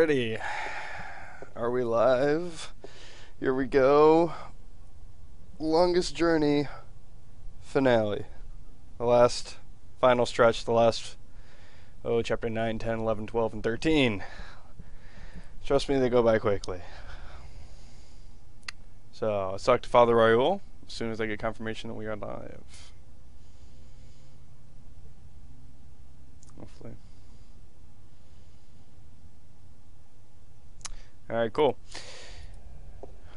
Alrighty. Are we live? Here we go. Longest journey finale. The last final stretch, the last chapter 9, 10, 11, 12, and 13. Trust me, they go by quickly. So, let's talk to Father Raoul as soon as I get confirmation that we are live. Hopefully. Alright, cool.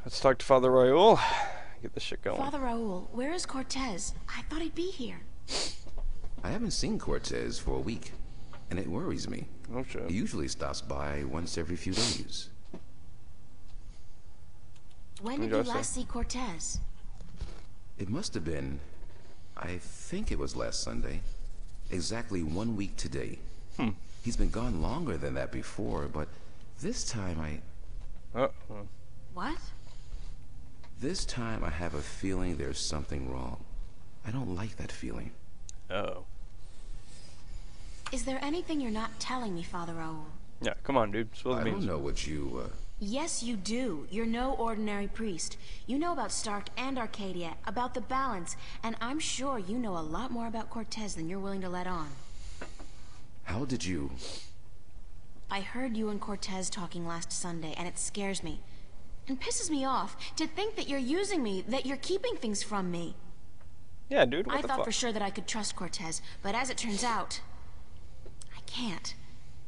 Let's talk to Father Raoul. Get this shit going. Father Raoul, where is Cortez? I thought he'd be here. I haven't seen Cortez for a week, and it worries me. Oh shit. He usually stops by once every few days. When did you last see Cortez? It must have been, I think it was last Sunday. Exactly 1 week today. He's been gone longer than that before, but this time What? This time I have a feeling there's something wrong. I don't like that feeling. Uh-oh. Is there anything you're not telling me, Father Raoul? Yeah, come on, dude. Spill the I beans. don't know what you, Yes, you do. You're no ordinary priest. You know about Stark and Arcadia, about the balance, and I'm sure you know a lot more about Cortez than you're willing to let on. How did you... I heard you and Cortez talking last Sunday, and it scares me. And pisses me off to think that you're using me, that you're keeping things from me. Yeah, dude, what I the thought fuck? for sure that I could trust Cortez, but as it turns out, I can't.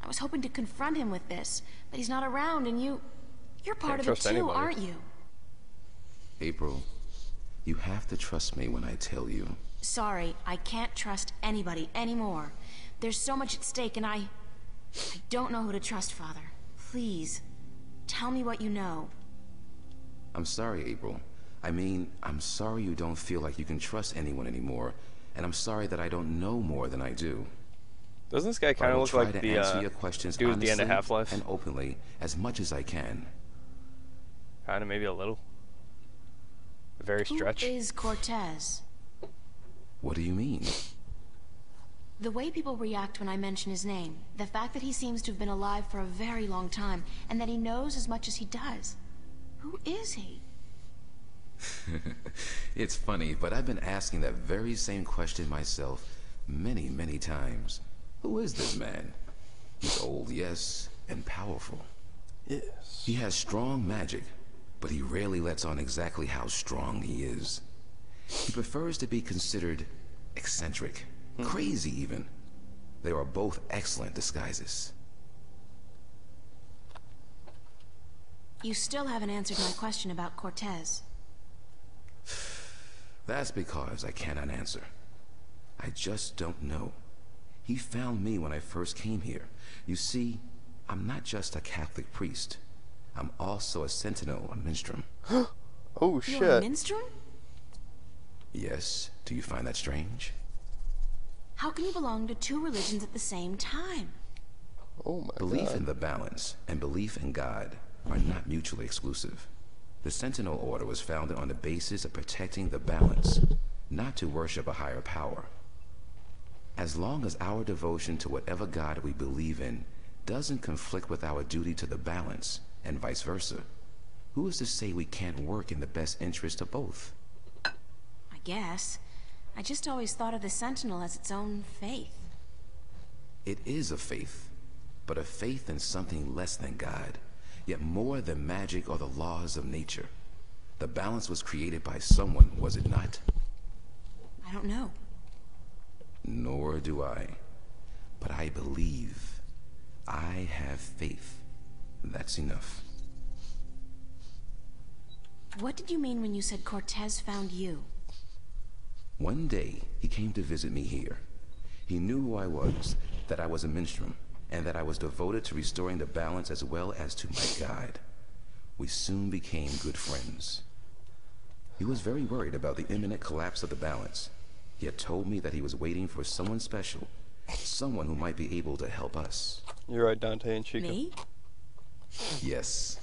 I was hoping to confront him with this, but he's not around, and you're part of it too, anybody. aren't you? April, you have to trust me when I tell you. Sorry, I can't trust anybody anymore. There's so much at stake, and I don't know who to trust, Father. Please, tell me what you know. I'm sorry, April. I mean, I'm sorry you don't feel like you can trust anyone anymore, and I'm sorry that I don't know more than I do. Doesn't this guy But kind I of will look try like to the answer your questions dude at the end of honestly Half-Life? and openly as much as I can. Kind of, maybe a little. A very stretch. Who is Cortez? What do you mean? The way people react when I mention his name, the fact that he seems to have been alive for a very long time, and that he knows as much as he does. Who is he? It's funny, but I've been asking that very same question myself many, many times. Who is this man? He's old, yes, and powerful. Yes. He has strong magic, but he rarely lets on exactly how strong he is. He prefers to be considered eccentric, crazy even. They are both excellent disguises. You still haven't answered my question about Cortez. That's because I cannot answer. I just don't know. He found me when I first came here. You see, I'm not just a Catholic priest. I'm also a sentinel, a minstrel. Oh shit. You're a minstrel? Yes, do you find that strange? How can you belong to two religions at the same time? Oh my Belief god. in the balance and belief in God are not mutually exclusive. The Sentinel Order was founded on the basis of protecting the balance, not to worship a higher power. As long as our devotion to whatever God we believe in doesn't conflict with our duty to the balance, and vice versa, who is to say we can't work in the best interest of both? I guess. I just always thought of the Sentinel as its own faith. It is a faith, but a faith in something less than God, yet more than magic or the laws of nature. The balance was created by someone, was it not? I don't know. Nor do I. But I believe. I have faith. That's enough. What did you mean when you said Cortez found you? One day, he came to visit me here. He knew who I was, that I was a minstrel, and that I was devoted to restoring the balance as well as to my God. We soon became good friends. He was very worried about the imminent collapse of the balance. He had told me that he was waiting for someone special, someone who might be able to help us. You're right, Dante and Chica. Me? Yes.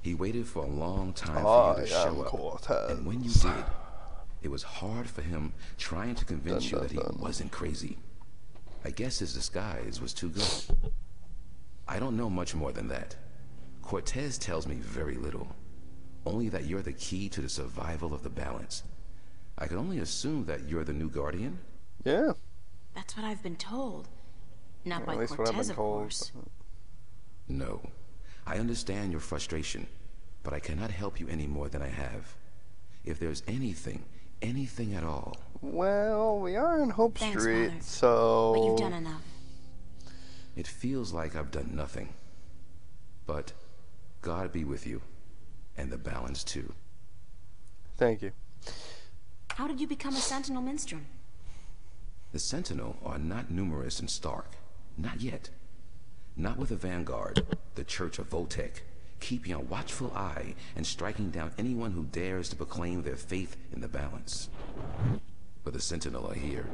He waited for a long time for you to show up, Cortez. and when you did, it was hard for him trying to convince you that he wasn't crazy. I guess his disguise was too good. I don't know much more than that. Cortez tells me very little. Only that you're the key to the survival of the balance. I can only assume that you're the new guardian? Yeah. That's what I've been told. Not by At least what I've Cortez, been of told. course. No. I understand your frustration, but I cannot help you any more than I have. If there's anything at all... Well, we are in Hope Thanks, Street, Father. so... But you've done enough. It feels like I've done nothing. But God be with you, and the balance too. Thank you. How did you become a Sentinel Minstrom? The Sentinel are not numerous in Stark. Not yet. Not with the Vanguard, the Church of Voltec, keeping a watchful eye and striking down anyone who dares to proclaim their faith in the balance. But the Sentinel are here,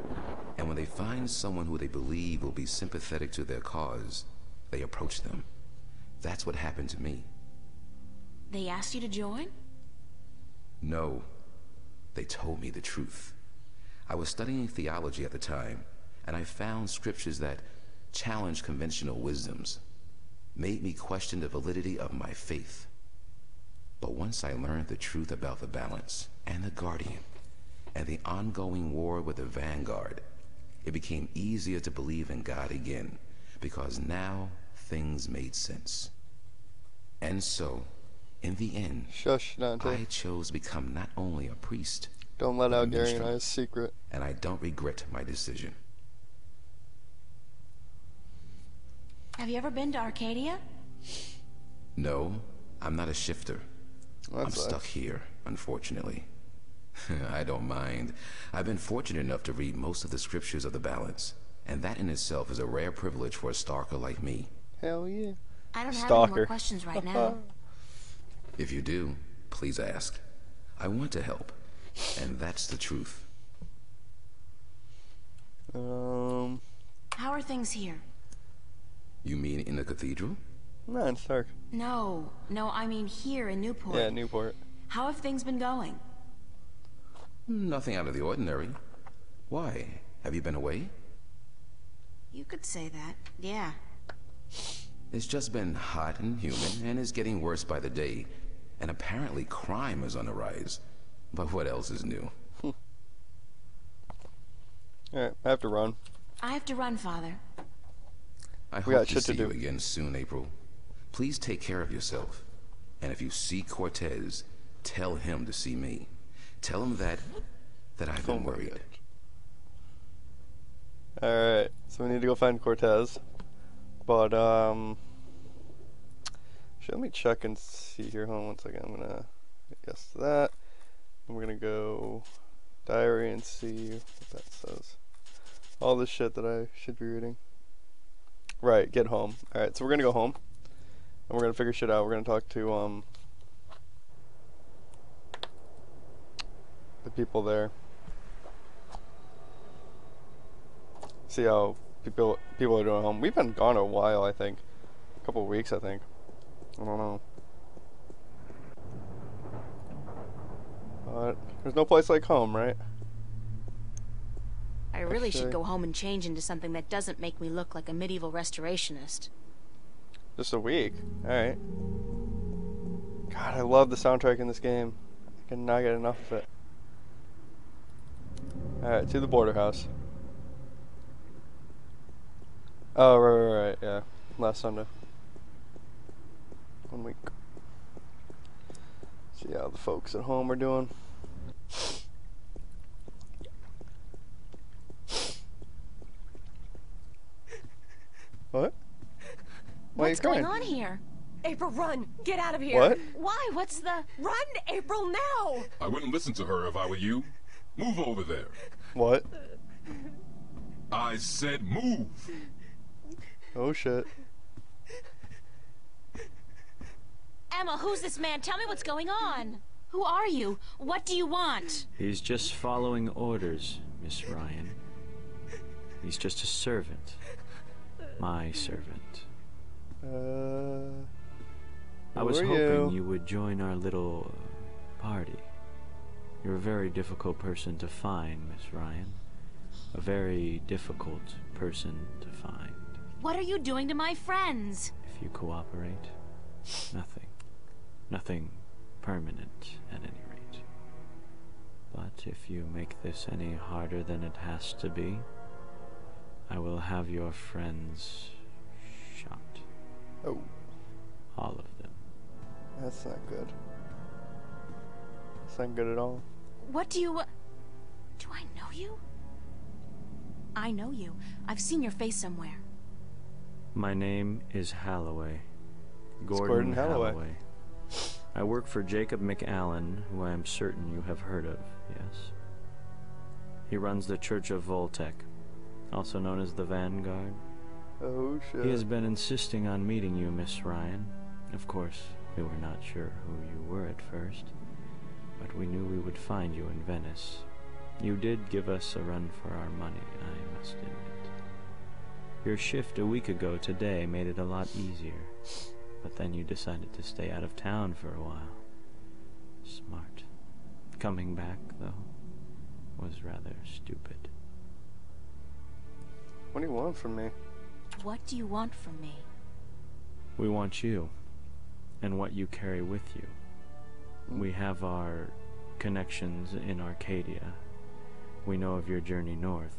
and when they find someone who they believe will be sympathetic to their cause, they approach them. That's what happened to me. They asked you to join? No. They told me the truth. I was studying theology at the time, and I found scriptures that challenged conventional wisdoms, made me question the validity of my faith. But once I learned the truth about the balance, and the Guardian, and the ongoing war with the Vanguard, it became easier to believe in God again, because now things made sense. And so, in the end, Shush, Dante. I chose to become not only a priest, Don't let but a out Gary and minstrel, I's secret. and I don't regret my decision. Have you ever been to Arcadia? No, I'm not a shifter. That I'm sucks. stuck here, unfortunately. I don't mind. I've been fortunate enough to read most of the scriptures of the balance, and that in itself is a rare privilege for a Starker like me. Hell yeah. I don't have any Stalker. more questions right now. If you do, please ask. I want to help, and that's the truth. How are things here? You mean in the cathedral? No, it's dark. No, I mean here in Newport. Yeah, Newport. How have things been going? Nothing out of the ordinary. Why? Have you been away? You could say that, yeah. It's just been hot and humid, and it's getting worse by the day. And apparently crime is on the rise. But what else is new? Alright, I have to run. I have to run, Father. I We got hope to shit to see you do. again soon, April. Please take care of yourself. And if you see Cortez, tell him to see me. Tell him that I've been worried. Alright, so we need to go find Cortez. But, let me check and see here. Hold on one second. I'm gonna guess that. And we're gonna go diary and see what that says. All this shit that I should be reading. Right, get home. Alright, so we're gonna go home. And we're gonna figure shit out. We're gonna talk to, the people there. See how people are doing at home. We've been gone a while, I think. A couple of weeks, I think. I don't know. But there's no place like home, right? I really Actually- should go home and change into something that doesn't make me look like a medieval restorationist. Just a week. Alright. God, I love the soundtrack in this game. I cannot get enough of it. Alright, to the border house. Oh, right, yeah. Last Sunday. 1 week. See how the folks at home are doing. What? Why are you What's going crying? on here? April, run! Get out of here! What? Why? What's the... Run, April, now! I wouldn't listen to her if I were you. Move over there. What? I said move. Oh shit. Emma, who's this man? Tell me what's going on. Who are you? What do you want? He's just following orders, Miss Ryan. He's just a servant. My servant. I was who are hoping you? you would join our little party. You're a very difficult person to find, Miss Ryan. A very difficult person to find. What are you doing to my friends? If if you cooperate. Nothing. Nothing permanent, at any rate. But if you make this any harder than it has to be, I will have your friends shot. Oh, All of them. that's not good. That's not good at all. What do you... Do I know you? I know you. I've seen your face somewhere. My name is Halloway. Gordon Halloway. I work for Jacob McAllen, who I am certain you have heard of, yes? He runs the Church of Voltec, also known as the Vanguard. Oh, shit. He has been insisting on meeting you, Miss Ryan. Of course, we were not sure who you were at first, but we knew we would find you in Venice. You did give us a run for our money, I must admit. Your shift a week ago today made it a lot easier, but then you decided to stay out of town for a while. Smart. Coming back, though, was rather stupid. What do you want from me? What do you want from me? We want you, and what you carry with you. We have our connections in Arcadia. We know of your journey north.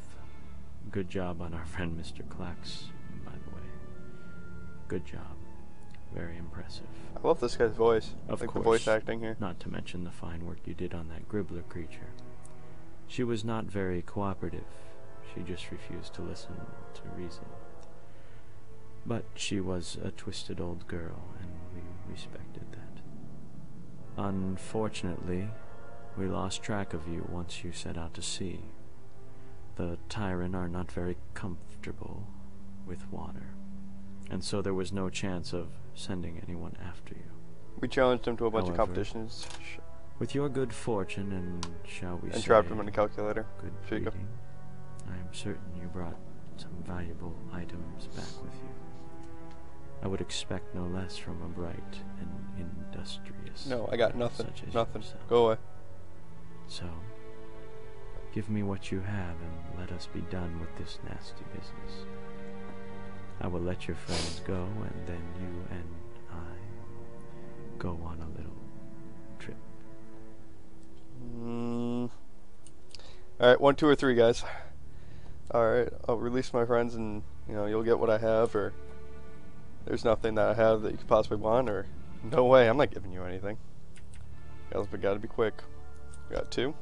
Good job on our friend Mr. Klax, by the way. Good job. Very impressive. I love this guy's voice. Of like course, the voice acting here. not to mention the fine work you did on that Gribbler creature. She was not very cooperative. She just refused to listen to reason. But she was a twisted old girl, and we respected that. Unfortunately, we lost track of you once you set out to sea. The Tyran are not very comfortable with water, and so there was no chance of sending anyone after you. We challenged him to a bunch of However, competitions With your good fortune and, shall we and say, trapped him in a calculator. good There you go. breeding, I am certain you brought some valuable items back with you. I would expect no less from a bright and industrious No, I got girl nothing. such as Nothing. yourself. Go away. So, give me what you have and let us be done with this nasty business. I will let your friends go, and then you and I go on a little trip. Alright, 1, 2, or 3, guys. Alright, I'll release my friends and, you'll get what I have, or there's nothing that I have that you could possibly want, or no way, I'm not giving you anything. Guys, we gotta be quick. Got 2.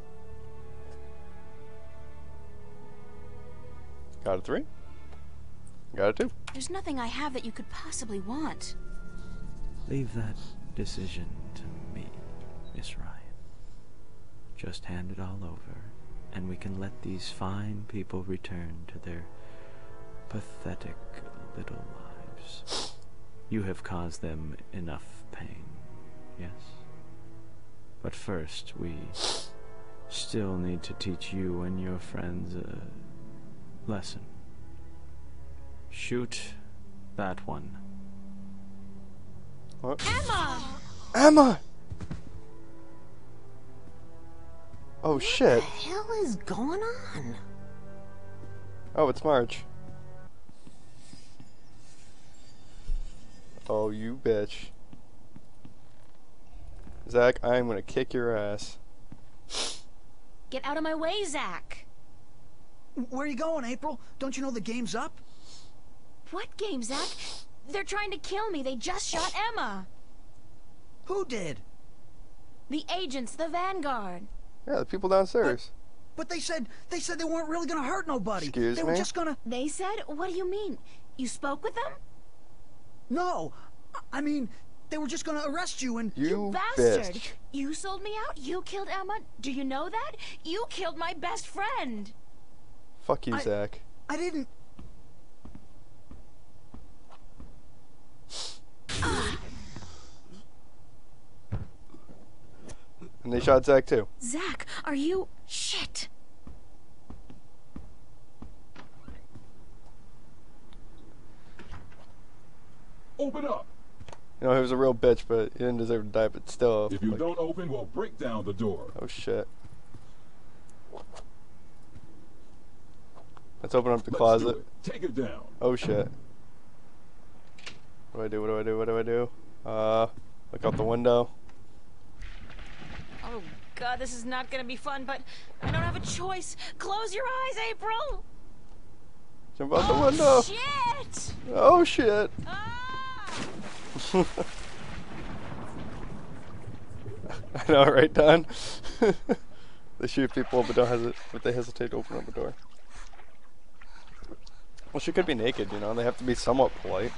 Got a 3. Got a 2. There's nothing I have that you could possibly want. Leave that decision to me, Miss Ryan. Just hand it all over, and we can let these fine people return to their pathetic little lives. You have caused them enough pain, yes? But first, we still need to teach you and your friends a lesson. Shoot that one. What? Emma! Emma! Oh shit. What the hell is going on? Oh, it's March. Oh, you bitch. Zach, I'm gonna kick your ass. Get out of my way, Zach! Where are you going, April? Don't you know the game's up? What game, Zach? They're trying to kill me. They just shot Emma. Who did? The agents, the Vanguard. Yeah, the people downstairs. But they said they weren't really gonna hurt nobody. Excuse they were me? just gonna... They said? What do you mean? You spoke with them? No! I mean, they were just gonna arrest you and... You bastard! bitch. You sold me out? You killed Emma? Do you know that? You killed my best friend! Fuck you, Zach. I didn't... And they shot Zach too. Zach, are you... Shit! Open up. He was a real bitch, but he didn't deserve to die, but still. If you like, don't open, we'll break down the door. oh shit. Let's open up the Let's closet. do it. Take it down. Oh shit. What do I do? What do I do? What do I do? Look out the window. Oh, God, this is not gonna be fun, but I don't have a choice. Close your eyes, April! Jump out the window. Shit! Oh shit! Ah! I know, right, Don? They shoot people, but don't hesitate. But they hesitate to open up the door. Well, she could be naked, you know. They have to be somewhat polite.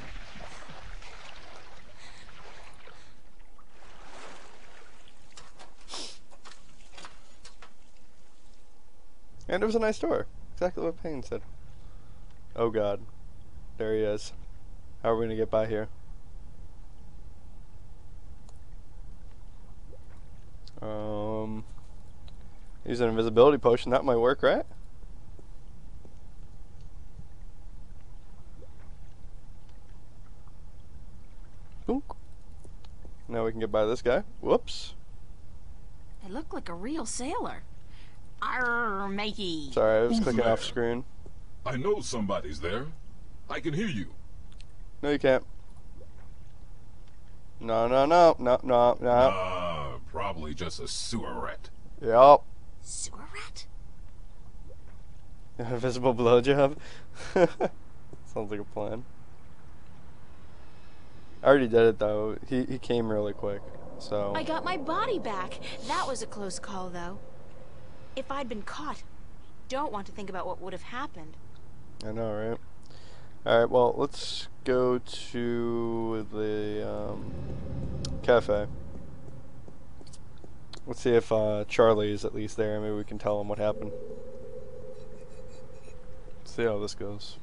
And it was a nice door. Exactly what Payne said. Oh God, there he is. How are we gonna get by here? Use an invisibility potion. That might work, right? Boom. Now we can get by this guy. Whoops. I look like a real sailor. Arr, matey. Sorry, I was Who's clicking there? off screen. I know somebody's there. I can hear you. No, you can't. No, no, no, no, no, no. Probably just a sewer rat. Yup. Sewer rat? Invisible blowjob. Sounds like a plan. I already did it though. He came really quick, so. I got my body back. That was a close call, though. If I'd been caught, don't want to think about what would have happened. I know, right? All right. Well, let's go to the cafe. Let's see if Charlie is at least there. Maybe we can tell him what happened. See how this goes.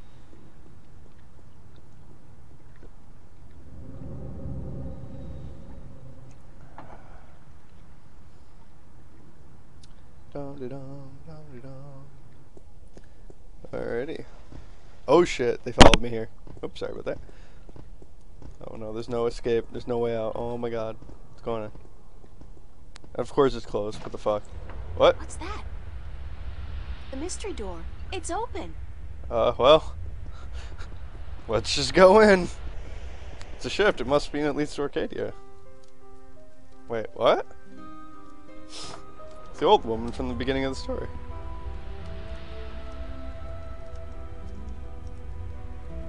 Alrighty. Oh shit, they followed me here. Oops, sorry about that. Oh no, there's no escape. There's no way out. Oh my god. What's going on? Of course it's closed. What the fuck? What? What's that? The mystery door. It's open. Well. Let's just go in. It's a shift. It must mean it leads to Arcadia. Wait, what? It's the old woman from the beginning of the story.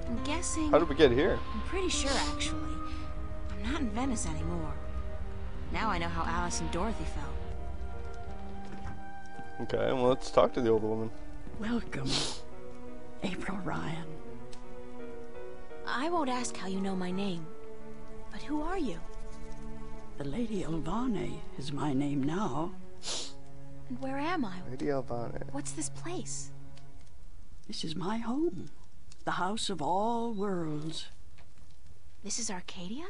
I'm guessing... How did we get here? I'm pretty sure, actually. I'm not in Venice anymore. Now I know how Alice and Dorothy felt. Okay, well let's talk to the old woman. Welcome, April Ryan. I won't ask how you know my name. But who are you? The Lady Elvane is my name now. And where am I? Lady Elvane. What's this place? This is my home, the house of all worlds. This is Arcadia?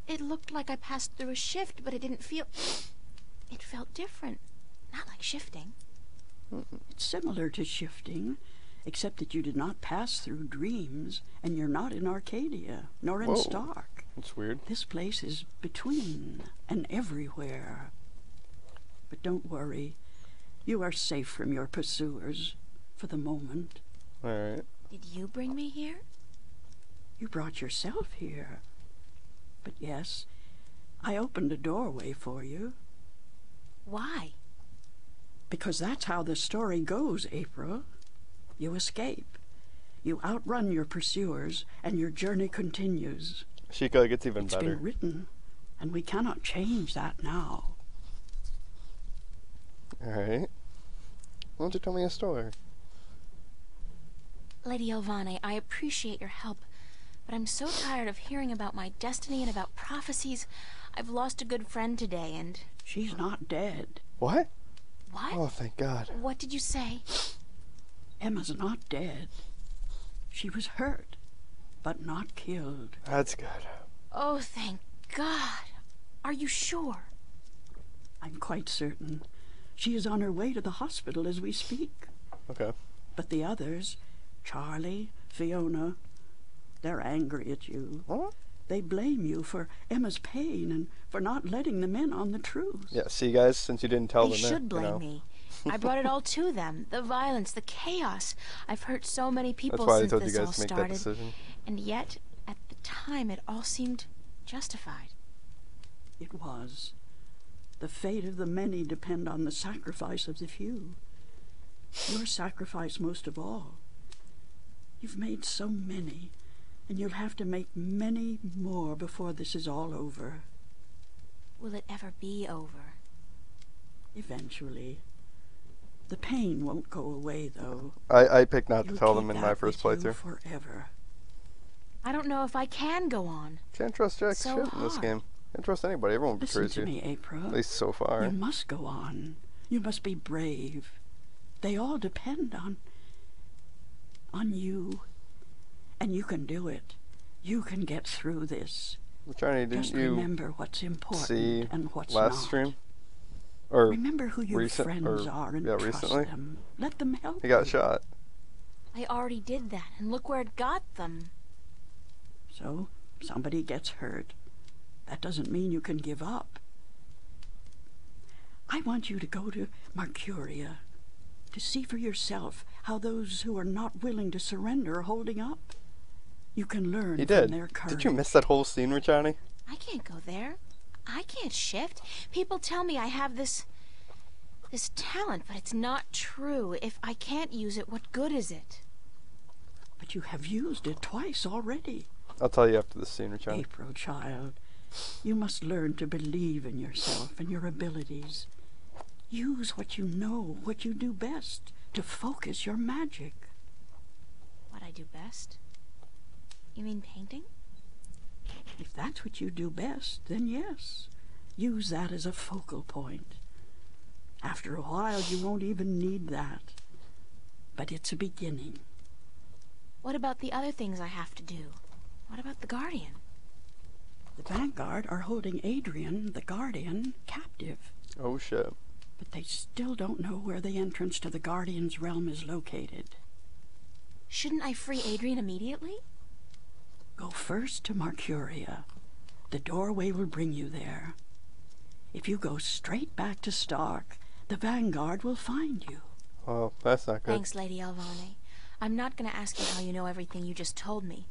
It looked like I passed through a shift, but it didn't feel... It felt different. Not like shifting. It's similar to shifting, except that you did not pass through dreams, and you're not in Arcadia, nor in Whoa. Stark. That's weird. This place is between and everywhere. But don't worry, you are safe from your pursuers, for the moment. Alright. Did you bring me here? You brought yourself here. But yes, I opened a doorway for you. Why? Because that's how the story goes, April. You escape. You outrun your pursuers, and your journey continues. Chica gets even It's better. been written, and we cannot change that now. Alright. Why don't you tell me a story? Lady Elvane, I appreciate your help, but I'm so tired of hearing about my destiny and about prophecies. I've lost a good friend today, and... She's not dead. What? What? Oh, thank God. What did you say? Emma's not dead. She was hurt, but not killed. That's good. Oh, thank God. Are you sure? I'm quite certain. She is on her way to the hospital as we speak. Okay. But the others, Charlie, Fiona, they're angry at you. What? They blame you for Emma's pain and for not letting them in on the truth. Yeah, see guys, since you didn't tell They them should blame you know. me. I brought it all to them. The violence, the chaos. I've hurt so many people That's why I since told you this all guys to make that started. decision. And yet, at the time, it all seemed justified. It was. The fate of the many depend on the sacrifice of the few. Your sacrifice most of all. You've made so many, and you'll have to make many more before this is all over. Will it ever be over? Eventually. The pain won't go away, though. I picked not to You'll tell keep them in that my first with you playthrough. forever. I don't know if I can go on. Can't trust Jack So shit in this hard. game. Can't trust anybody. Everyone Listen betrays to you. me, April. At least so far. You must go on. You must be brave. They all depend on you. And you can do it. You can get through this. Johnny, didn't Just you remember what's important see and what's last not. stream? Or Remember who your friends are and trust recently? them. Let them help He got you. shot. I already did that, and look where it got them. So, somebody gets hurt. That doesn't mean you can give up. I want you to go to Mercuria to see for yourself how those who are not willing to surrender are holding up. You can learn He from did. their courage. Did you miss that whole scene with Johnny? I can't go there. I can't shift. People tell me I have this talent, but it's not true. If I can't use it, what good is it? But you have used it twice already. I'll tell you after this scene with Johnny. April, child, you must learn to believe in yourself and your abilities. Use what you know, what you do best, to focus your magic. What I do best? You mean painting? If that's what you do best, then yes. Use that as a focal point. After a while, you won't even need that. But it's a beginning. What about the other things I have to do? What about the Guardian? The Vanguard are holding Adrian, the Guardian, captive. Oh shit. But they still don't know where the entrance to the Guardian's realm is located. Shouldn't I free Adrian immediately? Go first to Mercuria. The doorway will bring you there. If you go straight back to Stark, the Vanguard will find you. Oh, that's not good. Thanks, Lady Alvane. I'm not going to ask you how you know everything you just told me,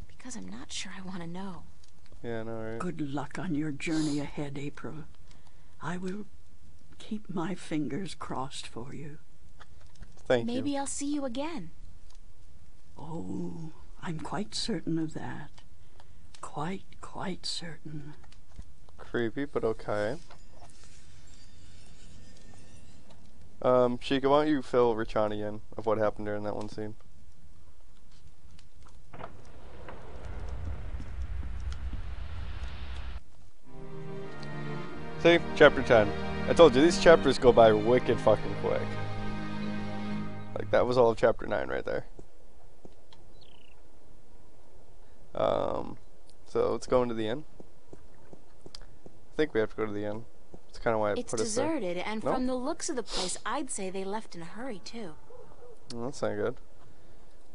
because I'm not sure I want to know. Yeah, no, right. Good luck on your journey ahead, April. I will keep my fingers crossed for you. Thank Maybe you. I'll see you again. Oh, I'm quite certain of that. Quite certain. Creepy, but okay. Chica, why don't you fill Richani in of what happened during that one scene? See? Chapter 10. I told you, these chapters go by wicked fucking quick. Like, that was all of chapter 9 right there. So let's go into the inn. I think we have to go to the inn. That's kind of why I It's put us there. deserted, and No? from the looks of the place, I'd say they left in a hurry, too. Well, that's not good.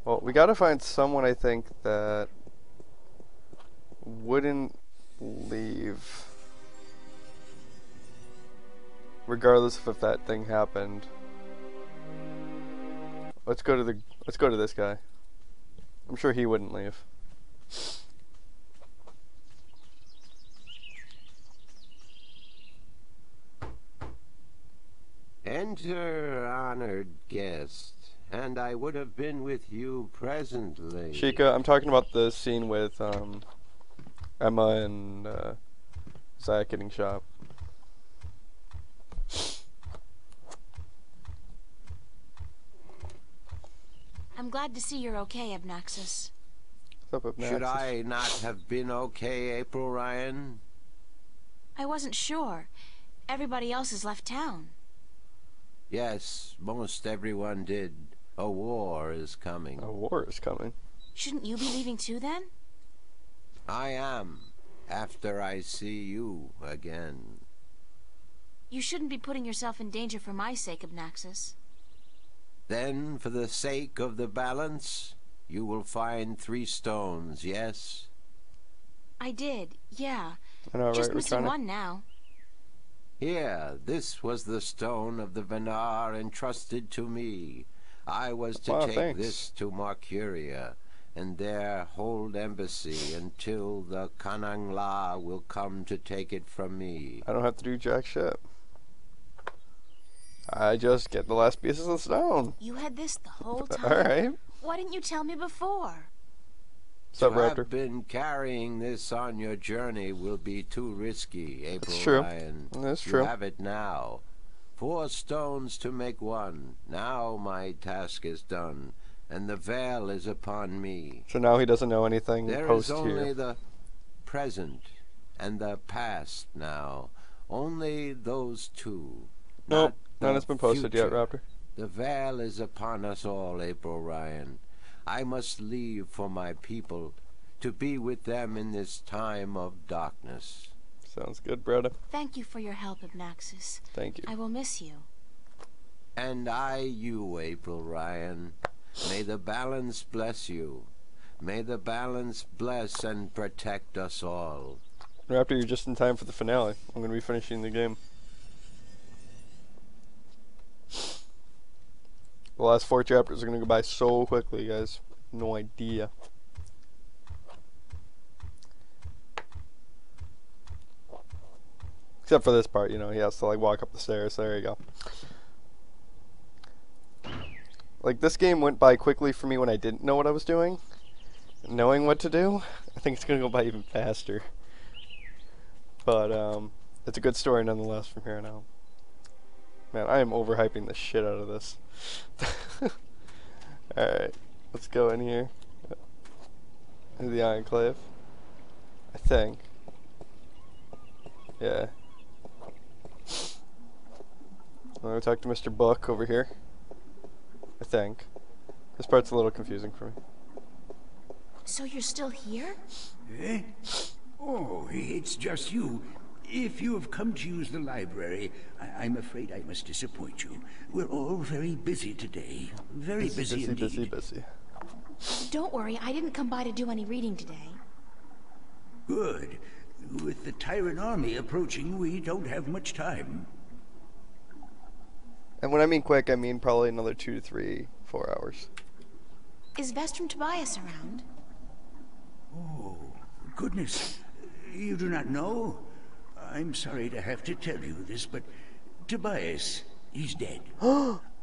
Well, we gotta find someone, I think, that wouldn't leave, regardless of if that thing happened. Let's go to this guy. I'm sure he wouldn't leave. Enter, honored guest, and I would have been with you presently. Chica, I'm talking about the scene with Emma and Zach getting shot. I'm glad to see you're okay, Abnaxis. What's up, Abnaxis? Should I not have been okay, April Ryan? I wasn't sure. Everybody else has left town. Yes, most everyone did. A war is coming. A war is coming. Shouldn't you be leaving too, then? I am, after I see you again. You shouldn't be putting yourself in danger for my sake, Abnaxis. Then, for the sake of the balance, you will find 3 stones, yes? I did, yeah. I know, Just right? We're missing trying to... one now. Here, this was the stone of the Venar entrusted to me. I was to Wow, take thanks. this to Marcuria, and there hold embassy until the Kanang La will come to take it from me. I don't have to do jack shit. I just get the last pieces of stone. You had this the whole time? Alright. Why didn't you tell me before? What's up, To Raptor? have been carrying this on your journey will be too risky, April That's true. Ryan. That's You true. have it now. 4 stones to make 1. Now my task is done, and the veil is upon me. So now he doesn't know anything There post is only here. the present and the past now. Only those two. Nope, not none the has been posted yet, future. Raptor. The veil is upon us all, April Ryan. I must leave for my people, to be with them in this time of darkness. Sounds good, brother. Thank you for your help, Abnaxis. Thank you. I will miss you. And I you, April Ryan. May the balance bless you. May the balance bless and protect us all. Raptor, you're just in time for the finale. I'm going to be finishing the game. The last 4 chapters are going to go by so quickly, guys. No idea. Except for this part, you know, he has to like walk up the stairs. There you go. Like, this game went by quickly for me when I didn't know what I was doing. Knowing what to do, I think it's going to go by even faster. But, it's a good story nonetheless from here on out. Man, I am overhyping the shit out of this. Alright, let's go in here. Into the Enclave. I think. Yeah. I'm gonna talk to Mr. Buck over here. I think. This part's a little confusing for me. So you're still here? Eh? Oh, it's just you. If you have come to use the library, I'm afraid I must disappoint you. We're all very busy today. Very busy indeed. Busy. Don't worry, I didn't come by to do any reading today. Good. With the Tyrant army approaching, we don't have much time. And when I mean quick, I mean probably another 2 to 3, 4 hours. Is Vestrum Tobias around? Oh, goodness. You do not know? I'm sorry to have to tell you this, but Tobias, he's dead.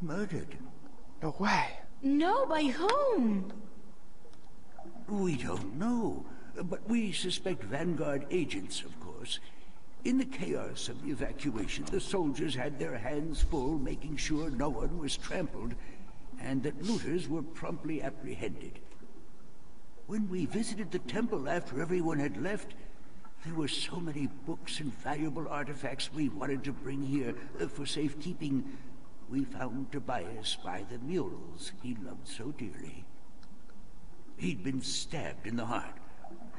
Murdered. No way. No, by whom? We don't know, but we suspect Vanguard agents, of course. In the chaos of the evacuation, the soldiers had their hands full making sure no one was trampled, and that looters were promptly apprehended. When we visited the temple after everyone had left, there were so many books and valuable artifacts we wanted to bring here for safekeeping. We found Tobias by the murals he loved so dearly. He'd been stabbed in the heart,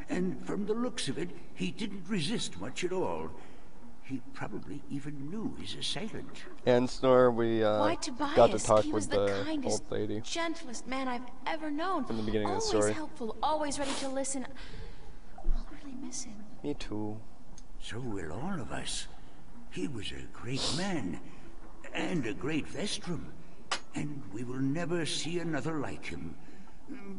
and from the looks of it, he didn't resist much at all. He probably even knew his assailant. And Snore, we Why, got to Tobias, talk he with was the the kindest, old lady gentlest man I've ever known. from the beginning of the Always story. helpful, always ready to listen. I'll really miss him. Me too. So will all of us. He was a great man, and a great Vestrum, and we will never see another like him.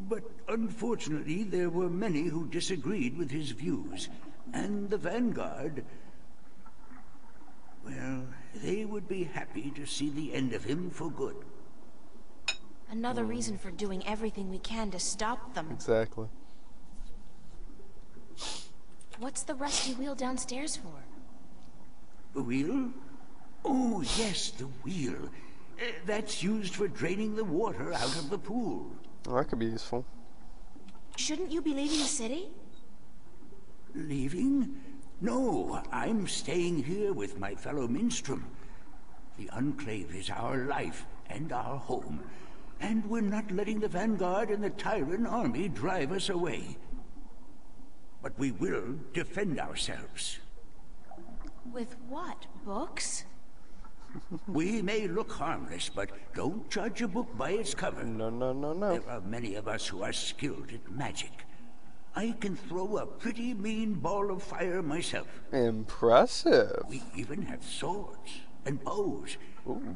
But unfortunately, there were many who disagreed with his views, and the Vanguard, well, they would be happy to see the end of him for good. Another reason for doing everything we can to stop them. Exactly. What's the rusty wheel downstairs for? The wheel? Oh, yes, the wheel. That's used for draining the water out of the pool. Oh, that could be useful. Shouldn't you be leaving the city? Leaving? No, I'm staying here with my fellow minstrel. The Enclave is our life and our home, and we're not letting the Vanguard and the Tyrant army drive us away. But we will defend ourselves. With what? Books? We may look harmless, but don't judge a book by its cover. No. There are many of us who are skilled at magic. I can throw a pretty mean ball of fire myself. Impressive. We even have swords. and bows.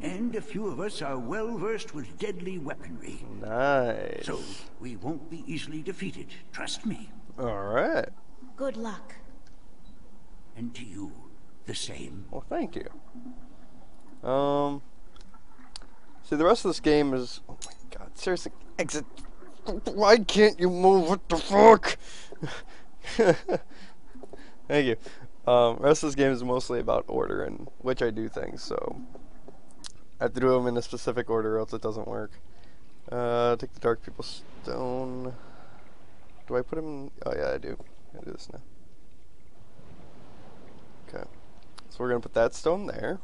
And a few of us are well versed with deadly weaponry. Nice. So we won't be easily defeated, trust me. Alright. Good luck. And to you, the same. Well, thank you. See, the rest of this game is... Oh my god, seriously, exit. Why can't you move? What the fuck? Thank you. The rest of this game is mostly about order and which I do things, so... I have to do them in a specific order or else it doesn't work. Take the Dark People Stone. Do I put him in... Oh yeah, I do. I do this now. Okay. So we're going to put that stone there.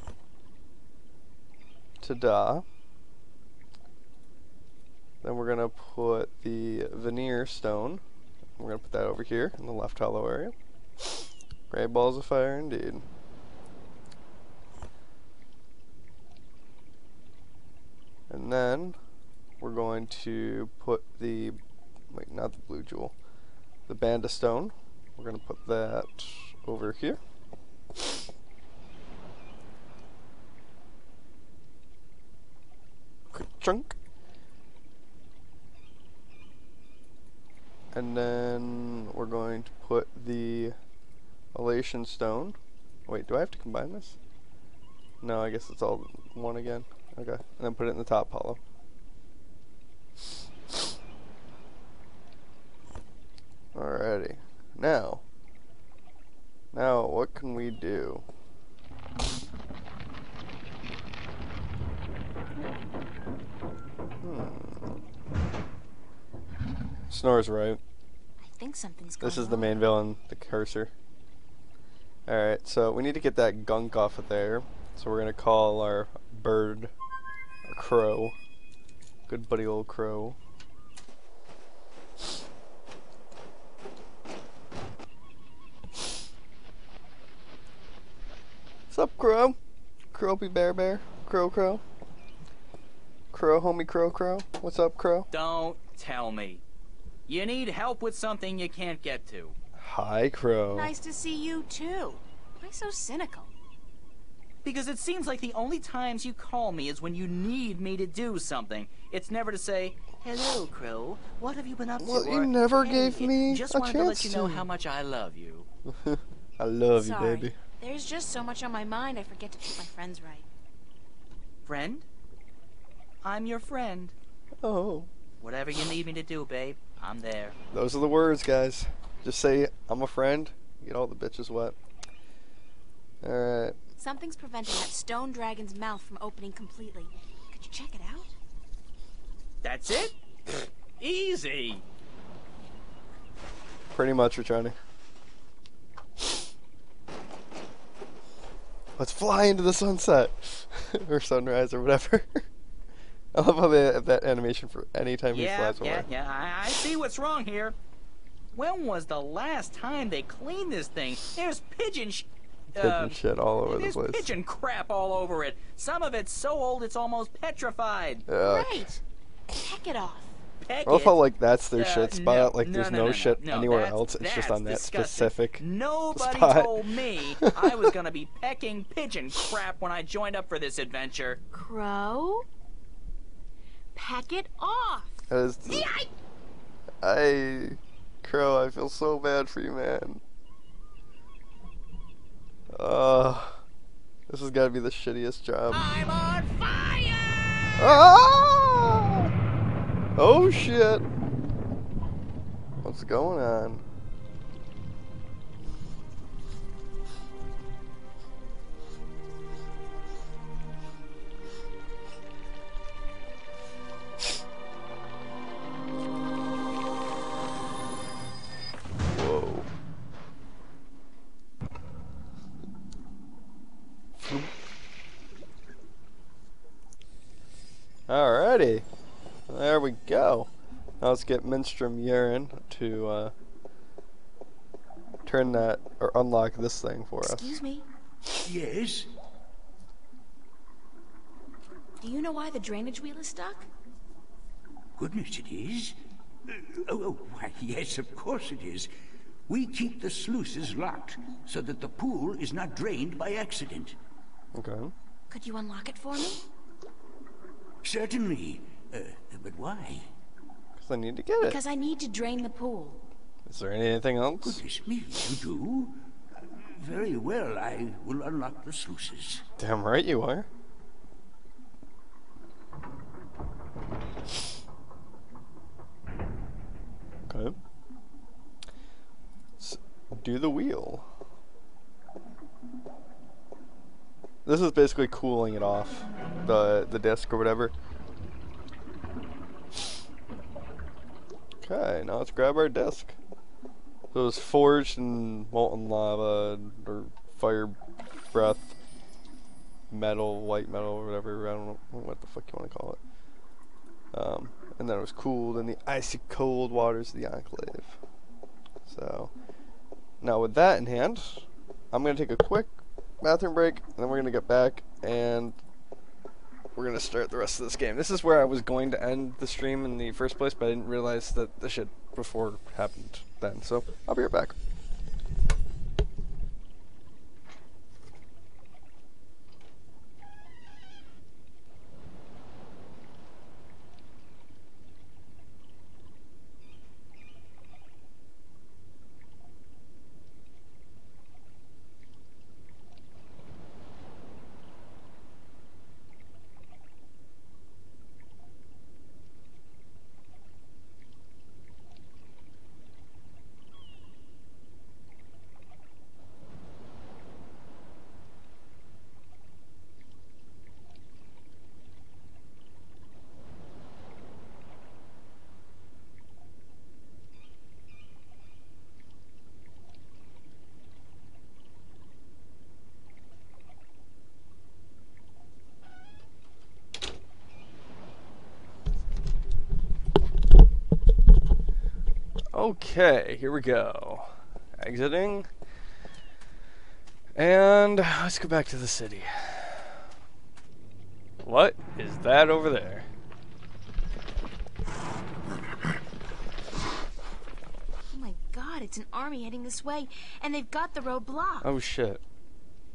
Ta-da. Then we're going to put the veneer stone. We're going to put that over here in the left hollow area. Great balls of fire indeed. And then we're going to put the... Wait, not the blue jewel. The band of stone. We're going to put that over here. Chunk. And then we're going to put the elation stone. Wait, do I have to combine this? No, I guess it's all one again. Okay, and then put it in the top hollow. Alrighty. Now what can we do? Snore's right. I think something's going on. This is the main villain, the cursor. Alright, so we need to get that gunk off of there. So we're gonna call our bird, our crow. Good buddy old crow. What's up, crow? Croapy bear bear? Crow crow? Crow homie crow crow? What's up, crow? Don't tell me. You need help with something you can't get to. Hi, crow. Nice to see you, too. Why so cynical? Because it seems like the only times you call me is when you need me to do something. It's never to say, "Hello, Crow. What have you been up to?" Well, you or, never "Hey, gave me just a wanted to let chance you know to." how much I love you. I love you, Sorry. baby. There's just so much on my mind, I forget to treat my friends right. Friend? I'm your friend. Oh. Whatever you need me to do, babe, I'm there. Those are the words, guys. Just say, I'm a friend. Get all the bitches wet. Alright. Something's preventing that stone dragon's mouth from opening completely. Could you check it out? That's it? Easy. Pretty much, Rachani. Let's fly into the sunset. Or sunrise, or whatever. I love how they have that animation for any time he flies away. I see what's wrong here. When was the last time they cleaned this thing? There's pigeon shit all over the place. There's pigeon crap all over it. Some of it's so old it's almost petrified. Right. Peck it off. Peck I love it? how, like, that's their shit spot. No, like, there's no shit anywhere else. It's just on that disgusting. specific Nobody spot. told me I was gonna be pecking pigeon crap when I joined up for this adventure. Crow? Peck it off. Crow, I feel so bad for you, man. This has got to be the shittiest job. I'm on fire! Ah! Oh shit! What's going on? Whoa. Alrighty. There we go. Now let's get Minstrom Urine to turn that or unlock this thing for us. Excuse me. Yes? Do you know why the drainage wheel is stuck? Goodness, it is. Why, yes, of course it is. We keep the sluices locked so that the pool is not drained by accident. Okay. Could you unlock it for me? Certainly. But why? Because I need to get it. Because I need to drain the pool. Is there anything else? Goodness me, you do? Very well, I will unlock the sluices. Damn right you are. Okay. Let's do the wheel. This is basically cooling it off, the disc or whatever. Okay, now let's grab our disc. So it was forged in molten lava or fire breath metal, white metal, or whatever. I don't know what the fuck you want to call it. And then it was cooled in the icy cold waters of the Enclave. So now with that in hand, I'm gonna take a quick bathroom break, and then we're gonna get back and we're gonna start the rest of this game. This is where I was going to end the stream in the first place, but I didn't realize that the shit before happened then. So I'll be right back. Okay, here we go. Exiting. And let's go back to the city. What is that over there? Oh my god, it's an army heading this way, and they've got the road blocked. Oh shit.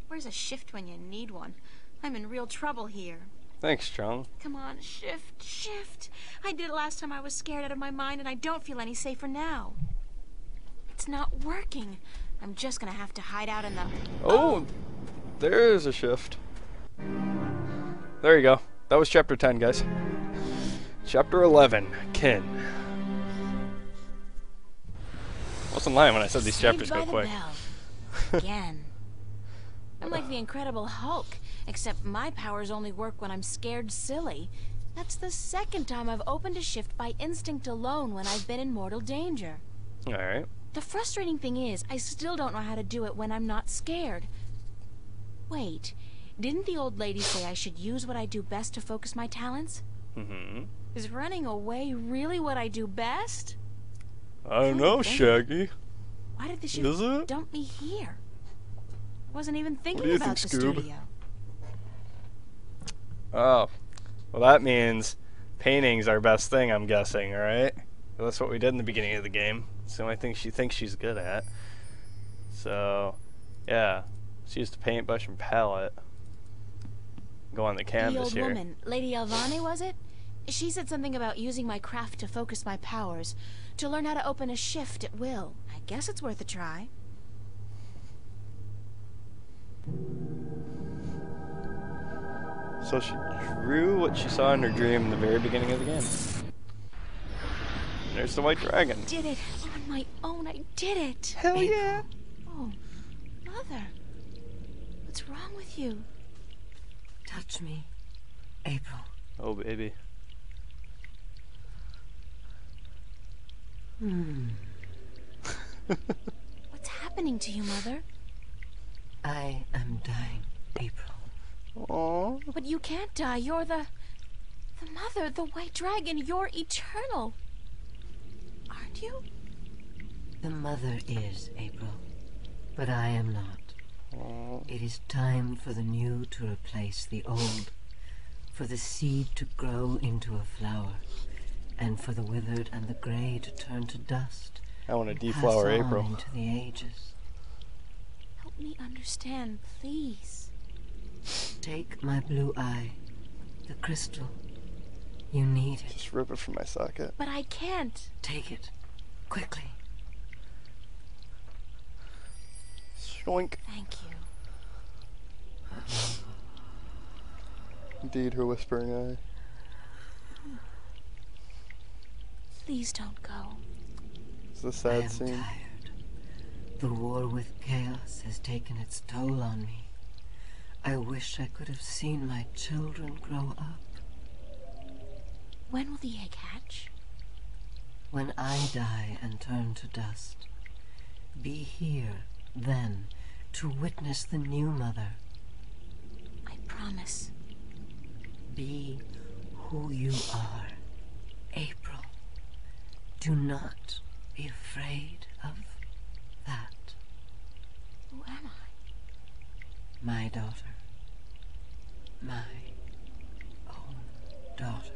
Where's a shift when you need one? I'm in real trouble here. Thanks, Chung. Come on, shift, shift. I did it last time I was scared out of my mind, and I don't feel any safer now. It's not working. I'm just gonna have to hide out in the... Oh! There's a shift. There you go. That was chapter 10, guys. Chapter 11, Kin. Wasn't lying when I said these chapters go quick. Again. I'm like the Incredible Hulk, except my powers only work when I'm scared silly. That's the second time I've opened a shift by instinct alone when I've been in mortal danger. Alright. The frustrating thing is, I still don't know how to do it when I'm not scared. Wait, didn't the old lady say I should use what I do best to focus my talents? Mm-hmm. Is running away really what I do best? I don't know, Shaggy. Why did the shift dump me here? Wasn't even thinking about the studio. Oh, well that means painting's our best thing, I'm guessing, alright? Well, that's what we did in the beginning of the game. It's the only thing she thinks she's good at. So, yeah. She used a paintbrush and palette. Go on the canvas here. The old woman, Lady Alvane, was it? She said something about using my craft to focus my powers, to learn how to open a shift at will. I guess it's worth a try. So she drew what she saw in her dream in the very beginning of the game. There's the white dragon. I did it on my own. I did it. Hell yeah. Oh, Mother. What's wrong with you? Touch me, April. Oh, baby. What's happening to you, Mother? I am dying, April. Aww. But you can't die. You're the Mother, the White Dragon. You're eternal. Aren't you? The Mother is, April. But I am not. It is time for the new to replace the old. For the seed to grow into a flower. And for the withered and the grey to turn to dust. I want to deflower April. Into the ages. Help me understand, please. Take my blue eye. The crystal. You need it. Just rip it from my socket. But I can't. Take it. Quickly. Shoink. Thank you. Indeed, her whispering eye. Please don't go. It's a I sad am scene. tired. The war with chaos has taken its toll on me. I wish I could have seen my children grow up. When will the egg hatch? When I die and turn to dust, be here then to witness the new mother. I promise. Be who you are, April. Do not be afraid of that. Who am I? My daughter. My own daughter.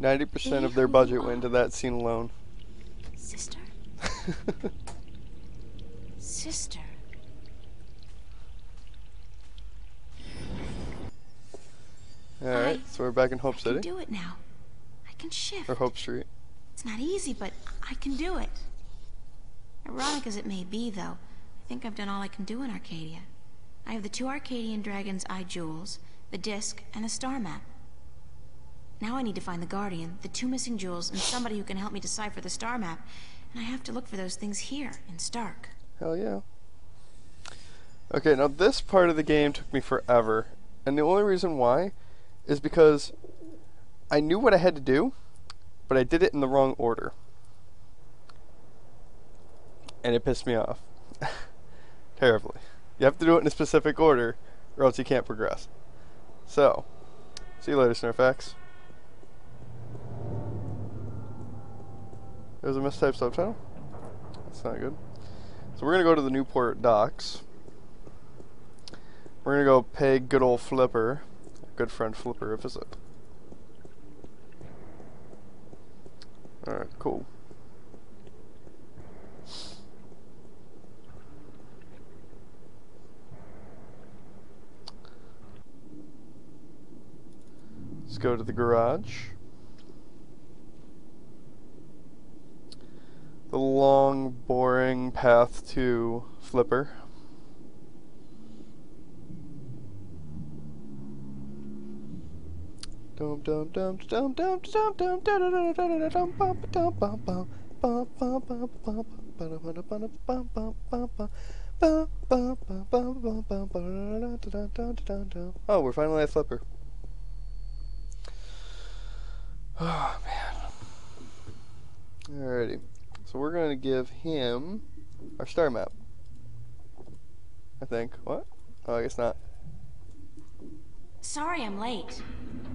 %90 of their budget went into that scene alone. Sister? Sister? Alright, so we're back in Hope I City. can do it now. I can shift. Or Hope Street. It's not easy, but I can do it. Ironic as it may be, though, I think I've done all I can do in Arcadia. I have the 2 Arcadian Dragon's Eye jewels, the disc, and the star map. Now I need to find the Guardian, the 2 missing jewels, and somebody who can help me decipher the star map. And I have to look for those things here, in Stark. Hell yeah. Okay, now this part of the game took me forever. And the only reason why is because I knew what I had to do, but I did it in the wrong order. And it pissed me off. Terribly. You have to do it in a specific order, or else you can't progress. So, see you later, Snurfax. There's a mistyped subtitle. That's not good. So we're going to go to the Newport docks. We're going to go pay good old Flipper, good friend Flipper, a visit. Alright, cool. Let's go to the garage. The long, boring path to Flipper. Dum dum dum dum dum dum dum dum dum bum dum bum bum bum bum bum bum bum. Oh, we're finally at Flipper. Oh man. Alrighty. So we're going to give him our star map. I think. What? Oh, I guess not. Sorry I'm late.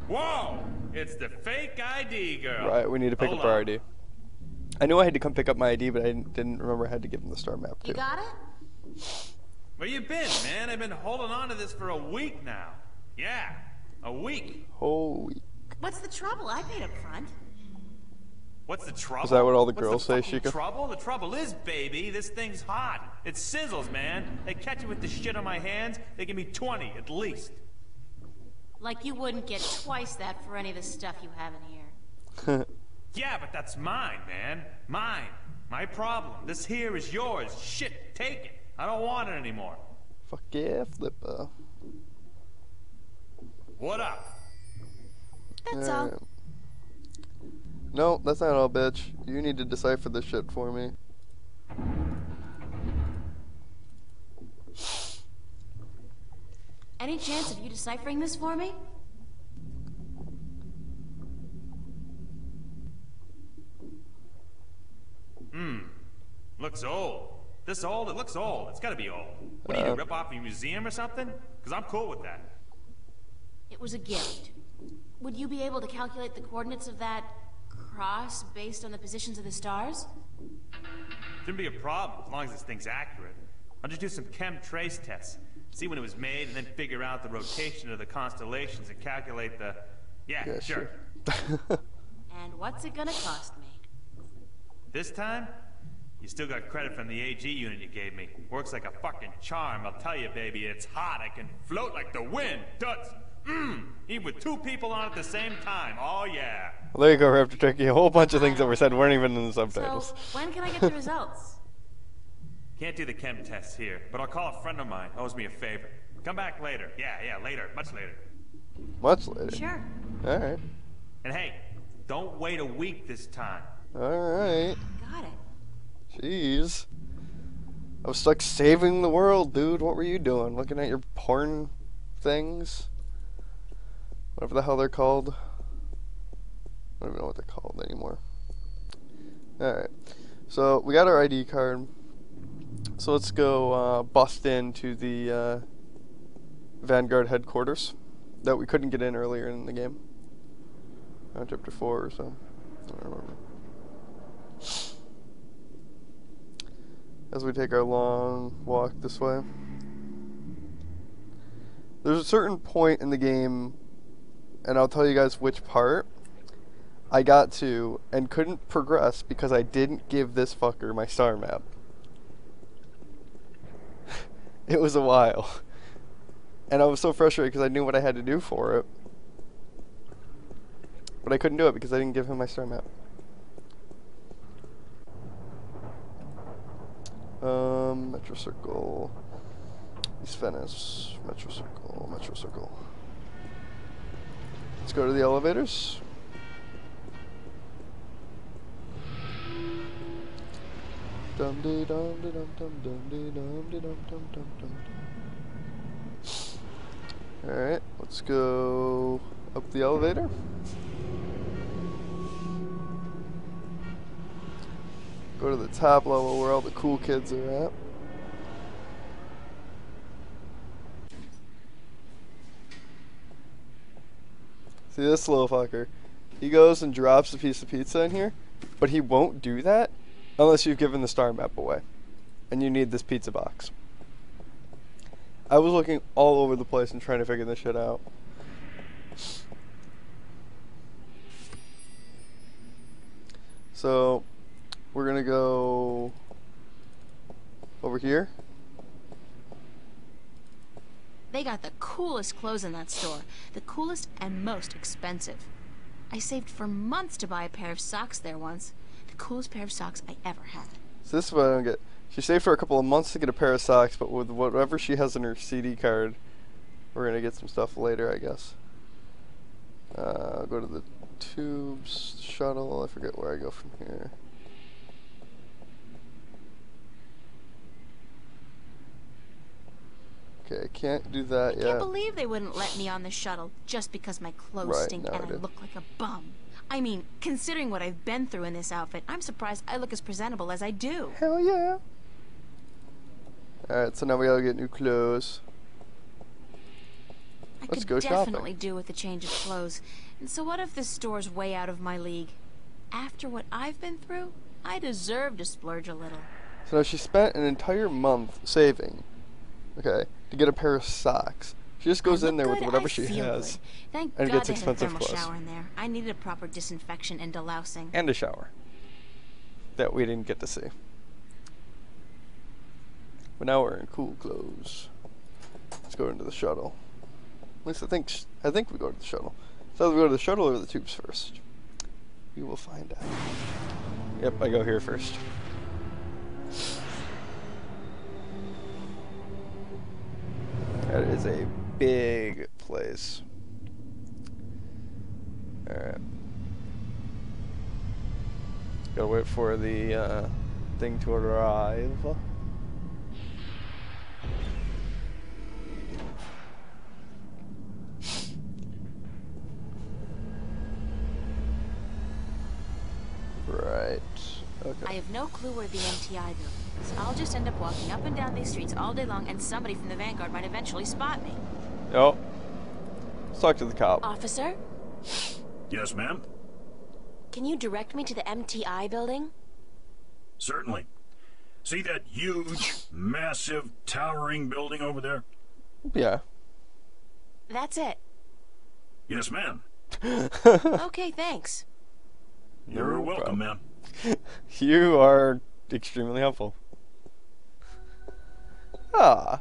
Whoa! It's the fake ID girl. Right, we need to pick Hold up our on. ID. I knew I had to come pick up my ID, but I didn't remember I had to give him the star map too. You got it? Where you been, man? I've been holding on to this for a week now. Yeah, a week. Holy. What's the trouble? I paid up front. What's the trouble? Is that what all the What's girls say, fucking Sheikah? Trouble? The trouble is, baby, this thing's hot. It sizzles, man. They catch me with the shit on my hands, they give me 20 at least. Like you wouldn't get twice that for any of the stuff you have in here. Yeah, but that's mine, man. Mine. My problem. This here is yours. Shit, take it. I don't want it anymore. Fuck yeah, Flipper. What up? That's all. No, that's not all, bitch. You need to decipher this shit for me. Any chance of you deciphering this for me? Looks old. This old? It looks old. It's gotta be old. What do you do, rip off a museum or something? Because I'm cool with that. It was a gift. Would you be able to calculate the coordinates of that cross based on the positions of the stars? Shouldn't be a problem as long as this thing's accurate. I'll just do some chem trace tests. See when it was made and then figure out the rotation of the constellations and calculate the... Yeah, sure. And what's it gonna cost me? This time, you still got credit from the AG unit you gave me. Works like a fucking charm, I'll tell you, baby. It's hot. I can float like the wind. Duds. Even with 2 people on at the same time. Oh, yeah. Well, there you go, Raptor Tricky. A whole bunch of things that were said weren't even in the subtitles. So, when can I get the results? Can't do the chem tests here, but I'll call a friend of mine. Owes me a favor. Come back later. Yeah, later. Much later. Much later? Sure. Alright. And hey, don't wait a week this time. Alright. Got it. Jeez. I was stuck saving the world, dude. What were you doing? Looking at your porn things? Whatever the hell they're called. I don't even know what they're called anymore. Alright. So, we got our ID card. So let's go bust into the Vanguard headquarters that we couldn't get in earlier in the game. Chapter 4 or so. I don't remember. As we take our long walk this way. There's a certain point in the game, and I'll tell you guys which part, I got to and couldn't progress because I didn't give this fucker my star map. It was a while. And I was so frustrated because I knew what I had to do for it. But I couldn't do it because I didn't give him my star map. Metro Circle. East Venice. Metro Circle. Metro Circle. Let's go to the elevators. Dum dee dum dee dum dum dum dee dum dee dum dum dum dum. Alright, let's go up the elevator. Go to the top level where all the cool kids are at. See this little fucker? He goes and drops a piece of pizza in here, but he won't do that unless you've given the star map away. And you need this pizza box. I was looking all over the place and trying to figure this shit out. So, we're gonna go over here. They got the coolest clothes in that store. The coolest and most expensive. I saved for months to buy a pair of socks there once. The coolest pair of socks I ever had. So this is what I don't get. She saved for a couple of months to get a pair of socks, but with whatever she has in her CD card, we're gonna get some stuff later, I guess. Go to the tubes, shuttle, I forget where I go from here. Okay, I can't do that yet. I can't believe they wouldn't let me on the shuttle just because my clothes stink and I look like a bum. I mean, considering what I've been through in this outfit, I'm surprised I look as presentable as I do. Hell yeah. Alright, so now we gotta get new clothes. Let's go shopping. I could definitely do with a change of clothes. And so what if this store's way out of my league? After what I've been through, I deserve to splurge a little. So now she spent an entire month saving, okay, to get a pair of socks. She just goes in there with whatever she has Thank and God gets they had a expensive thermal clothes. shower in there. I needed a proper disinfection and delousing. And a shower that we didn't get to see. But now we're in cool clothes. Let's go into the shuttle. At least I think we go to the shuttle. So we go to the shuttle or the tubes first. We will find out. Yep, I go here first. That is a big place. Alright. Gotta wait for the thing to arrive. Okay. I have no clue where the MTI building is. I'll just end up walking up and down these streets all day long, and somebody from the Vanguard might eventually spot me. Oh. Let's talk to the cop. Officer, Yes, ma'am? can you direct me to the MTI building? Certainly. See that huge, massive, towering building over there? Yeah. That's it. Yes, ma'am. Okay, thanks. You're welcome, ma'am. You are extremely helpful. Ah.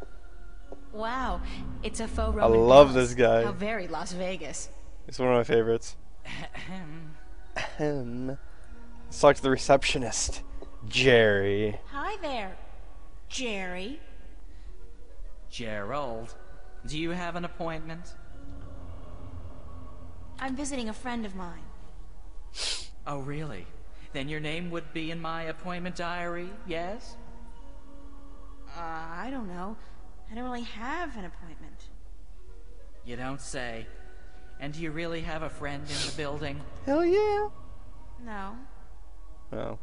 Wow, it's a faux I Roman love palace. this guy. How very Las Vegas. He's one of my favorites. Let's talk to the receptionist, Jerry. Hi there, Jerry. Gerald, do you have an appointment? I'm visiting a friend of mine. Oh, really? Then your name would be in my appointment diary, yes? I don't know. I don't really have an appointment. You don't say. And do you really have a friend in the building? Hell yeah. No. Oh.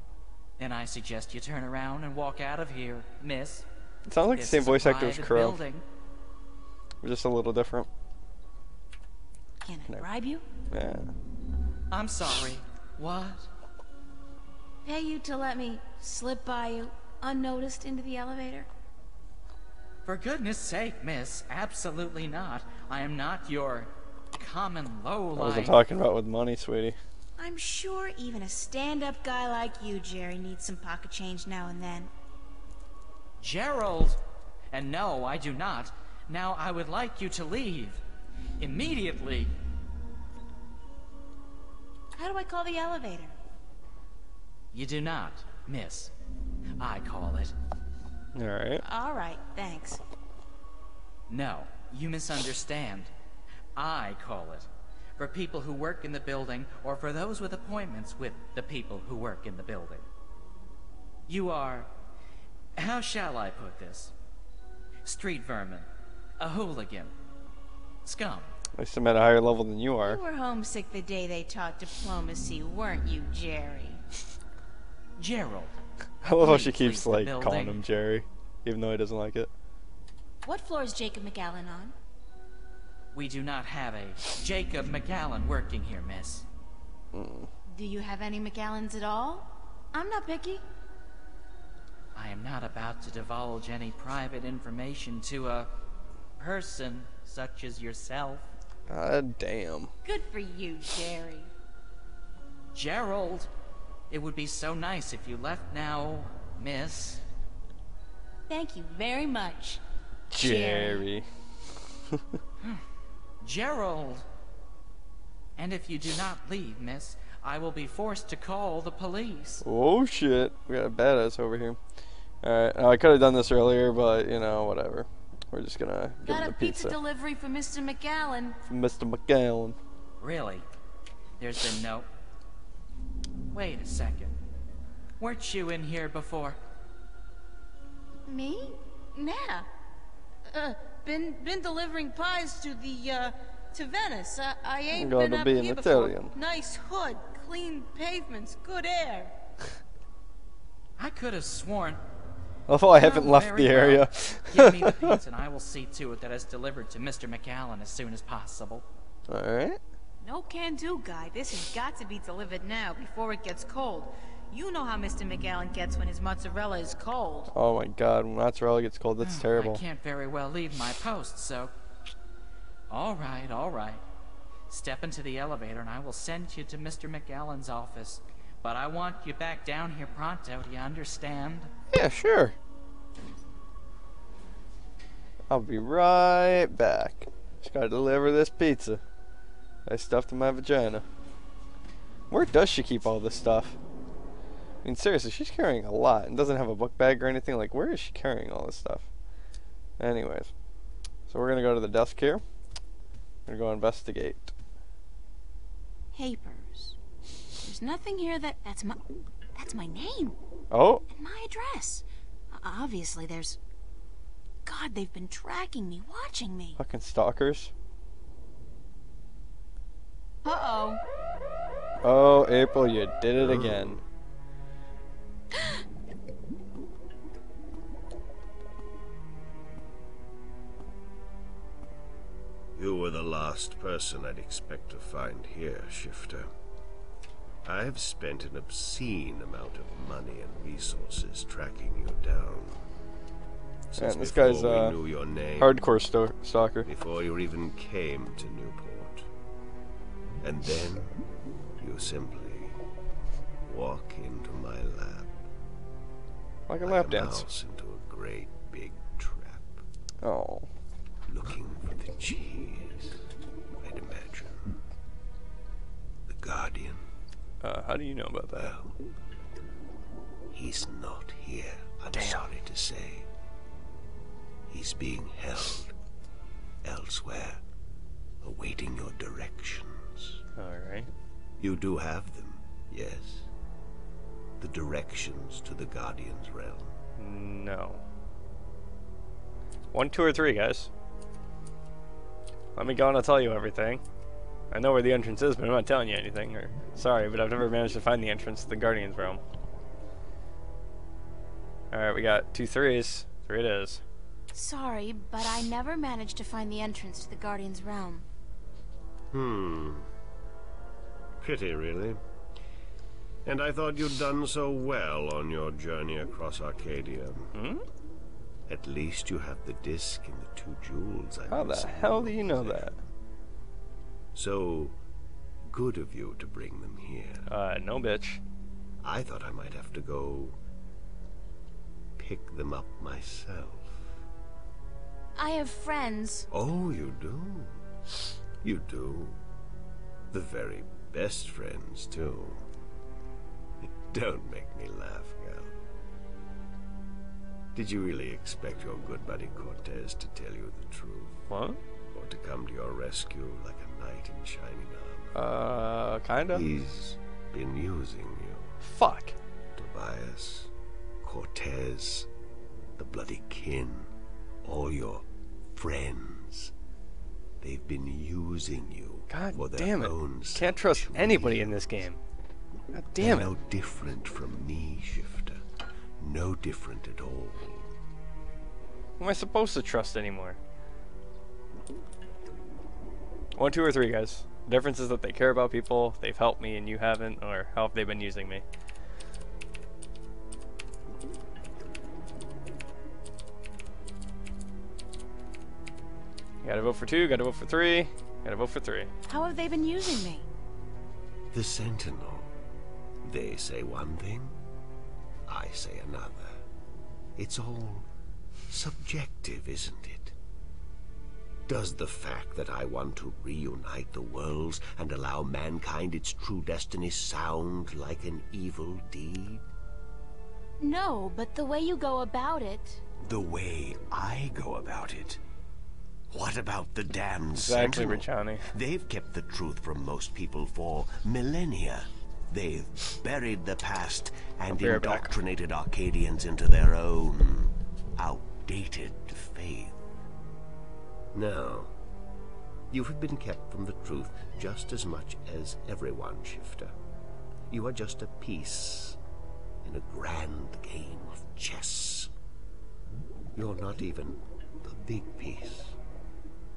Then I suggest you turn around and walk out of here, miss. It sounds like the This same is a voice actor as private Crow. building. Just a little different. Can I bribe you? Yeah. I'm sorry. What? Pay you to let me slip by you unnoticed into the elevator? For goodness sake, miss, absolutely not. I am not your common I wasn't lowlife. talking about with money, sweetie. I'm sure even a stand-up guy like you, Jerry, needs some pocket change now and then. Gerald! And no, I do not. Now I would like you to leave. Immediately. How do I call the elevator? You do not, miss. I call it. Alright. All right, thanks. No, you misunderstand. I call it. For people who work in the building, or for those with appointments with the people who work in the building. You are... how shall I put this? Street vermin. A hooligan. Scum. At least I'm at a higher level than you You are. were homesick the day they taught diplomacy, weren't you, Jerry? Gerald. I love how she please keeps, leave the like, calling building. him Jerry, even though he doesn't like it. What floor is Jacob McAllen on? We do not have a Jacob McAllen working here, miss. Do you have any McAllens at all? I'm not picky. I am not about to divulge any private information to a person such as yourself. God damn. Good for you, Jerry. Gerald, it would be so nice if you left now, miss. Thank you very much, Jerry. Gerald! And if you do not leave, miss, I will be forced to call the police. Oh shit. We got a badass over here. Alright, I could have done this earlier, but, you know, whatever. We're just gonna give Got him a the pizza pizza. delivery for Mr. McAllen. From Mr. McGowan. Really? There's been no... Wait a second. Weren't you in here before? Me? Nah. Been delivering pies to the, to Venice. I ain't Gotta been up be an here Italian. before. Nice hood, clean pavements, good air. I could have sworn... Although I haven't Oh, left very the area. well. Give me the pizza and I will see to it that it's delivered to Mr. McAllen as soon as possible. Alright. No can do, guy. This has got to be delivered now before it gets cold. You know how Mr. McAllen gets when his mozzarella is cold. Oh my god, when mozzarella gets cold, that's terrible. I can't very well leave my post, so... All right. Step into the elevator and I will send you to Mr. McAllen's office. But I want you back down here pronto, do you understand? Yeah, sure. I'll be right back. Just gotta deliver this pizza I stuffed in my vagina. Where does she keep all this stuff? I mean, seriously, she's carrying a lot and doesn't have a book bag or anything. Like, where is she carrying all this stuff? Anyways, so we're gonna go to the desk here. We're gonna go investigate. Papers. There's nothing here that's my name. Oh, And my address. Obviously, there's... God, they've been tracking me, watching me. fucking stalkers. Uh-oh. Oh, April, you did it again. You were the last person I'd expect to find here, Shifter. I've spent an obscene amount of money and resources tracking you down. Since this guy's before we knew your name, hardcore stalker. before you even came to Newport. And then you simply walk into my lab. Like a lap dance. Mouse into a great big trap. Oh. Looking for the cheese, I'd imagine. The Guardian. How do you know about that? Well, he's not here, I'm sorry to say. He's being held elsewhere, awaiting your directions. Alright. You do have them, yes? The directions to the Guardian's realm. No. 1, 2, or 3, guys. Let me go and I'll tell you everything. I know where the entrance is, but I'm not telling you anything. Or sorry, but I've never managed to find the entrance to the Guardian's realm. Alright, we got 2 3s. 3 it is. Sorry, but I never managed to find the entrance to the Guardian's realm. Pity, really. And I thought you'd done so well on your journey across Arcadia. At least you have the disc and the 2 jewels. How the hell do you know that? So good of you to bring them here. No, bitch. I thought I might have to go pick them up myself. I have friends. Oh, you do? You do? The very best friends, too. Don't make me laugh, Gal. Did you really expect your good buddy Cortez to tell you the truth? What? Or to come to your rescue like a knight in shining armor? Kinda. He's been using you. Fuck. Tobias, Cortez, the bloody kin, all your friends. They've been using you for their damn it. own Can't trust selfish anybody means. in this game. God damn They're it. no different from me, Shifter. No different at all. Who am I supposed to trust anymore? 1, 2, or 3, guys. The difference is that they care about people, they've helped me, and you haven't, or how have they been using me? Gotta vote for 2, gotta vote for 3, gotta vote for 3. How have they been using me? The Sentinel. They say one thing, I say another. It's all subjective, isn't it? Does the fact that I want to reunite the worlds and allow mankind its true destiny sound like an evil deed? No, but the way you go about it... The way I go about it? What about the damned Exactly, Sentinel? Richani. They've kept the truth from most people for millennia. They've buried the past and be right back. indoctrinated Arcadians into their own outdated faith. No. You have been kept from the truth just as much as everyone, Shifter. You are just a piece in a grand game of chess. You're not even the big piece.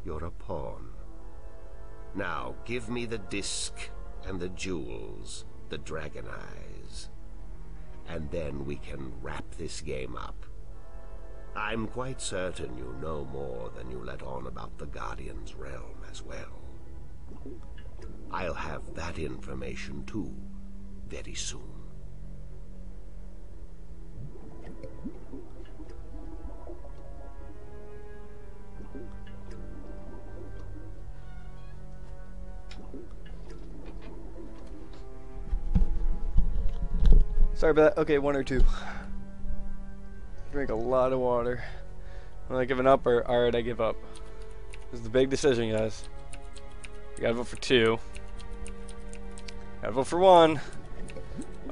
You're a pawn. Now, give me the disc and the jewels, the dragon eyes, and then we can wrap this game up. I'm quite certain you know more than you let on about the Guardian's realm as well. I'll have that information too, very soon. Sorry about that. Okay, 1 or 2. Drink a lot of water. Am I giving up or alright, I give up? This is the big decision, guys. You gotta vote for 2. Gotta vote for 1.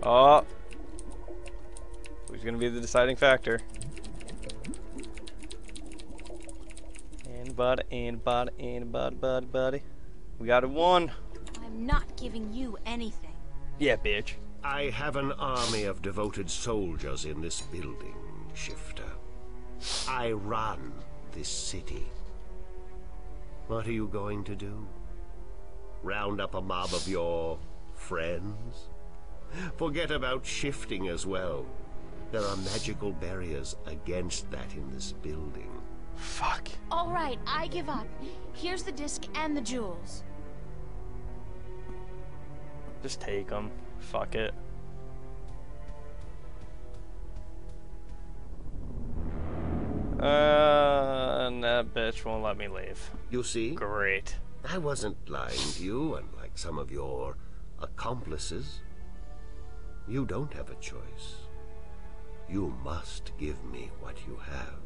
Oh. Who's gonna be the deciding factor? Anybody. We got a 1. I'm not giving you anything. Yeah, bitch. I have an army of devoted soldiers in this building, Shifter. I run this city. What are you going to do? Round up a mob of your friends? Forget about shifting as well. There are magical barriers against that in this building. Fuck. All right, I give up. Here's the disc and the jewels. Just take them. Fuck it. And that bitch won't let me leave. You see? Great. I wasn't lying to you, unlike some of your accomplices. You don't have a choice. You must give me what you have.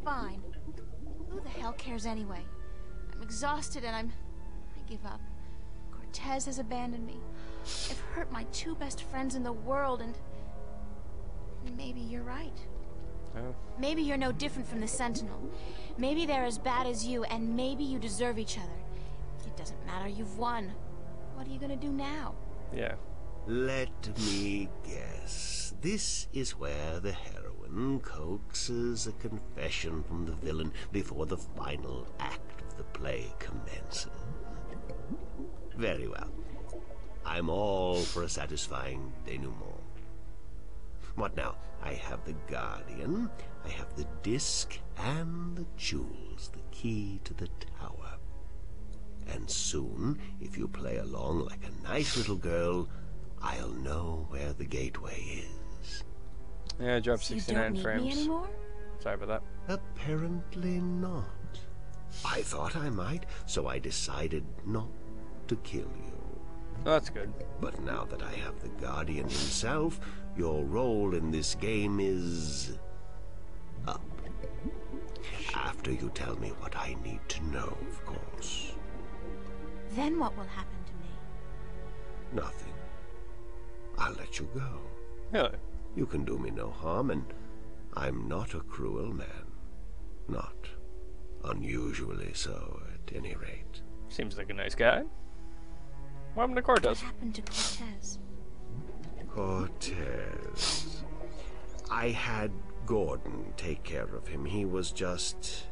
Fine. Who the hell cares anyway? I'm exhausted and I give up. Cortez has abandoned me. I've hurt my two best friends in the world, and maybe you're right. Oh. Maybe you're no different from the Sentinel. Maybe they're as bad as you, and maybe you deserve each other. It doesn't matter, you've won. What are you gonna do now? Yeah. Let me guess. This is where the heroine coaxes a confession from the villain before the final act of the play commences. Very well. I'm all for a satisfying denouement. What now? I have the Guardian, I have the disc, and the jewels, the key to the tower. And soon, if you play along like a nice little girl, I'll know where the gateway is. Yeah, I dropped So 69 you don't need frames. me anymore? Sorry about that. Apparently not. I thought I might, so I decided not to kill you. Oh, that's good. But now that I have the Guardian himself, your role in this game is up. After you tell me what I need to know, of course. Then what will happen to me? Nothing. I'll let you go. Really? You can do me no harm, and I'm not a cruel man. Not unusually so, at any rate. Seems like a nice guy. What happened to Cortez? What happened to Cortez? Cortez. I had Gordon take care of him. He was just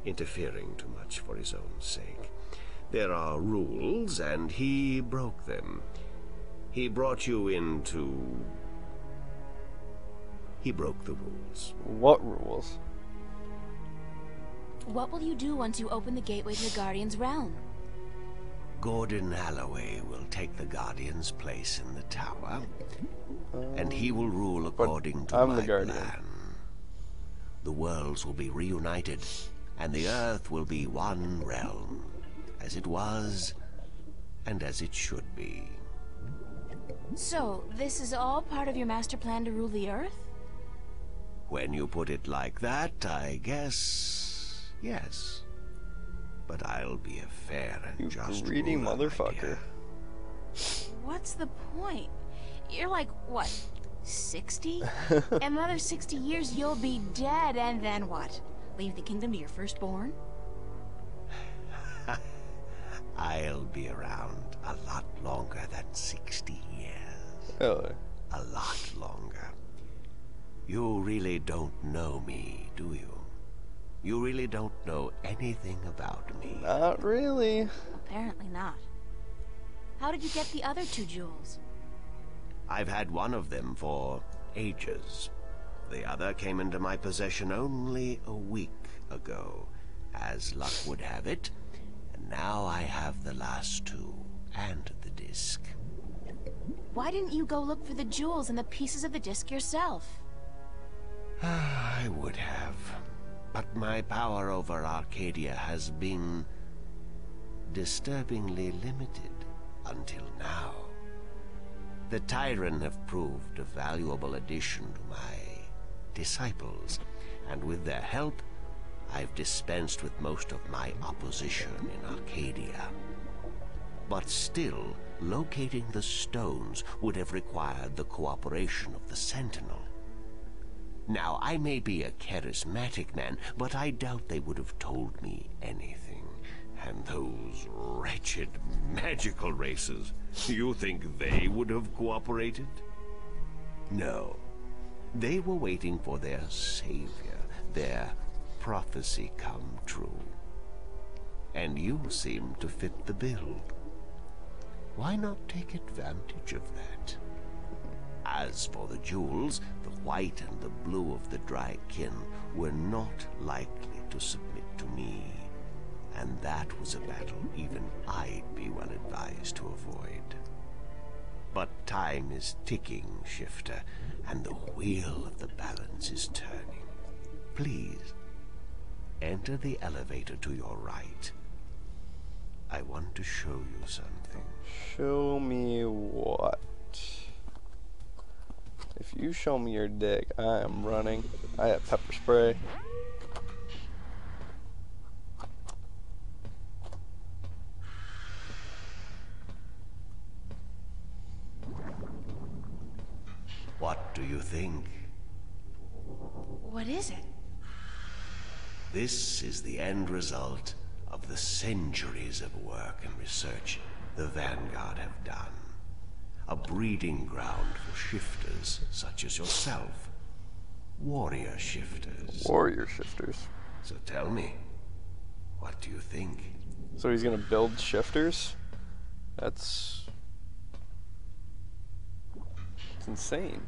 interfering too much for his own sake. There are rules, and he broke them. He brought you into... He broke the rules. What rules? What will you do once you open the gateway to the Guardian's realm? Gordon Alloway will take the Guardian's place in the tower, and he will rule according to I'm my the Guardian. plan. The worlds will be reunited, and the Earth will be one realm, as it was, and as it should be. So, this is all part of your master plan to rule the Earth? When you put it like that, I guess... yes. But I'll be a fair and just greedy ruler, my motherfucker. dear. What's the point? You're like, what, 60? In another 60 years, you'll be dead, and then what? Leave the kingdom to your firstborn? I'll be around a lot longer than 60 years. Really? A lot longer. You really don't know me, do you? You really don't know anything about me. Not really. Apparently not. How did you get the other two jewels? I've had one of them for ages. The other came into my possession only a week ago, as luck would have it, and now I have the last two, and the disc. Why didn't you go look for the jewels and the pieces of the disc yourself? I would have, but my power over Arcadia has been disturbingly limited until now. The Tyran have proved a valuable addition to my disciples, and with their help, I've dispensed with most of my opposition in Arcadia. But still, locating the stones would have required the cooperation of the Sentinel. Now, I may be a charismatic man, but I doubt they would have told me anything. And those wretched magical races, you think they would have cooperated? No. They were waiting for their savior, their prophecy come true. and you seem to fit the bill. Why not take advantage of that? As for the jewels, the white and the blue of the Drykin were not likely to submit to me, and that was a battle even I'd be well advised to avoid. But time is ticking, Shifter, and the wheel of the balance is turning. Please, enter the elevator to your right. I want to show you something. Show me what? If you show me your dick, I am running. I have pepper spray. What do you think? What is it? This is the end result of the centuries of work and research the Vanguard have done. A breeding ground for shifters such as yourself. Warrior shifters. Warrior shifters. So tell me, what do you think? So he's gonna build shifters? That's insane.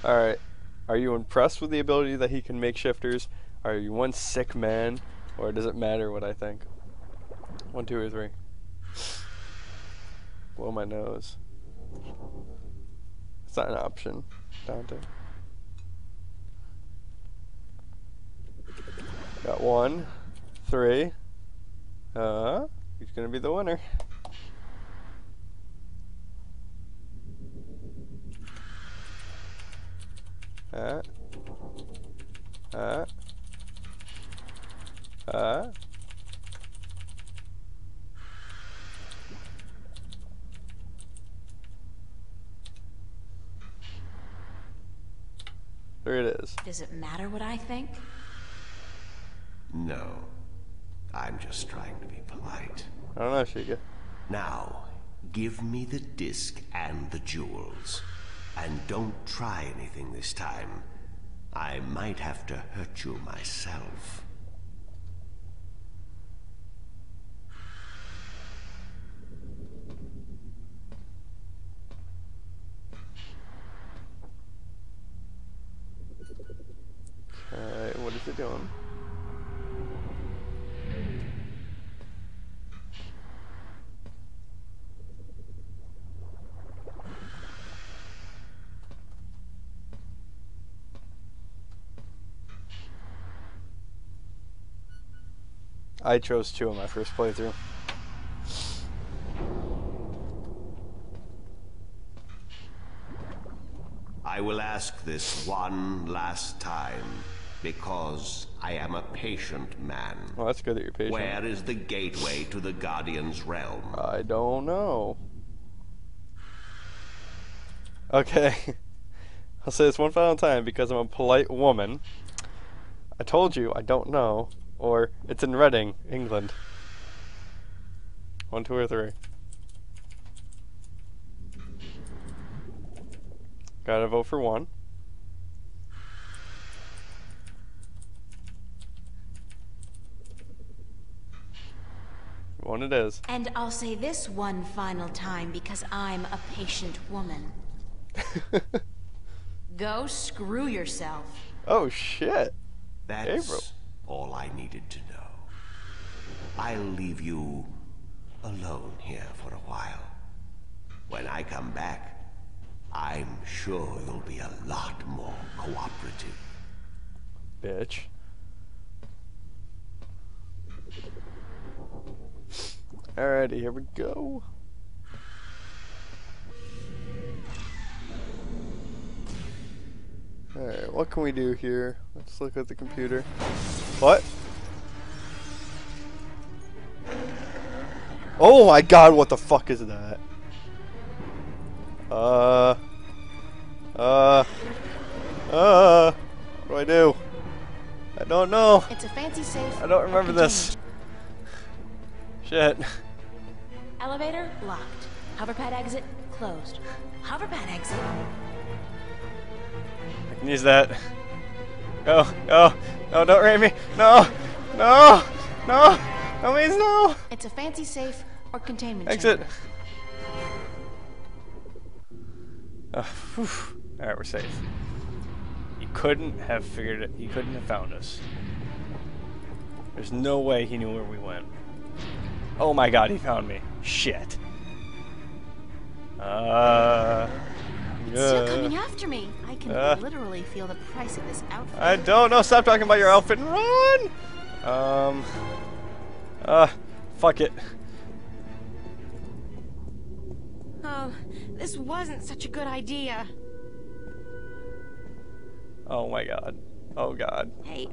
Alright. Are you impressed with the ability that he can make shifters? Are you one sick man? Or does it matter what I think? 1, 2, or 3. Blow my nose. It's not an option, Dante. Got 1, 3. He's gonna be the winner. There it is. Does it matter what I think? No. I'm just trying to be polite. I don't know, Shiga. Now, give me the disc and the jewels. And don't try anything this time. I might have to hurt you myself. Alright, what is it doing? I chose 2 in my first playthrough. I will ask this one last time, because I am a patient man. Well, that's good that you're patient. Where is the gateway to the Guardian's realm? I don't know. Okay. I'll say this one final time because I'm a polite woman. I told you I don't know. Or it's in Reading, England. 1, 2, or 3. Gotta vote for 1. 1 it is. And I'll say this one final time because I'm a patient woman. Go screw yourself. Oh shit. That's April. all I needed to know. I'll leave you alone here for a while. When I come back, I'm sure you'll be a lot more cooperative. Bitch. Alrighty, here we go. Alright, what can we do here? Let's look at the computer. What? Oh my god, what the fuck is that? What do I do? I don't know. It's a fancy safe. I don't remember this. Shit. Elevator locked. Hoverpad exit closed. Hoverpad exit. I can use that. Go. Go. No, don't rape me. No. No. No. No means no. It's a fancy safe or containment Exit. chamber. Alright, we're safe. He couldn't have figured it. He couldn't have found us. There's no way he knew where we went. Oh my god, he found me. Shit. It's still coming after me. I can literally feel the price of this outfit. I don't know. Stop talking about your outfit and run! Fuck it. Oh, this wasn't such a good idea. Oh my god. Oh god. Hey,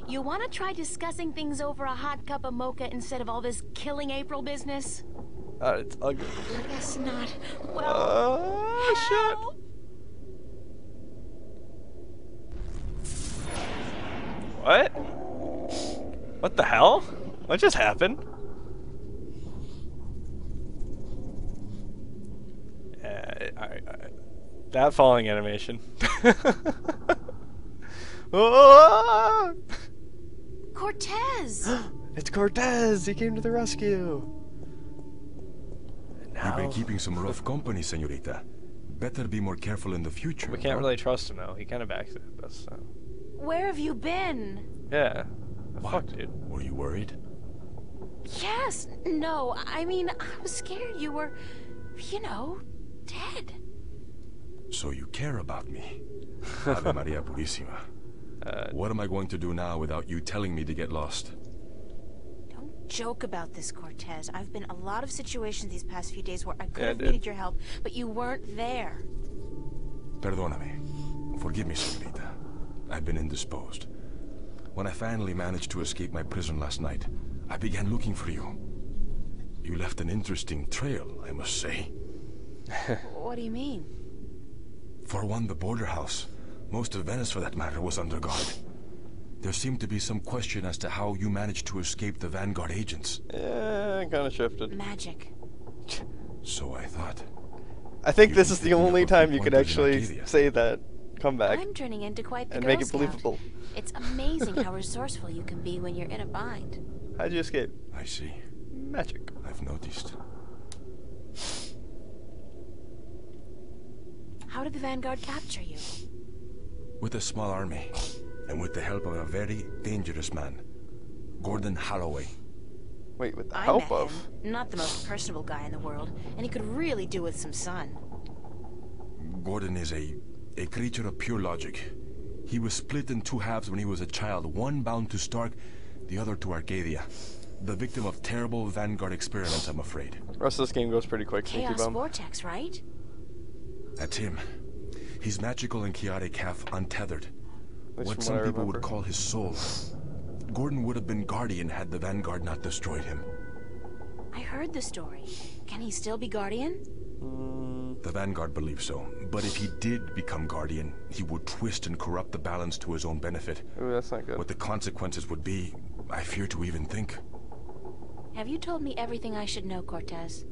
you want to try discussing things over a hot cup of mocha instead of all this killing April business? It's ugly. I guess not. Well, shit. What? What the hell? What just happened? That falling animation. Oh! Cortez! It's Cortez! He came to the rescue! You've been keeping some rough company, señorita. Better be more careful in the future. We can't really trust him, though. He kind of backstabbed us, so... Where have you been? Yeah. What? Fuck, dude. Were you worried? Yes. No, I mean, I was scared you were, you know, dead. So you care about me. Ave Maria Purissima. What am I going to do now without you telling me to get lost? Don't joke about this, Cortez. I've been in a lot of situations these past few days where I could have needed your help, but you weren't there. Perdóname. Forgive me, señorita. I've been indisposed. When I finally managed to escape my prison last night, I began looking for you. You left an interesting trail, I must say. What do you mean? For one, the border house, most of Venice for that matter, was under guard. There seemed to be some question as to how you managed to escape the Vanguard agents. Yeah, kind of shifted. Magic. So I thought. I think this is the only time you could actually say that comeback. I'm turning into quite the and Girl make it Scout. believable. It's amazing how resourceful you can be when you're in a bind. How'd you escape? I see. Magic. I've noticed. How did the Vanguard capture you? With a small army, and with the help of a very dangerous man, Gordon Holloway. Wait, with the I help met of? him. Not the most personable guy in the world, and he could really do with some sun. Gordon is a creature of pure logic. He was split in two halves when he was a child, one bound to Stark, the other to Arcadia. The victim of terrible Vanguard experiments, I'm afraid. The rest of this game goes pretty quick, Sneaky Chaos Bum. Vortex, right? That's him. He's magical and chaotic, half untethered. What some people would call his soul. Gordon would have been Guardian had the Vanguard not destroyed him. I heard the story. Can he still be Guardian? The Vanguard believes so, but if he did become Guardian, he would twist and corrupt the balance to his own benefit. Ooh, that's not good. What the consequences would be, I fear to even think. Have you told me everything I should know, Cortez?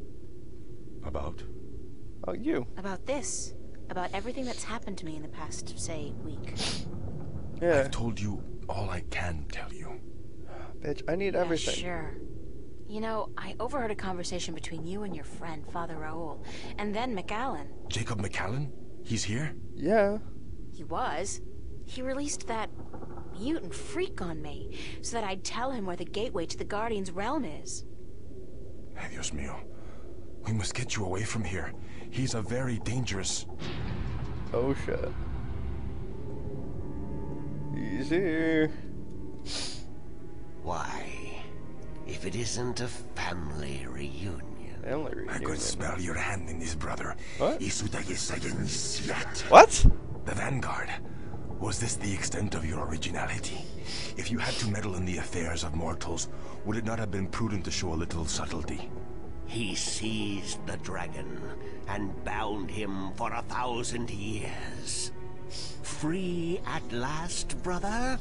About? About you. About this. About everything that's happened to me in the past, say, week. Yeah. I've told you all I can tell you. Bitch, I need everything. Sure. You know, I overheard a conversation between you and your friend, Father Raoul, and then McAllen. Jacob McAllen? He's here? Yeah. He was. He released that mutant freak on me, so that I'd tell him where the gateway to the Guardian's realm is. Ay, Dios mío. We must get you away from here. He's a very dangerous... Oh, shit. Easy. Why, if it isn't a family reunion. Family reunion. I could smell your hand in this, brother. What? What? The Vanguard. Was this the extent of your originality? If you had to meddle in the affairs of mortals, would it not have been prudent to show a little subtlety? He seized the dragon and bound him for 1,000 years. Free at last, brother?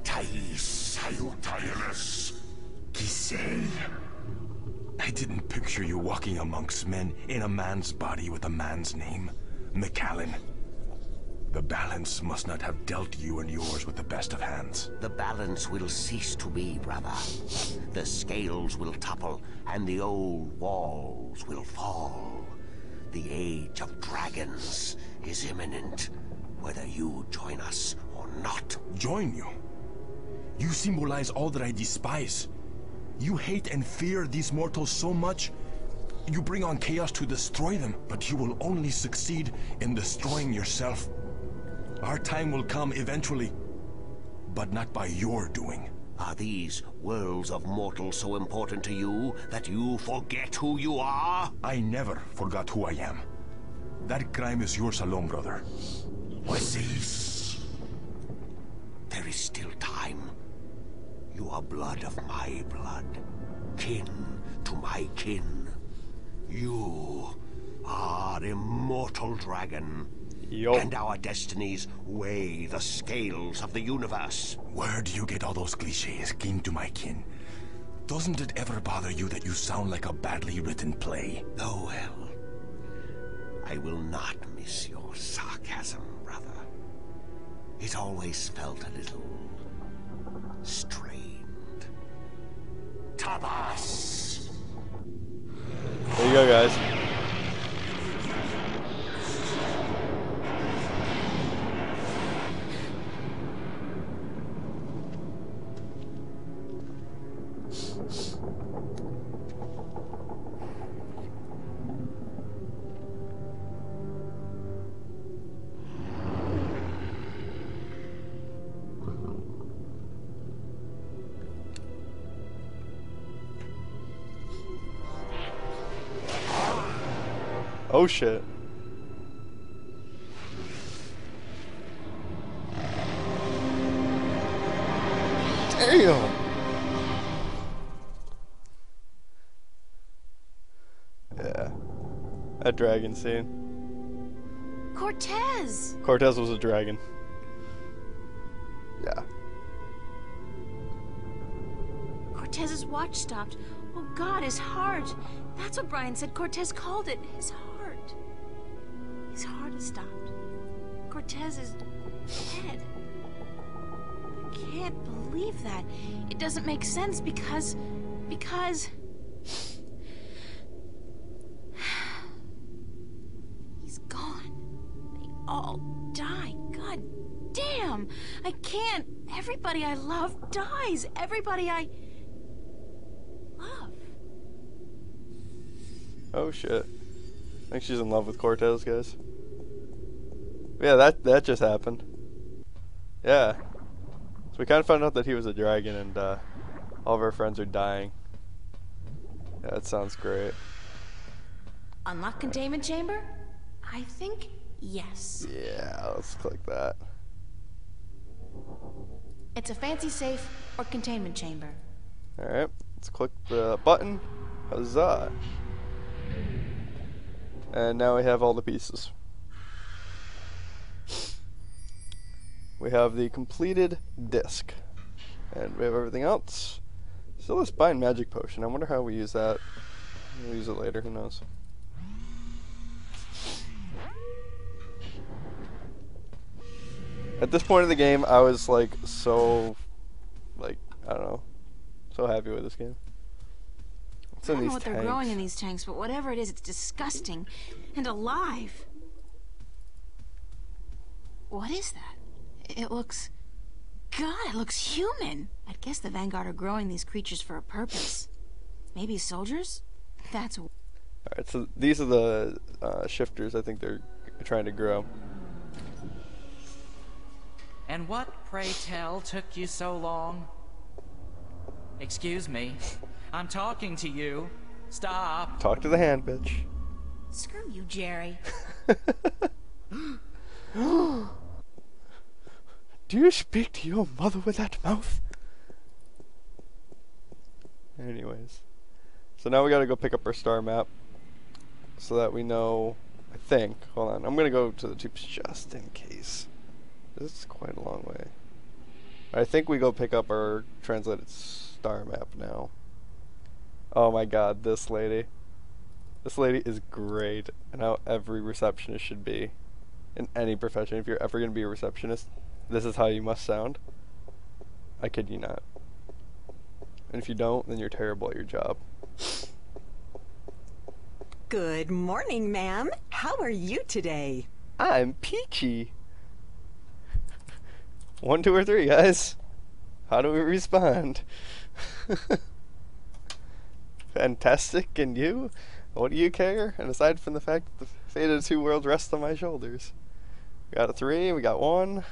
Thais Salutaris. Giselle. I didn't picture you walking amongst men in a man's body with a man's name. McAllen. The balance must not have dealt you and yours with the best of hands. The balance will cease to be, brother. The scales will topple, and the old walls will fall. The age of dragons is imminent, whether you join us or not. Join you? You symbolize all that I despise. You hate and fear these mortals so much, you bring on chaos to destroy them, but you will only succeed in destroying yourself. Our time will come eventually, but not by your doing. Are these worlds of mortals so important to you that you forget who you are? I never forgot who I am. That crime is yours alone, brother. Cease. There is still time. You are blood of my blood, kin to my kin. You are immortal dragon. And our destinies weigh the scales of the universe. Where do you get all those cliches, kin to my kin? Doesn't it ever bother you that you sound like a badly written play? Oh, well. I will not miss your sarcasm, brother. It always felt a little strained. Tabas! There you go, guys. Oh shit. Damn. Yeah. That dragon scene. Cortez! Cortez was a dragon. Yeah. Cortez's watch stopped. Oh God, his heart. That's what Brian said Cortez called it. His heart. His heart has stopped. Cortez is dead. I can't believe that. It doesn't make sense because... He's gone. They all died. God damn. I can't. Everybody I love dies. Everybody I love. Oh shit. I think she's in love with Cortez, guys. Yeah, that just happened. Yeah. So we kind of found out that he was a dragon and all of our friends are dying. Yeah, that sounds great. Unlock containment chamber? I think yes. Yeah, let's click that. It's a fancy safe or containment chamber. Alright, let's click the button. Huzzah. And now we have all the pieces. We have the completed disc. And we have everything else. Still a spine magic potion. I wonder how we use that. We'll use it later, who knows. At this point in the game, I was like so, I don't know, so happy with this game. What's I in don't know these what tanks? they're growing in these tanks, but whatever it is, it's disgusting and alive. What is that? It looks... God, it looks human. I guess the Vanguard are growing these creatures for a purpose. Maybe soldiers? That's... Alright, so these are the shifters I think they're trying to grow. And what, pray tell, took you so long? Excuse me. I'm talking to you. Stop. Talk to the hand, bitch. Screw you, Jerry. Do you speak to your mother with that mouth? Anyways. So now we gotta go pick up our star map. So that we know, I think, hold on, I'm gonna go to the tubes just in case. This is quite a long way. I think we go pick up our translated star map now. Oh my god, this lady. This lady is great, and how every receptionist should be. in any profession, if you're ever going to be a receptionist, this is how you must sound. I kid you not. And if you don't, then you're terrible at your job. Good morning, ma'am. How are you today? I'm peachy. 1, 2, or 3, guys. How do we respond? Fantastic, and you? What do you care? And aside from the fact that the fate of the 2 worlds rests on my shoulders. We got a 3, we got 1.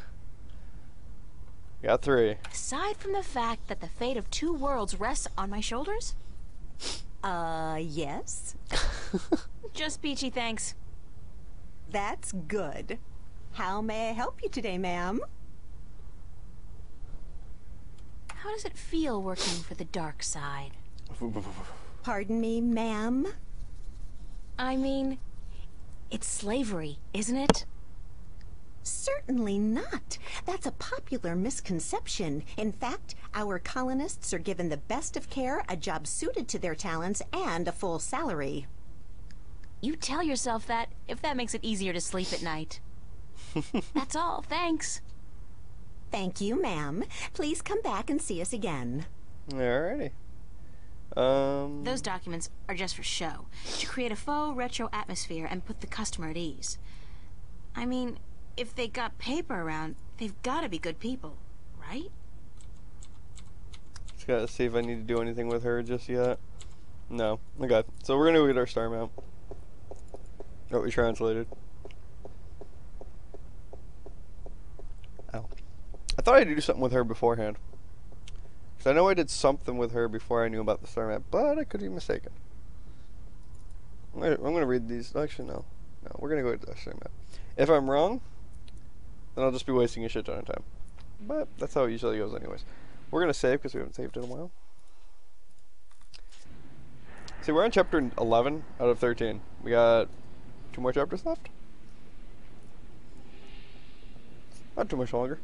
We got 3. Aside from the fact that the fate of 2 worlds rests on my shoulders? Yes? Just peachy, thanks. That's good. How may I help you today, ma'am? How does it feel working for the dark side? Pardon me, ma'am? I mean, it's slavery, isn't it? Certainly not. That's a popular misconception. In fact, our colonists are given the best of care, a job suited to their talents, and a full salary. You tell yourself that if that makes it easier to sleep at night. That's all, thanks. Thank you, ma'am. Please come back and see us again. Alrighty. Those documents are just for show, to create a faux retro atmosphere and put the customer at ease. I mean, if they got paper around, they've got to be good people, right? Just gotta see if I need to do anything with her just yet. No. Okay. So we're gonna go get our star mount. What we translated. Ow. I thought I'd do something with her beforehand. Because I know I did something with her before I knew about the star map, but I could be mistaken. I'm gonna read these. Actually, no. No, we're gonna go to the star map. If I'm wrong, then I'll just be wasting a shit ton of time. But that's how it usually goes anyways. We're gonna save because we haven't saved in a while. See, we're on chapter 11 out of 13. We got 2 more chapters left. Not too much longer.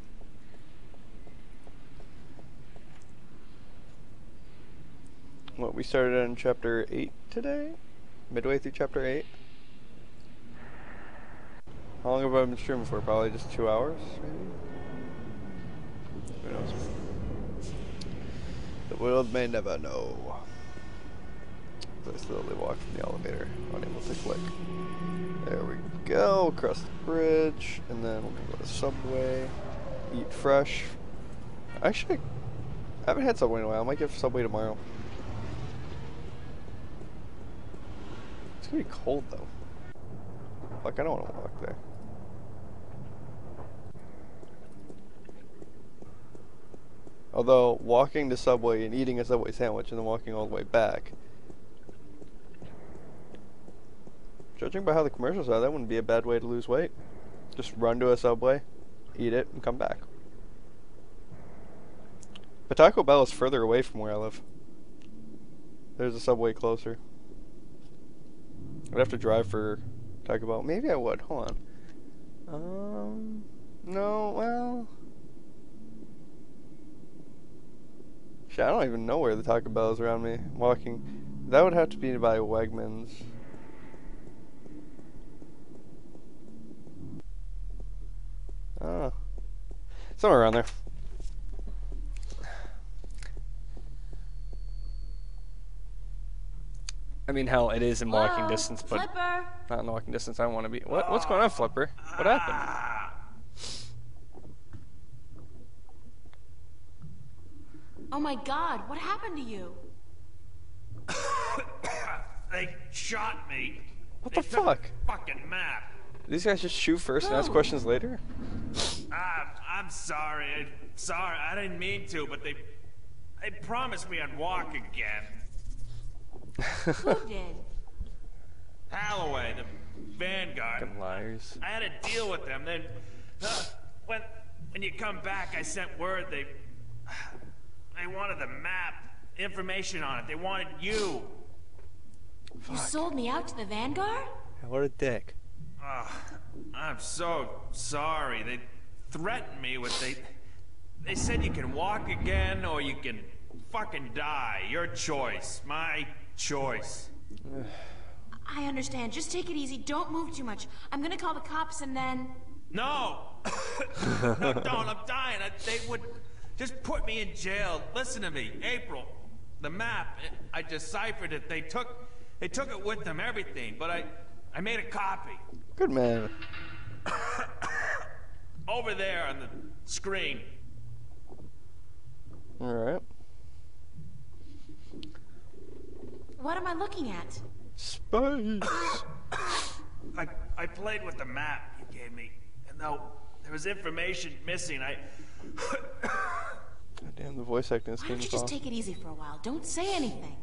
What, we started in chapter 8 today? Midway through chapter 8? How long have I been streaming for? Probably just 2 hours, maybe? Who knows? The world may never know. So I slowly walk from the elevator, unable to click. There we go, across the bridge, and then we're gonna go to Subway, eat fresh. Actually, I haven't had Subway in a while. I might get Subway tomorrow. It's gonna be cold though. Fuck, I don't want to walk there. Although, walking to Subway and eating a Subway sandwich and then walking all the way back, judging by how the commercials are, that wouldn't be a bad way to lose weight. Just run to a Subway, eat it, and come back. But Taco Bell is further away from where I live. There's a Subway closer. I'd have to drive for Taco Bell. Maybe I would. Hold on. No, well... Shit, I don't even know where the Taco Bell is around me. Walking. That would have to be by Wegmans. Somewhere around there. I mean, hell, it is in walking distance, but Flipper. not in the walking distance I want to be. What's going on, Flipper? What happened? Oh my god, what happened to you? They shot me. What They the took fuck? the fucking map. These guys just shoot first and ask questions later? I'm sorry. Sorry, I didn't mean to, but they promised me I'd walk again. Who did? Holloway, the Vanguard. Fucking liars. I had a deal with them. Then, when you come back, I sent word they wanted the map, information on it. They wanted you. You sold me out to the Vanguard? What a dick. I'm so sorry. They threatened me with they said you can walk again or you can fucking die. Your choice. My choice. I understand. Just take it easy. Don't move too much. I'm gonna call the cops and then... No! No, don't. I'm dying. They would just put me in jail. Listen to me. April. The map. I deciphered it. They took it with them, everything. But I made a copy. Good man. Over there on the screen. Alright. What am I looking at? Space. I played with the map you gave me. And though there was information missing, God damn, the voice acting in this Why game don't you is just awesome. take it easy for a while? Don't say anything.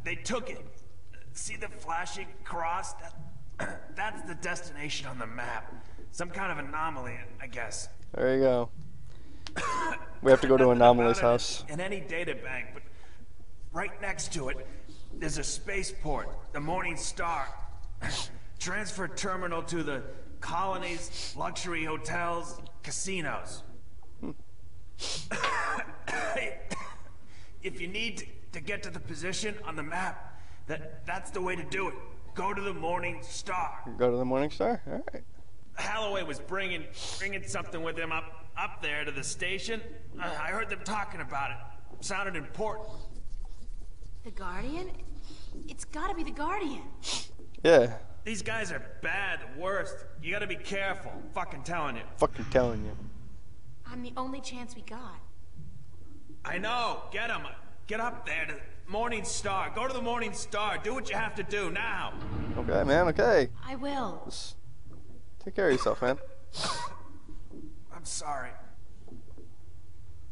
They took it. See the flashing cross? That's the destination on the map. Some kind of anomaly, I guess. There you go. We have to go to Anomaly's house. In any data bank, but right next to it, there's a spaceport, the Morning Star. Transfer terminal to the colonies, luxury hotels, casinos. If you need to get to the position on the map, that's the way to do it. Go to the Morning Star. Go to the Morning Star? Alright. Holloway was bringing something with him up there to the station. I heard them talking about it. Sounded important. The Guardian? It's gotta be the Guardian. Yeah. These guys are bad, the worst. You gotta be careful. Fucking telling you. Fucking telling you. I'm the only chance we got. I know. Get him. Get up there to the Morning Star. Go to the Morning Star. Do what you have to do now. Okay, man, okay. I will. Just take care of yourself, man. I'm sorry.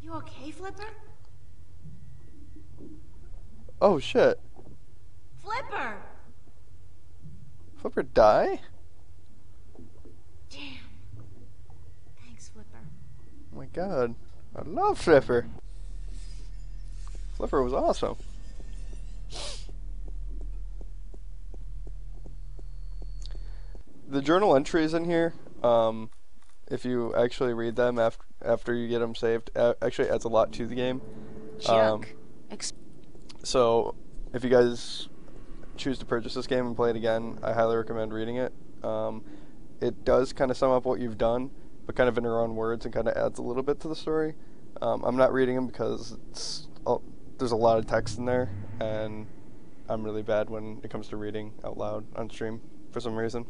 You okay, Flipper? Oh, shit. Flipper! Flipper die? Damn. Thanks, Flipper. Oh my god. I love Flipper. Flipper was awesome. The journal entries in here, if you actually read them after you get them saved, actually adds a lot to the game. So, if you guys choose to purchase this game and play it again, I highly recommend reading it. It does kind of sum up what you've done, but kind of in your own words, and kind of adds a little bit to the story. I'm not reading them because there's a lot of text in there, and I'm really bad when it comes to reading out loud on stream for some reason.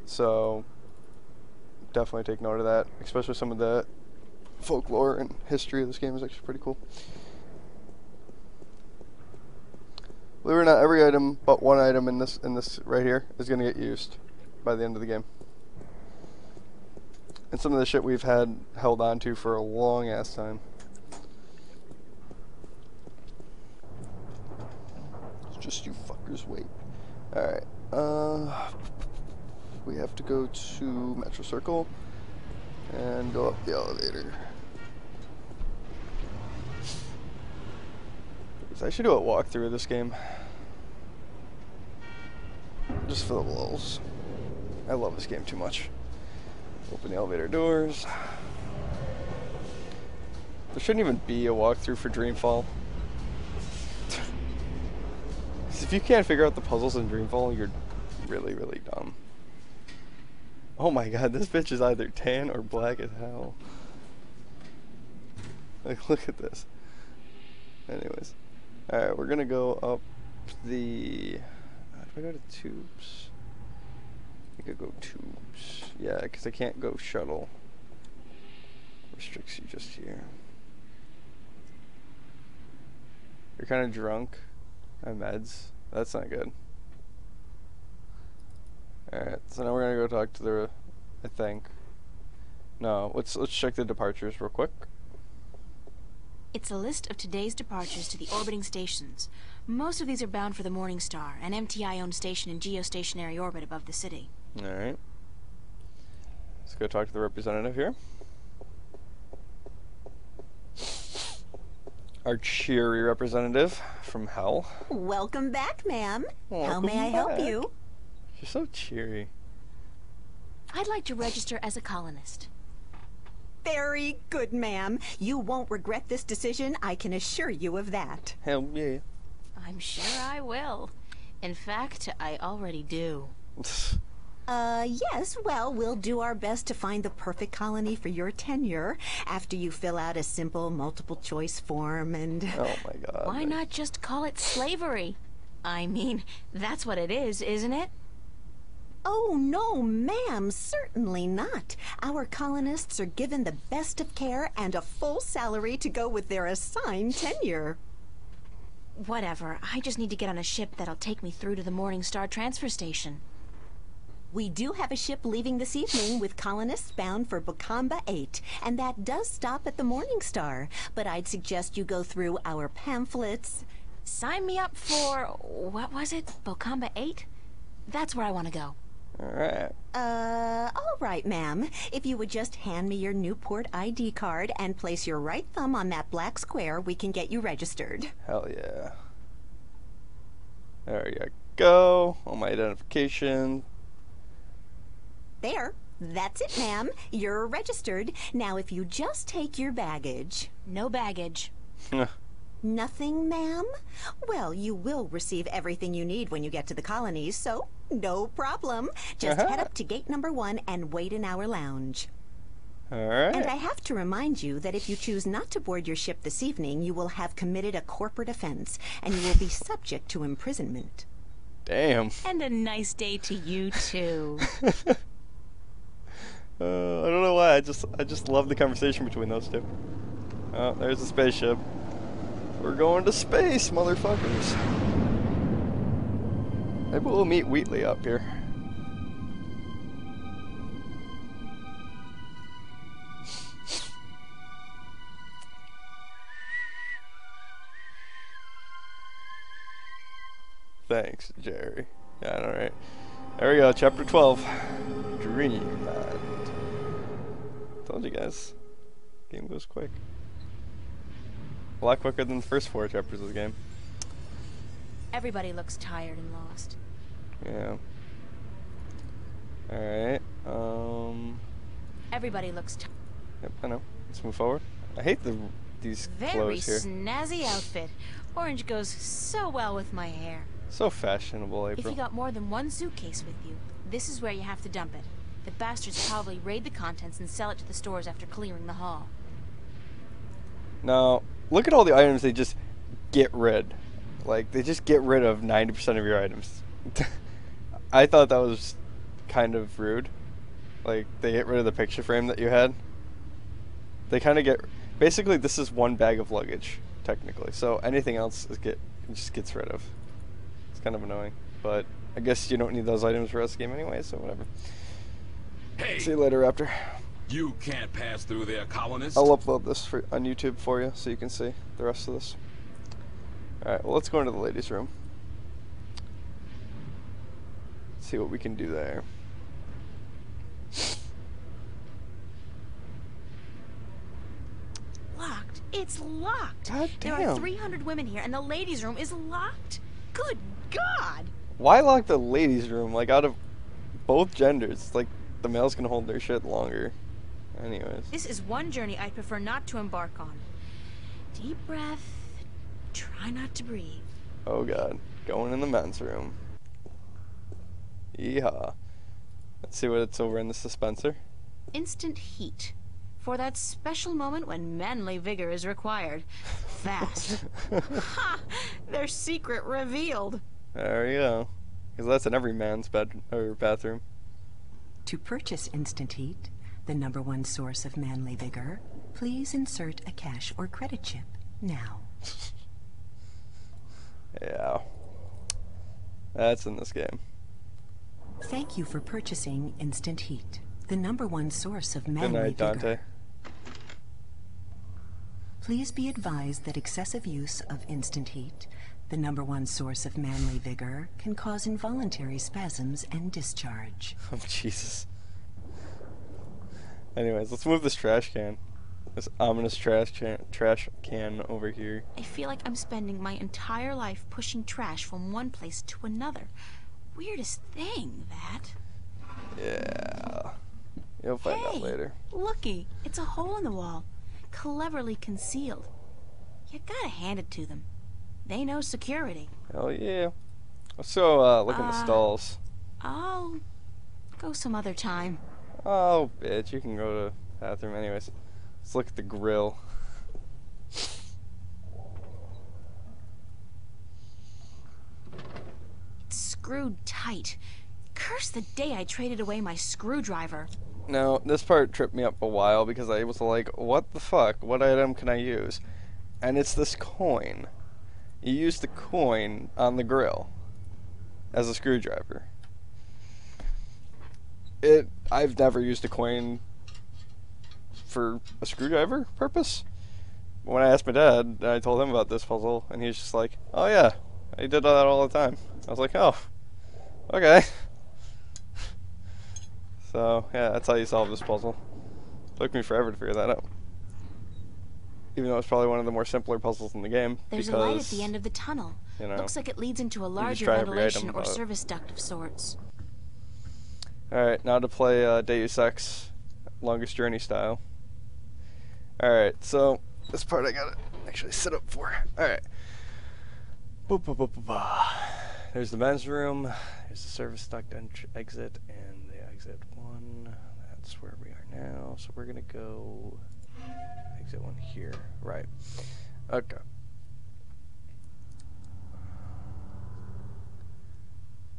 So definitely take note of that, especially some of the folklore and history of this game is actually pretty cool. Believe it or not, every item but one item in this right here is going to get used by the end of the game. And some of the shit we've held on to for a long ass time. Just you fuckers wait. Alright, we have to go to Metro Circle and go up the elevator. I should do a walkthrough of this game. Just for the lulz. I love this game too much. Open the elevator doors. There shouldn't even be a walkthrough for Dreamfall. If you can't figure out the puzzles in Dreamfall, you're really, really dumb. Oh my god, this bitch is either tan or black as hell. Like, look at this. Anyways. Alright, we're gonna go up the... do I go to tubes? I think I go tubes. Yeah, because I can't go shuttle. Restricts you just here. You're kind of drunk. On meds. That's not good. Alright, so now we're gonna go talk to the... I think. No, let's check the departures real quick. It's a list of today's departures to the orbiting stations. Most of these are bound for the Morning Star, an MTI-owned station in geostationary orbit above the city. Alright. Let's go talk to the representative here. Our cheery representative from hell. Welcome back, ma'am. How Welcome may I help back. you? She's so cheery. I'd like to register as a colonist. Very good, ma'am. You won't regret this decision, I can assure you of that. Hell yeah. I'm sure I will. In fact, I already do. Yes, well, we'll do our best to find the perfect colony for your tenure after you fill out a simple multiple choice form and... Oh my god. Why not just call it slavery? I mean, that's what it is, isn't it? Oh, no, ma'am, certainly not. Our colonists are given the best of care and a full salary to go with their assigned tenure. Whatever, I just need to get on a ship that'll take me through to the Morning Star transfer station. We do have a ship leaving this evening with colonists bound for Bokamba 8, and that does stop at the Morning Star. But I'd suggest you go through our pamphlets. Sign me up for, what was it, Bokamba 8? That's where I want to go. Alright. All right, ma'am. If you would just hand me your Newport ID card and place your right thumb on that black square, we can get you registered. Hell yeah. There you go. All my identification. There. That's it, ma'am. You're registered. Now, if you just take your baggage... No baggage. Nothing, ma'am? Well, you will receive everything you need when you get to the colonies, so no problem. Just head up to gate number 1 and wait in our lounge. Alright. And I have to remind you that if you choose not to board your ship this evening, you will have committed a corporate offense, and you will be subject to imprisonment. Damn. And a nice day to you, too. I don't know why, I just love the conversation between those two. Oh, there's a spaceship. We're going to space, motherfuckers. Maybe we'll meet Wheatley up here. Thanks, Jerry. Yeah, alright. There we go, chapter 12. Dreamland. Told you guys. Game goes quick. A lot quicker than the first 4 chapters of the game. Everybody looks tired and lost. Yeah. Alright, Everybody looks tired. Yep, I know. Let's move forward. I hate these Very clothes here. snazzy outfit. Orange goes so well with my hair. So fashionable, April. If you got more than one suitcase with you, this is where you have to dump it. The bastards probably raid the contents and sell it to the stores after clearing the hall. Now, look at all the items they just get rid. Like, they just get rid of 90% of your items. I thought that was kind of rude. Like, they get rid of the picture frame that you had. They kind of get... Basically, this is one bag of luggage, technically. So anything else just gets rid of. It's kind of annoying. But I guess you don't need those items for this game anyway, so whatever. Hey! See you later, Raptor. You can't pass through there, colonist. I'll upload this on YouTube for you so you can see the rest of this. Alright, well, let's go into the ladies' room. See what we can do there. Locked. It's locked. God There damn. are 300 women here, and the ladies' room is locked. Good God. Why lock the ladies' room? Like, out of both genders. Like, the males can hold their shit longer. Anyways. This is one journey I'd prefer not to embark on. Deep breath. Try not to breathe. Oh god. Going in the men's room. Yeehaw. Let's see what it's over in the dispenser. Instant heat. For that special moment when manly vigor is required. Fast. Ha! Their secret revealed. There you go. Because that's in every man's bed or bathroom. To purchase Instant Heat, the #1 source of manly vigor, please insert a cash or credit chip now. Yeah. That's in this game. Thank you for purchasing Instant Heat, the #1 source of Good manly night, Dante. vigor. Please be advised that excessive use of Instant Heat, the #1 source of manly vigor, can cause involuntary spasms and discharge. Oh, Jesus. Anyways, let's move this trash can. This ominous trash can over here. I feel like I'm spending my entire life pushing trash from one place to another. Weirdest thing, that. Yeah. You'll find out later. Looky, it's a hole in the wall. Cleverly concealed. You gotta hand it to them. They know security. Hell yeah. Let's go look in the stalls. I'll go some other time. Oh, bitch, you can go to the bathroom anyways. Let's look at the grill. It's screwed tight. Curse the day I traded away my screwdriver. Now, this part tripped me up a while because I was like, what the fuck? What item can I use? And it's this coin. You use the coin on the grill as a screwdriver. I've never used a coin for a screwdriver purpose. When I asked my dad, I told him about this puzzle, and he's just like, oh yeah, I did that all the time. I was like, oh, okay. So, yeah, that's how you solve this puzzle. Took me forever to figure that out. Even though it's probably one of the more simpler puzzles in the game. There's because, a light at the end of the tunnel. You know, Looks like it leads into a just larger try every ventilation item, or but- service duct of sorts. Alright, now to play Deus Ex Longest Journey style. Alright, so this part I gotta actually sit up for. Alright. Boop, boop, boop, boop, boop. There's the men's room, there's the service duct exit, and the exit 1. That's where we are now, so we're gonna go exit 1 here. Right. Okay.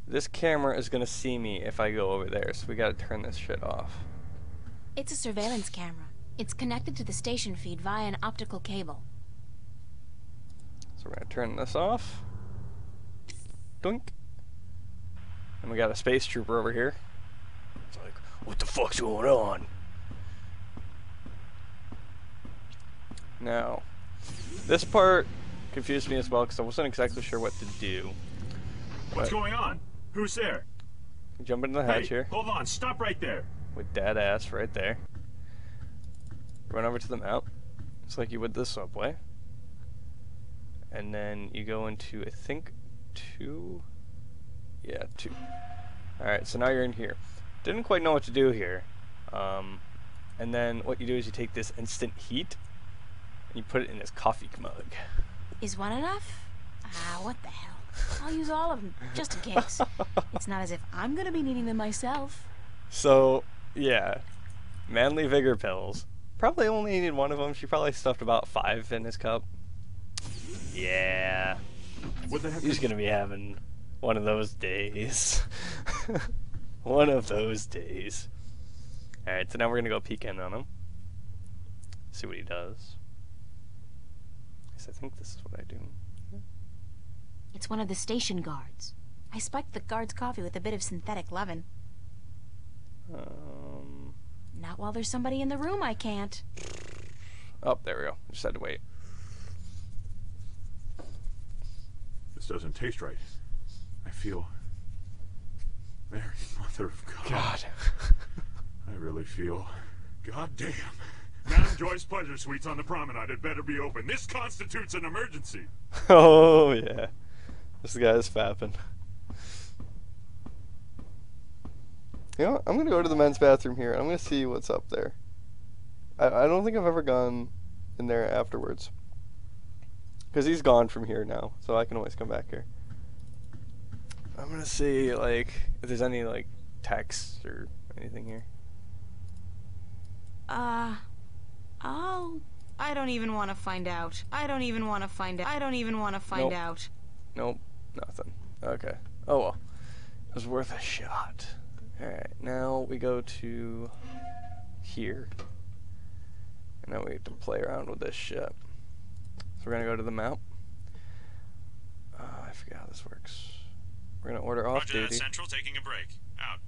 This camera is gonna see me if I go over there, so we gotta turn this shit off. It's a surveillance camera. It's connected to the station feed via an optical cable. So we're gonna turn this off. Doink. And we got a space trooper over here. It's like, what the fuck's going on? Now, this part confused me as well because I wasn't exactly sure what to do. What's going on? Who's there? Jump into the hatch Hey, here. hold on, stop right there. With dead ass right there. Run over to the map, just like you would the subway. And then you go into, I think, 2? Yeah, 2. Alright, so now you're in here. Didn't quite know what to do here. And then what you do is you take this instant heat, and you put it in this coffee mug. Is one enough? Ah, what the hell. I'll use all of them, just in case. It's not as if I'm gonna be needing them myself. So, yeah. Manly Vigor pills. Probably only needed one of them. She probably stuffed about 5 in his cup. Yeah. What the heck? He's gonna be having one of those days. One of those days. Alright, so now we're gonna go peek in on him. See what he does. Yes, I think this is what I do. It's one of the station guards. I spiked the guard's coffee with a bit of synthetic leaven. Not while there's somebody in the room, I can't. Oh, there we go. Just had to wait. This doesn't taste right. I feel... Mary, Mother of God. I really feel... God damn. Madam Joy's Pleasure Suites on the promenade had better be open. This constitutes an emergency. Oh, yeah. This guy is fapping. You know what? I'm gonna go to the men's bathroom here, and I'm gonna see what's up there. I don't think I've ever gone in there afterwards. Because he's gone from here now, so I can always come back here. I'm gonna see, like, if there's any, like, texts or anything here. I don't even want to find out. I don't even want to find out. I don't even want to find out. Nope, nothing. Okay. Oh well. It was worth a shot. Alright, now we go to here. And now we have to play around with this shit. So we're gonna go to the map. I forget how this works. We're gonna order off Roger duty. that, Central, taking a break. Out.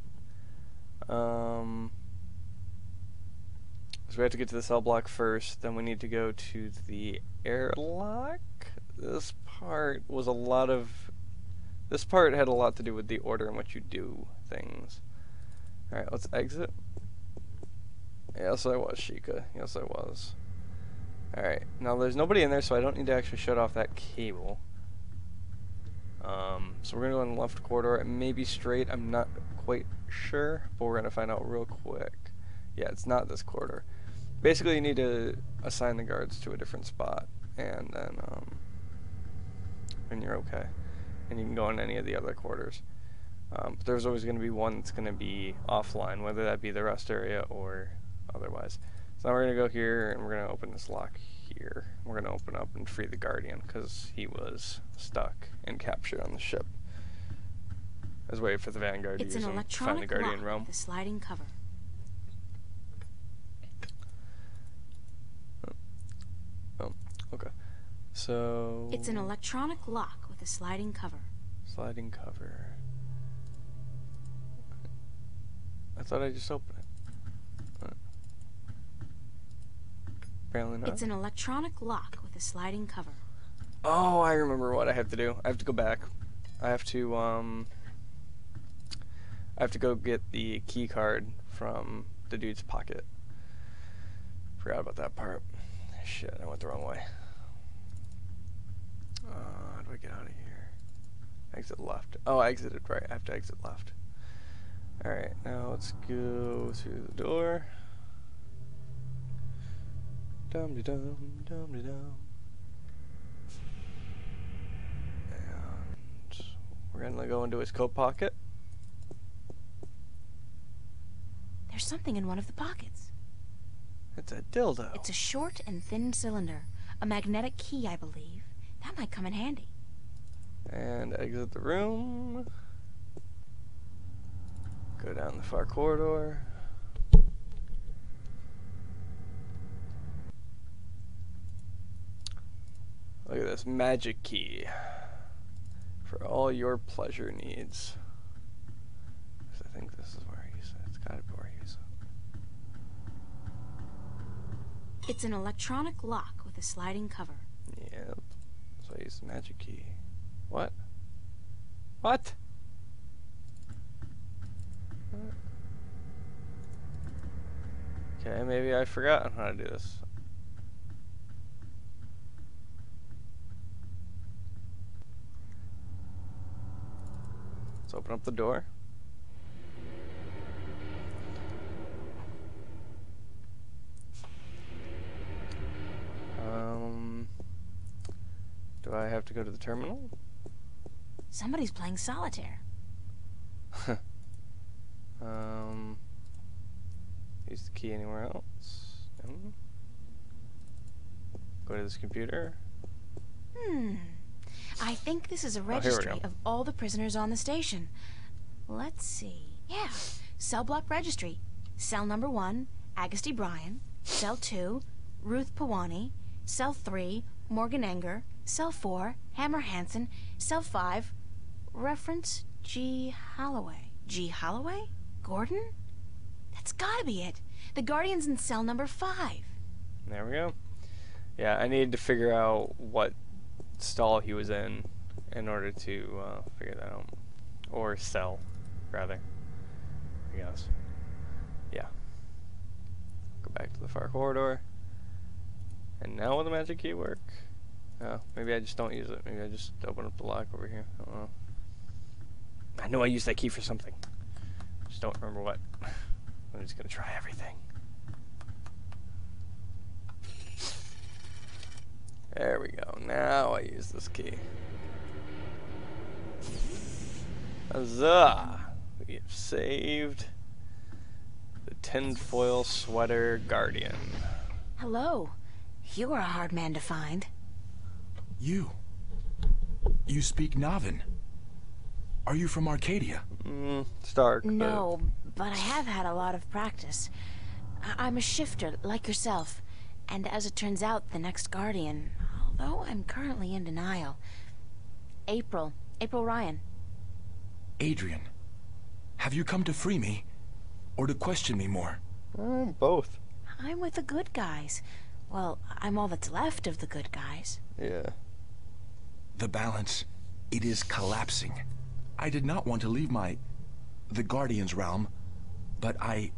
So we have to get to the cell block first, then we need to go to the airlock. This part was a lot of... This part had a lot to do with the order in which you do things. Alright, let's exit. Yes, I was, Sheikah. Yes, I was. Alright, now there's nobody in there, so I don't need to actually shut off that cable. So we're going to go in the left corridor. It may be straight, I'm not quite sure, but we're going to find out real quick. Yeah, it's not this corridor. Basically, you need to assign the guards to a different spot, and then you're okay. And you can go in any of the other quarters. But there's always going to be one that's going to be offline, whether that be the rest area or otherwise. So now we're going to go here, and we're going to open this lock here. We're going to open up and free the Guardian, because he was stuck and captured on the ship. Let's wait for the Vanguard to It's use an him, find the electronic Guardian lock realm. with a sliding cover. Oh, okay. So... It's an electronic lock with a sliding cover. Sliding cover. I thought I just opened it. Apparently not. It's an electronic lock with a sliding cover. Oh, I remember what I have to do. I have to go back. I have to go get the key card from the dude's pocket. Forgot about that part. Shit, I went the wrong way. How do I get out of here? Exit left. Oh, I exited right. I have to exit left. Alright, now let's go through the door. Dum-de-dum, dum-de-dum. And we're gonna go into his coat pocket. There's something in one of the pockets. It's a dildo. It's a short and thin cylinder. A magnetic key, I believe. That might come in handy. And exit the room. Go down the far corridor. Look at this magic key for all your pleasure needs. I think this is where I use it. It's gotta be where I use it. It's an electronic lock with a sliding cover. Yep. So I use the magic key. What? What? Okay, maybe I forgot how to do this. Let's open up the door. Do I have to go to the terminal? Somebody's playing solitaire. Use the key anywhere else? No. Go to this computer. I think this is a Oh, here we registry go. of all the prisoners on the station. Let's see. Yeah. Cell block registry. Cell number 1, Agusty Bryan. Cell 2, Ruth Pawani. Cell 3, Morgan Enger. Cell 4, Hammer Hansen. Cell 5, reference G. Holloway. G. Holloway? Gordon? That's gotta be it. The Guardian's in cell number 5. There we go. Yeah, I needed to figure out what stall he was in order to figure that out. Or cell, rather. I guess. Yeah. Go back to the far corridor. And now will the magic key work? Maybe I just don't use it. Maybe I just open up the lock over here. I don't know. I know I used that key for something. Just don't remember what. I'm just gonna try everything. There we go. Now I use this key. Huzzah! We have saved the tinfoil sweater Guardian. Hello. You're a hard man to find. You speak Navin. Are you from Arcadia? Stark. No, but I have had a lot of practice. I'm a shifter, like yourself. And as it turns out, the next Guardian, although I'm currently in denial. April Ryan. Adrian, have you come to free me? Or to question me more? Both. I'm with the good guys. Well, I'm all that's left of the good guys. Yeah. The balance, it is collapsing. I did not want to leave the Guardian's realm, but I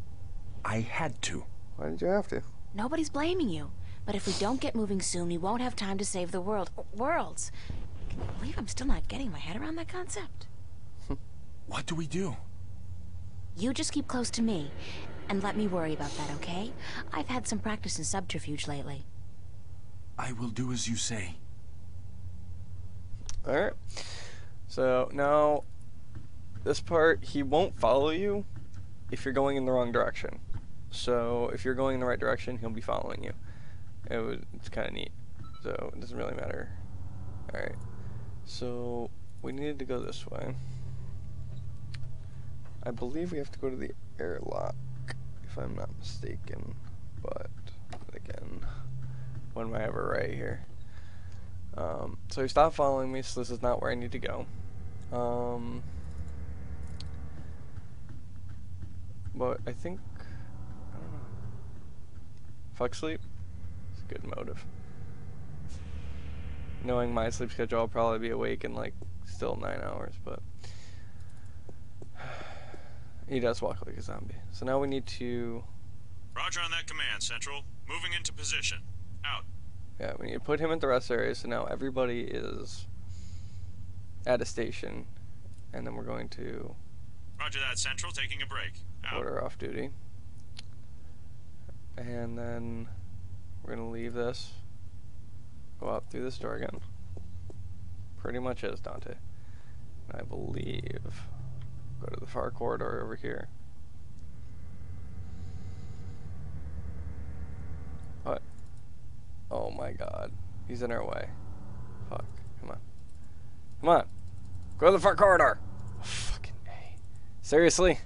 had to. Why did you have to? Nobody's blaming you. But if we don't get moving soon, we won't have time to save the worlds. Can you believe I'm still not getting my head around that concept? What do we do? You just keep close to me, and let me worry about that, okay? I've had some practice in subterfuge lately. I will do as you say. Alright. So now this part, he won't follow you if you're going in the wrong direction. So if you're going in the right direction, he'll be following you. It's kind of neat. So it doesn't really matter. Alright. So we needed to go this way. I believe we have to go to the airlock, if I'm not mistaken. But again, when do I have it right here? So he stopped following me, so this is not where I need to go. But I think, I don't know. Fuck sleep? It's a good motive. Knowing my sleep schedule, I'll probably be awake in like still 9 hours, but he does walk like a zombie. So now we need to... Roger on that command, Central. Moving into position. Out. Yeah, we need to put him in the rest area, so now everybody is at a station, and then we're going to... Roger that, Central. Taking a break. Out. Order off duty. And then we're going to leave this, go out through this door again. Pretty much is, Dante. And I believe go to the far corridor over here. What? Oh my god. He's in our way. Fuck. Come on. Come on. Go to the far corridor. Oh, fucking A. Seriously?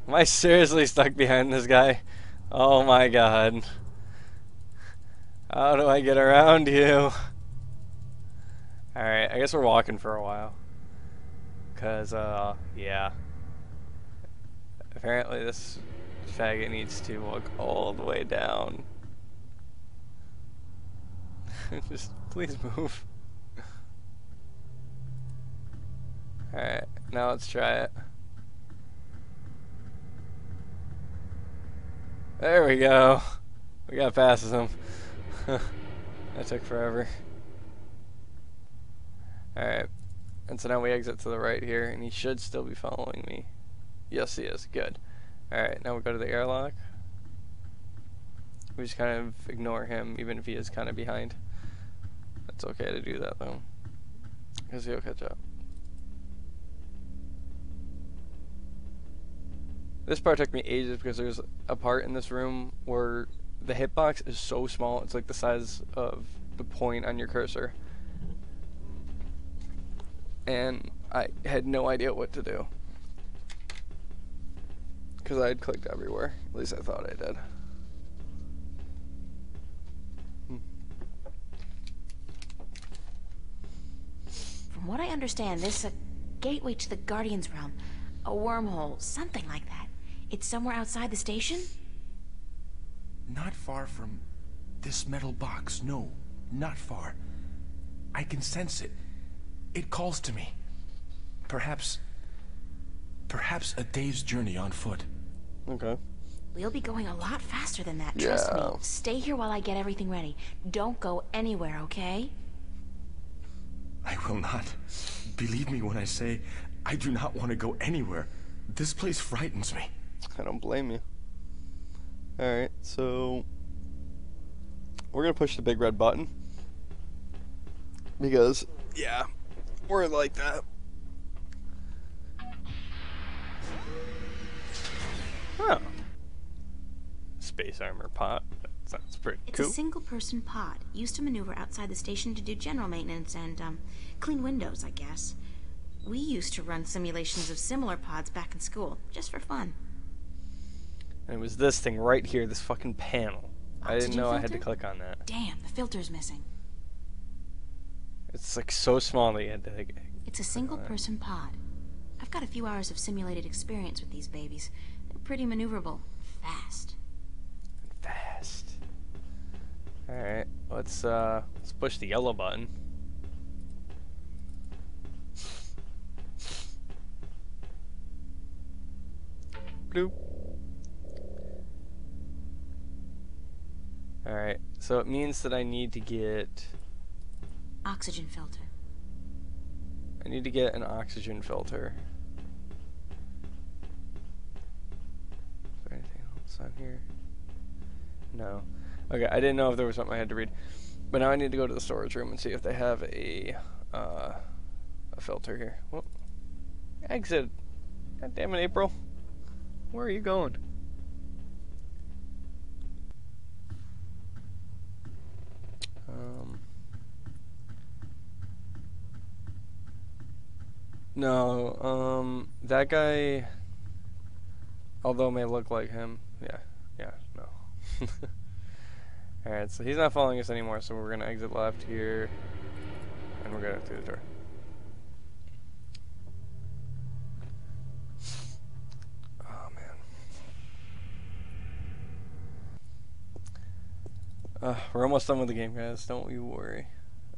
Am I seriously stuck behind this guy? Oh my god. How do I get around you? Alright, I guess we're walking for a while. Cause, yeah. Apparently this faggot needs to walk all the way down. Just, please move. Alright, now let's try it. There we go. We got past him. That took forever. Alright. And so now we exit to the right here, and he should still be following me. Yes, he is. Good. Alright, now we go to the airlock. We just kind of ignore him, even if he is kind of behind. It's okay to do that, though, because he'll catch up. This part took me ages because there's a part in this room where the hitbox is so small, it's like the size of the point on your cursor. And I had no idea what to do. Because I had clicked everywhere. At least I thought I did. From what I understand, this is a gateway to the Guardian's realm. A wormhole, something like that. It's somewhere outside the station? Not far from this metal box. No, not far. I can sense it. It calls to me. Perhaps a day's journey on foot. Okay. We'll be going a lot faster than that, trust me. Stay here while I get everything ready. Don't go anywhere, okay? I will not. Believe me when I say I do not want to go anywhere. This place frightens me. I don't blame you. Alright, so we're gonna push the big red button. Because, yeah, we're like that. Oh. Space armor pod. That sounds pretty cool. It's a single-person pod, used to maneuver outside the station to do general maintenance and, clean windows, I guess. We used to run simulations of similar pods back in school, just for fun. And it was this thing right here, this fucking panel. I didn't know I had to click on that. Damn, the filter's missing. It's like so small that you had to... It's a single-person pod. I've got a few hours of simulated experience with these babies. They're pretty maneuverable. Fast. Fast. Alright, let's push the yellow button. Bloop. Alright, so it means that I need to get... Oxygen filter. I need to get an oxygen filter. Is there anything else on here? No. Okay, I didn't know if there was something I had to read. But now I need to go to the storage room and see if they have a a filter here. Whoop. Exit. God damn it, April. Where are you going? No, that guy, although may look like him, yeah, no. Alright, so he's not following us anymore, so we're gonna exit left here, and we're gonna through the door. Oh, man. We're almost done with the game, guys, don't you worry.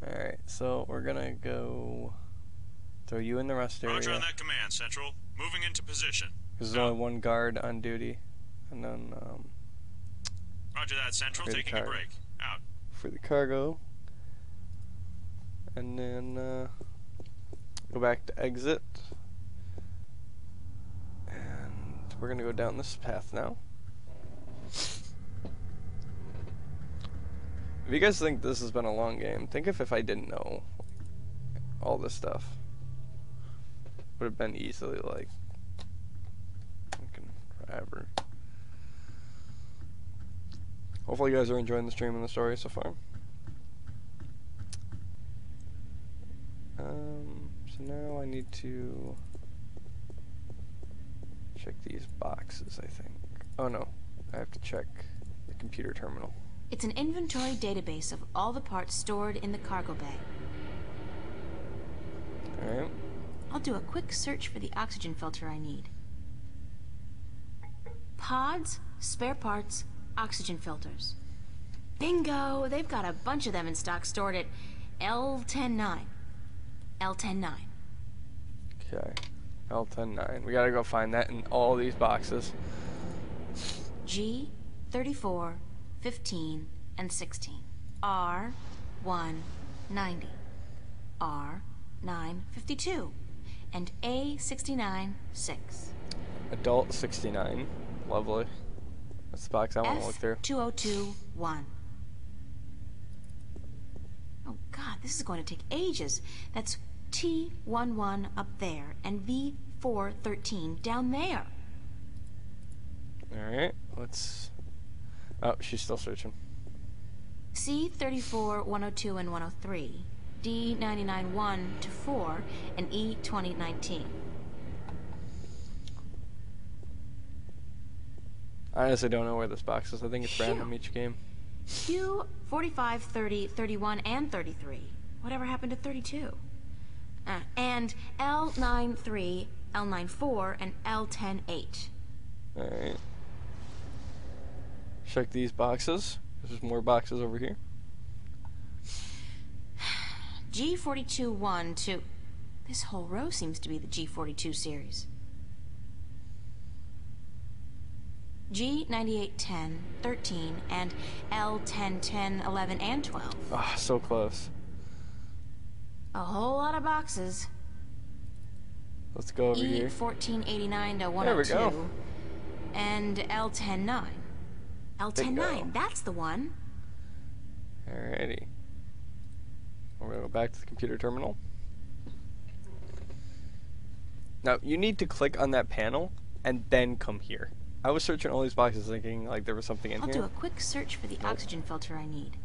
Alright, so we're gonna go throw you in the rest area. Roger on that command, Central. Moving into position. Because there's only one guard on duty, and then, Roger that, Central. Taking a break. Out. For the cargo. And then go back to exit. And we're going to go down this path now. If you guys think this has been a long game, think if I didn't know all this stuff. Would have been easily like forever. Hopefully you guys are enjoying the stream and the story so far. So now I need to check these boxes, I think. Oh no, I have to check the computer terminal. It's an inventory database of all the parts stored in the cargo bay. Alright. I'll do a quick search for the oxygen filter I need. Pods, spare parts, oxygen filters. Bingo! They've got a bunch of them in stock stored at L109. L109. Okay. L109. We gotta go find that in all these boxes. G, 34, 15, and 16. R, 190. R, 952. And A, 69, 6. Adult 69. Lovely. That's the box I want to look through. F202, 1. Oh god, this is going to take ages. That's T11 up there and V413 down there. Alright, let's... Oh, she's still searching. C34, 102, and 103. D99, 1 to 4, and E2019. I honestly don't know where this box is. I think it's random each game. Q, 45, 30, 31, and 33. Whatever happened to 32? And L93, L94, and L108. Alright. Check these boxes. There's more boxes over here. G42, 1, 2. This whole row seems to be the G42 series. G98, 10, 13, and L10, 10, 11, and 12. Ah, so close. A whole lot of boxes. Let's go over here. E1489 to 102. There we go. And L109. L109, that's the one. Alrighty. We're gonna go back to the computer terminal. Now, you need to click on that panel and then come here. I was searching all these boxes thinking like there was something in I'll here. do a quick search for the oxygen filter I need.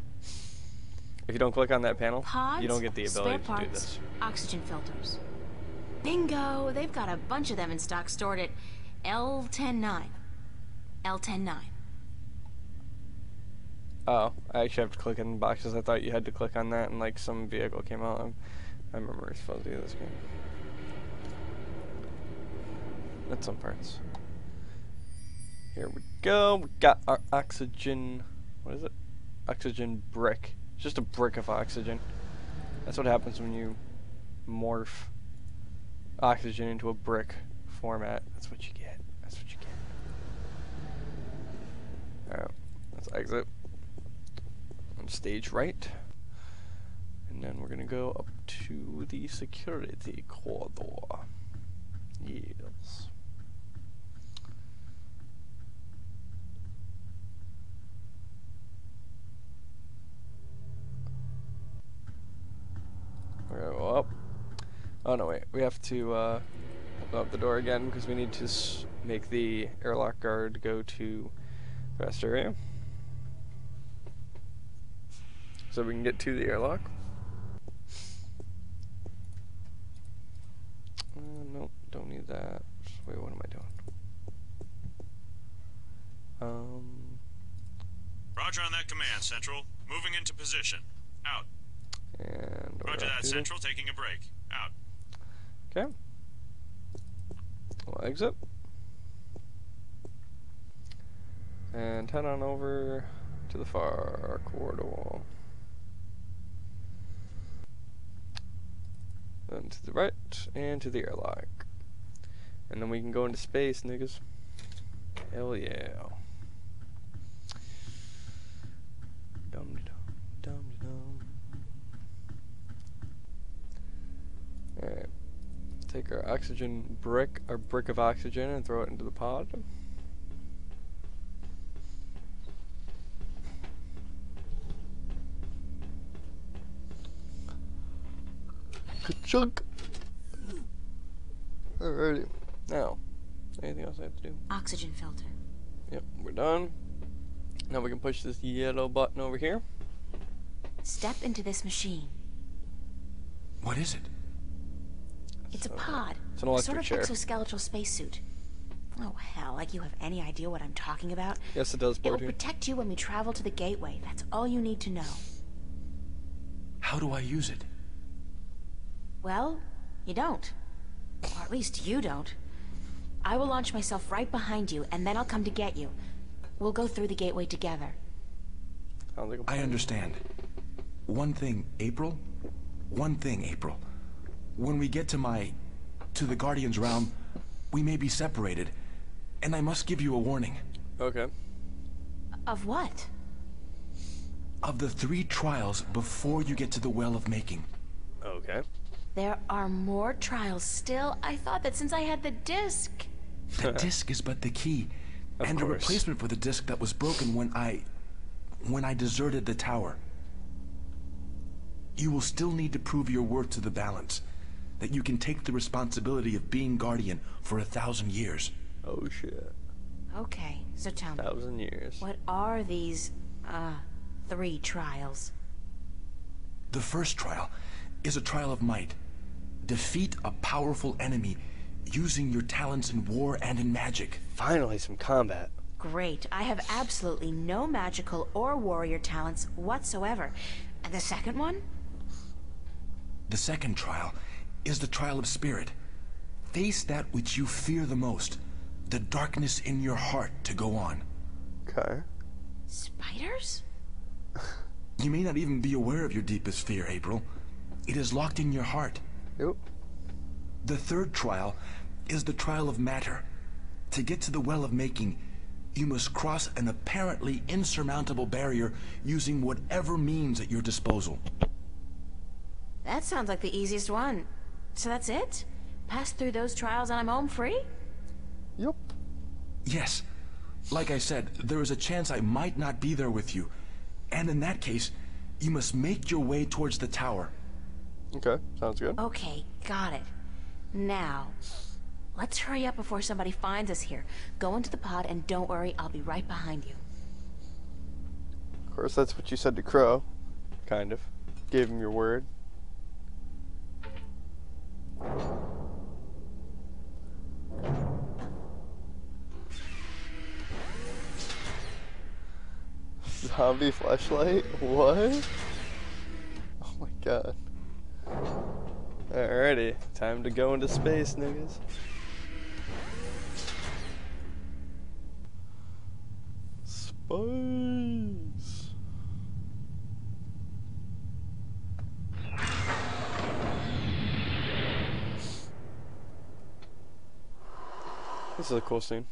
If you don't click on that panel, Pods, you don't get the ability spare to do parts, this. oxygen filters. Bingo! They've got a bunch of them in stock stored at L109. L109. Oh, I actually have to click in boxes. I thought you had to click on that and like some vehicle came out. I remember it's supposed to do this game. That's some parts. Here we go. We got our oxygen. What is it? Oxygen brick. It's just a brick of oxygen. That's what happens when you morph oxygen into a brick format. That's what you get. That's what you get. Alright, let's exit. On stage right. And then we're gonna go up to the security corridor. Yes. We're gonna go up. Oh no, wait. We have to open up the door again because we need to make the airlock guard go to the rest area. So we can get to the airlock. Nope, don't need that. Wait, what am I doing? Roger on that command, Central. Moving into position. Out. And Roger that, Central. Taking a break. Out. Okay. We'll exit. And head on over to the far corridor wall. Then to the right and to the airlock. And then we can go into space, niggas. Hell yeah. Dum dum dum. Alright. Take our oxygen brick, our brick of oxygen, and throw it into the pod. Ka-chunk! Alrighty. Now, anything else I have to do? Oxygen filter. Yep, we're done. Now we can push this yellow button over here. Step into this machine. What is it? It's a pod. It's an electric sort of chair. exoskeletal spacesuit. Oh hell, like you have any idea what I'm talking about? Yes, it does, It will Bordy. protect you when we travel to the gateway. That's all you need to know. How do I use it? Well, you don't. Or at least you don't. I will launch myself right behind you, and then I'll come to get you. We'll go through the gateway together. I understand. One thing, April. One thing, April. When we get to the Guardian's realm, we may be separated, and I must give you a warning. Okay. Of what? Of the 3 trials before you get to the Well of Making. Okay. There are more trials still. I thought that since I had the disc. The disc is but the key, and a replacement for the disc that was broken when I deserted the tower. You will still need to prove your worth to the balance, that you can take the responsibility of being Guardian for 1,000 years. Oh shit. Okay, so tell me. 1,000 years. What are these, 3 trials? The first trial is a trial of might. Defeat a powerful enemy using your talents in war and in magic. Finally, some combat. Great. I have absolutely no magical or warrior talents whatsoever. And the second one? The second trial is the trial of spirit. Face that which you fear the most, the darkness in your heart to go on. Okay. Spiders? You may not even be aware of your deepest fear, April. It is locked in your heart. Yep. The third trial is the trial of matter. To get to the Well of Making, you must cross an apparently insurmountable barrier using whatever means at your disposal. That sounds like the easiest one. So that's it? Pass through those trials and I'm home free? Yep. Yes. Like I said, there is a chance I might not be there with you. And in that case, you must make your way towards the tower. Okay, sounds good. Okay, got it. Now, let's hurry up before somebody finds us here. Go into the pod and don't worry, I'll be right behind you. Of course, that's what you said to Crow. Kind of. Gave him your word. Zombie flashlight? What? Oh my god. Alrighty, time to go into space, niggas. Space. This is a cool scene.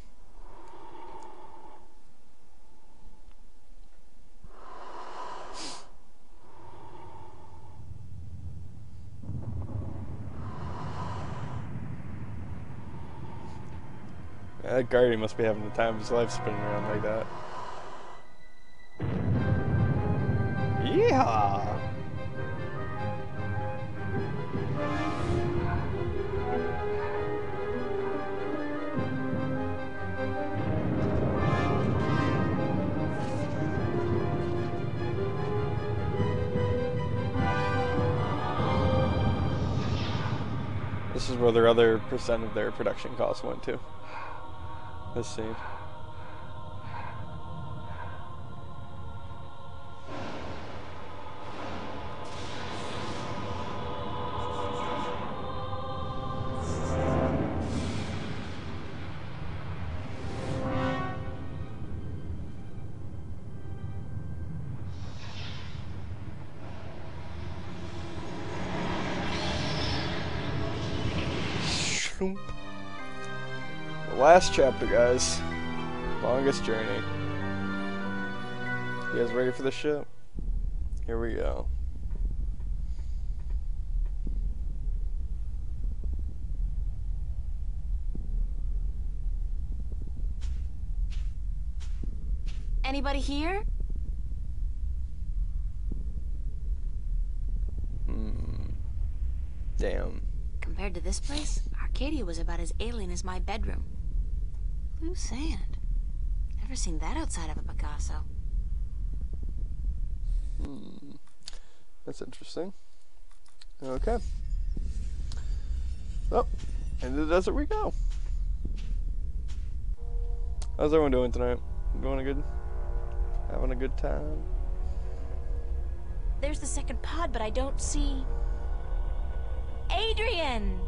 That Guardian must be having the time of his life spinning around like that. Yeehaw! is where their other percent of their production costs went to. This scene. The last chapter, guys. Longest journey. You guys ready for the ship? Here we go. Anybody here? Damn. Compared to this place, Arcadia was about as alien as my bedroom. Blue sand. Never seen that outside of a Picasso. That's interesting. Okay. Well, into the desert we go. How's everyone doing tonight? Having a good time? There's the second pod, but I don't see... Adrian!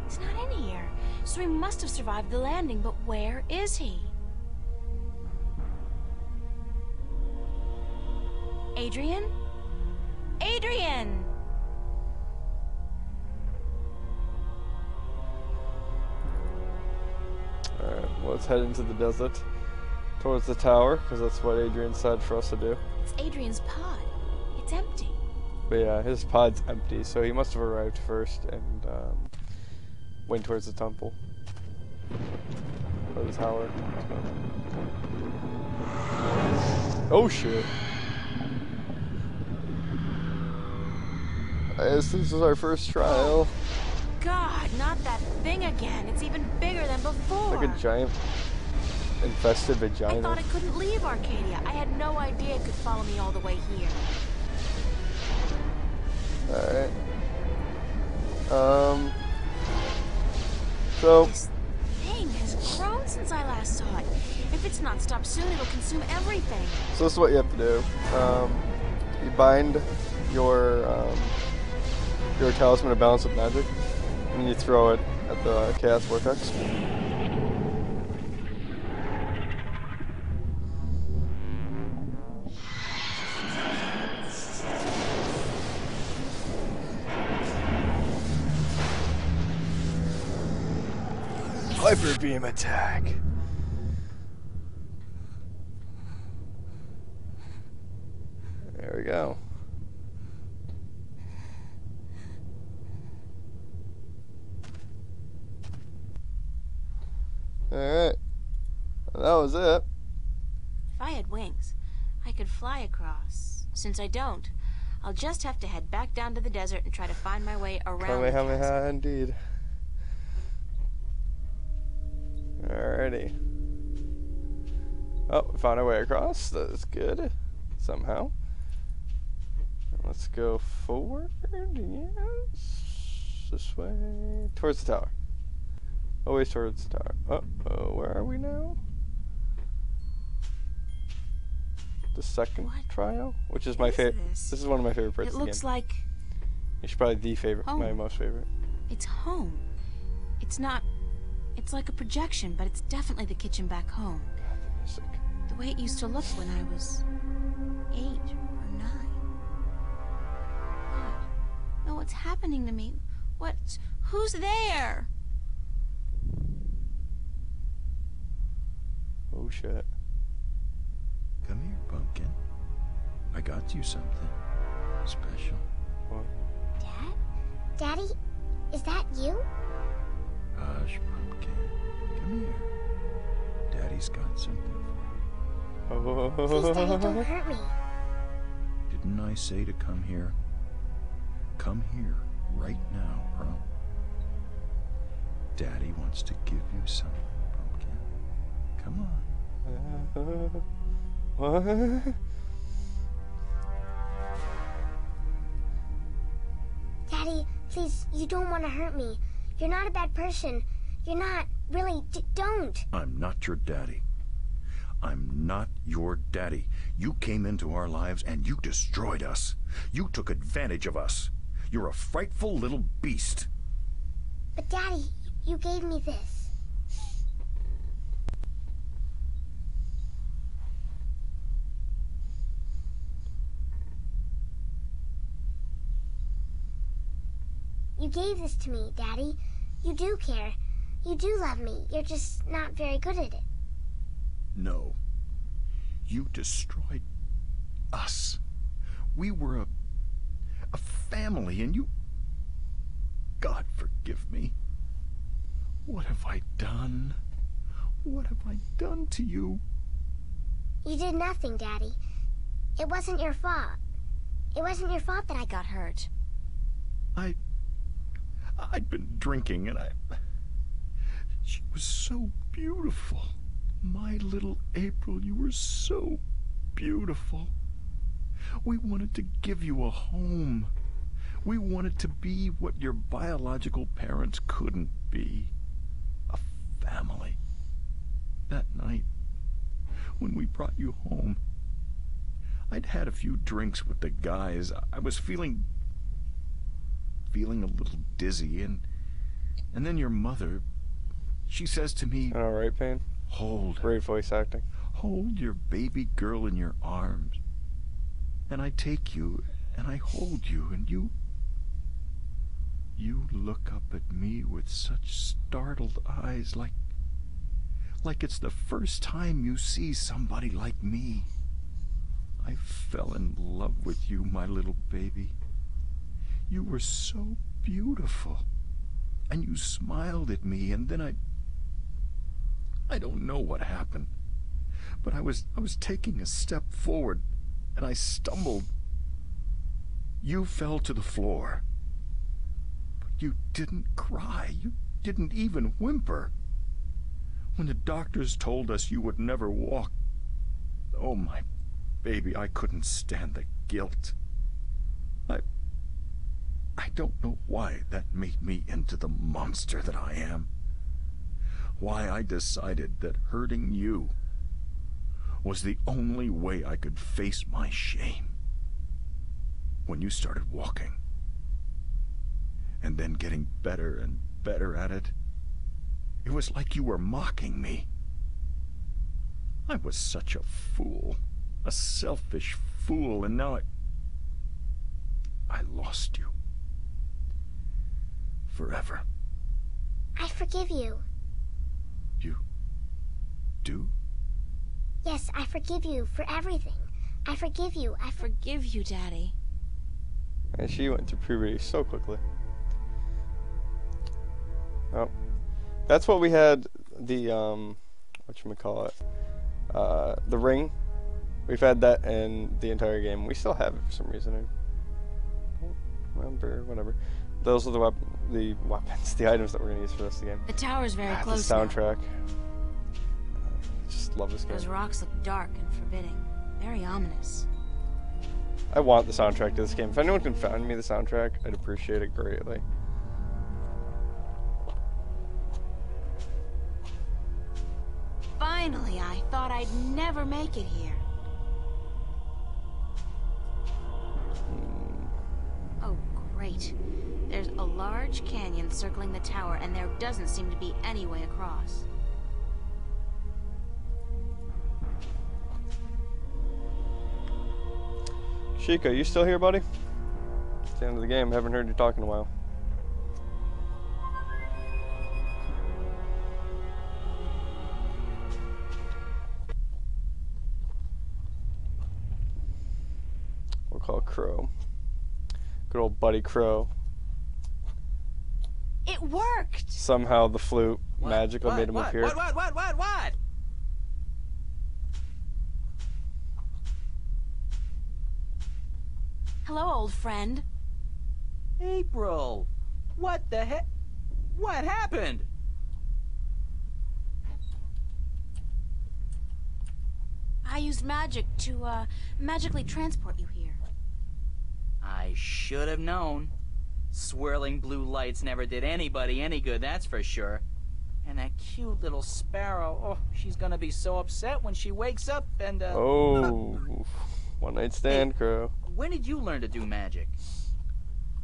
He's not in here, so he must have survived the landing, but where is he? Adrian? Adrian! Alright, well, let's head into the desert. Towards the tower, because that's what Adrian said for us to do. It's Adrian's pod. It's empty. But yeah, his pod's empty, so he must have arrived first and went towards the temple. Or the tower. Oh shit. I guess this is our first trial. God, not that thing again. It's even bigger than before. Like a giant infested vagina. I thought it couldn't leave Arcadia. I had no idea it could follow me all the way here. Alright. So this thing has grown since I last saw it. If it's not stopped soon, it'll consume everything. So this is what you have to do. You bind your talisman to balance with magic, and you throw it at the chaos vortex. Hyper beam attack. There we go. Alright. That was it. If I had wings, I could fly across. Since I don't, I'll just have to head back down to the desert and try to find my way around the castle. Kamehameha indeed. Alrighty. Oh, we found our way across. That's good. Somehow. Let's go forward. Yes. This way. Towards the tower. Always towards the tower. Uh-oh, where are we now? The second trial? Which is my favorite. This is one of my favorite parts of the game. It looks like... It's probably the favorite. Home. My most favorite. It's home. It's not... It's like a projection, but it's definitely the kitchen back home. God, the music. The way it used to look when I was 8 or 9. God, no, what's happening to me? Who's there? Oh shit. Come here, pumpkin. I got you something special. What? Dad? Daddy? Is that you? Hush, pumpkin. Come here. Daddy's got something for you. Please, Daddy, don't hurt me. Didn't I say to come here? Come here right now, bro. Daddy wants to give you something, pumpkin. Come on. What? Please, you don't want to hurt me. You're not a bad person. You're not. Really, don't. I'm not your daddy. I'm not your daddy. You came into our lives and you destroyed us. You took advantage of us. You're a frightful little beast. But Daddy, you gave me this. You gave this to me, Daddy. You do care. You do love me. You're just not very good at it. No. You destroyed us. We were a family, and you... God forgive me. What have I done? What have I done to you? You did nothing, Daddy. It wasn't your fault. It wasn't your fault that I got hurt. I'd been drinking, and she was so beautiful. My little April, you were so beautiful. We wanted to give you a home. We wanted to be what your biological parents couldn't be. A family. That night, when we brought you home, I'd had a few drinks with the guys. I was feeling a little dizzy, and then your mother, she says to me, all right, Payne. Great voice acting. Hold your baby girl in your arms. And I take you, and I hold you, and you look up at me with such startled eyes, like it's the first time you see somebody like me. I fell in love with you, my little baby. You were so beautiful, and you smiled at me, and then I don't know what happened, but I was taking a step forward, and I stumbled. You fell to the floor, but you didn't cry. You didn't even whimper. When the doctors told us you would never walk, oh, my baby, I couldn't stand the guilt. I don't know why that made me into the monster that I am. Why I decided that hurting you was the only way I could face my shame. When you started walking, and then getting better and better at it, it was like you were mocking me. I was such a fool, a selfish fool, and now I lost you. Forever. I forgive you. You do? Yes, I forgive you for everything. I forgive you. I forgive you, Daddy. And she went through puberty so quickly. Oh, that's what we had the whatchamacallit, the ring. We've had that in the entire game. We still have it for some reason. I don't remember. Whatever. Those are the weapons, the items that we're gonna use for the rest of the game. The tower's very close. The soundtrack. Just love this game. Those rocks look dark and forbidding. Very ominous. I want the soundtrack to this game. If anyone can find me the soundtrack, I'd appreciate it greatly. Finally, I thought I'd never make it here. Oh, great. There's a large canyon circling the tower, and there doesn't seem to be any way across. Chica, you still here, buddy? It's the end of the game. Haven't heard you talk in a while. We'll call Crow. Good old buddy Crow. It worked! Somehow the flute magically made him appear. What? Hello, old friend. April! What the heck? What happened? I used magic to, magically transport you here. I should have known. Swirling blue lights never did anybody any good, that's for sure. And that cute little sparrow, oh, she's gonna be so upset when she wakes up and, Oh, one night stand, Crow. When did you learn to do magic?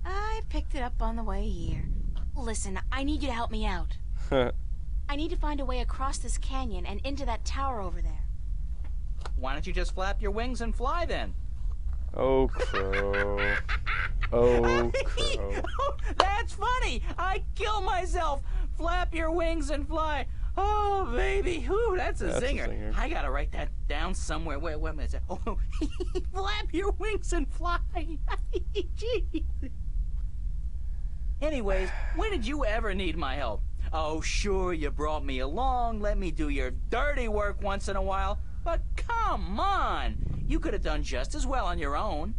I picked it up on the way here. Listen, I need you to help me out. I need to find a way across this canyon and into that tower over there. Why don't you just flap your wings and fly then? Oh, Crow. Oh, Crow. That's funny! I kill myself! Flap your wings and fly! Oh, baby! Whew, that's a zinger. I gotta write that down somewhere. Wait a minute. Oh, flap your wings and fly! Jeez. Anyways, when did you ever need my help? Oh, sure, you brought me along, let me do your dirty work once in a while, but come on! You could have done just as well on your own.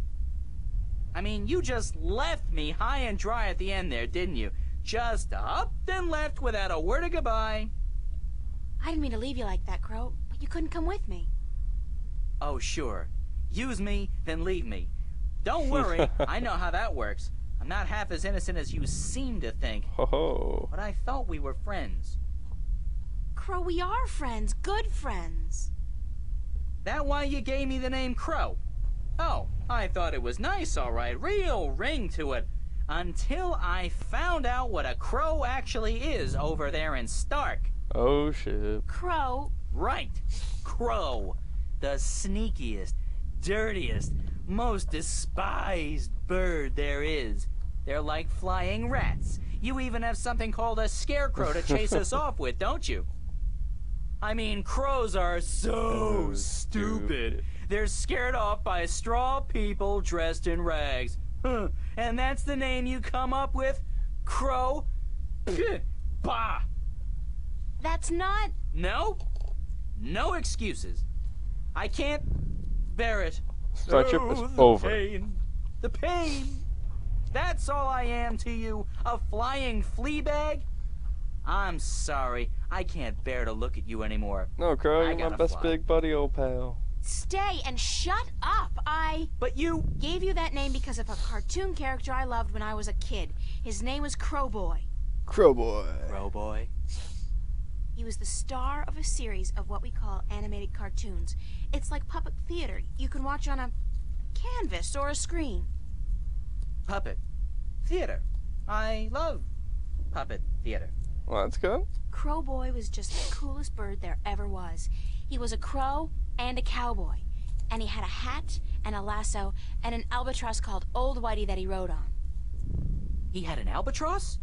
I mean, you just left me high and dry at the end there, didn't you? Just up and left without a word of goodbye. I didn't mean to leave you like that, Crow, but you couldn't come with me. Oh, sure. Use me, then leave me. Don't worry, I know how that works. I'm not half as innocent as you seem to think. Oh. But I thought we were friends. Crow, we are friends. Good friends. That why you gave me the name Crow? Oh, I thought it was nice, all right. Real ring to it. Until I found out what a crow actually is over there in Stark. Oh, shit. Crow? Right. Crow. The sneakiest, dirtiest, most despised bird there is. They're like flying rats. You even have something called a scarecrow to chase us off with, don't you? I mean, crows are so stupid. They're scared off by straw people dressed in rags. Huh. And that's the name you come up with? Crow? Bah! That's not... No? No excuses. I can't bear it. Friendship is the over. Pain. The pain. That's all I am to you, a flying flea bag? I'm sorry. I can't bear to look at you anymore. No, Crow, I you're my gotta best fly. big buddy, old pal. Stay and shut up. But you... Gave you that name because of a cartoon character I loved when I was a kid. His name was Crowboy. Crowboy. Crowboy? He was the star of a series of what we call animated cartoons. It's like puppet theater. You can watch on a canvas or a screen. Puppet theater. I love puppet theater. Well, that's good. Crowboy was just the coolest bird there ever was. He was a crow and a cowboy. And he had a hat and a lasso and an albatross called Old Whitey that he rode on. He had an albatross?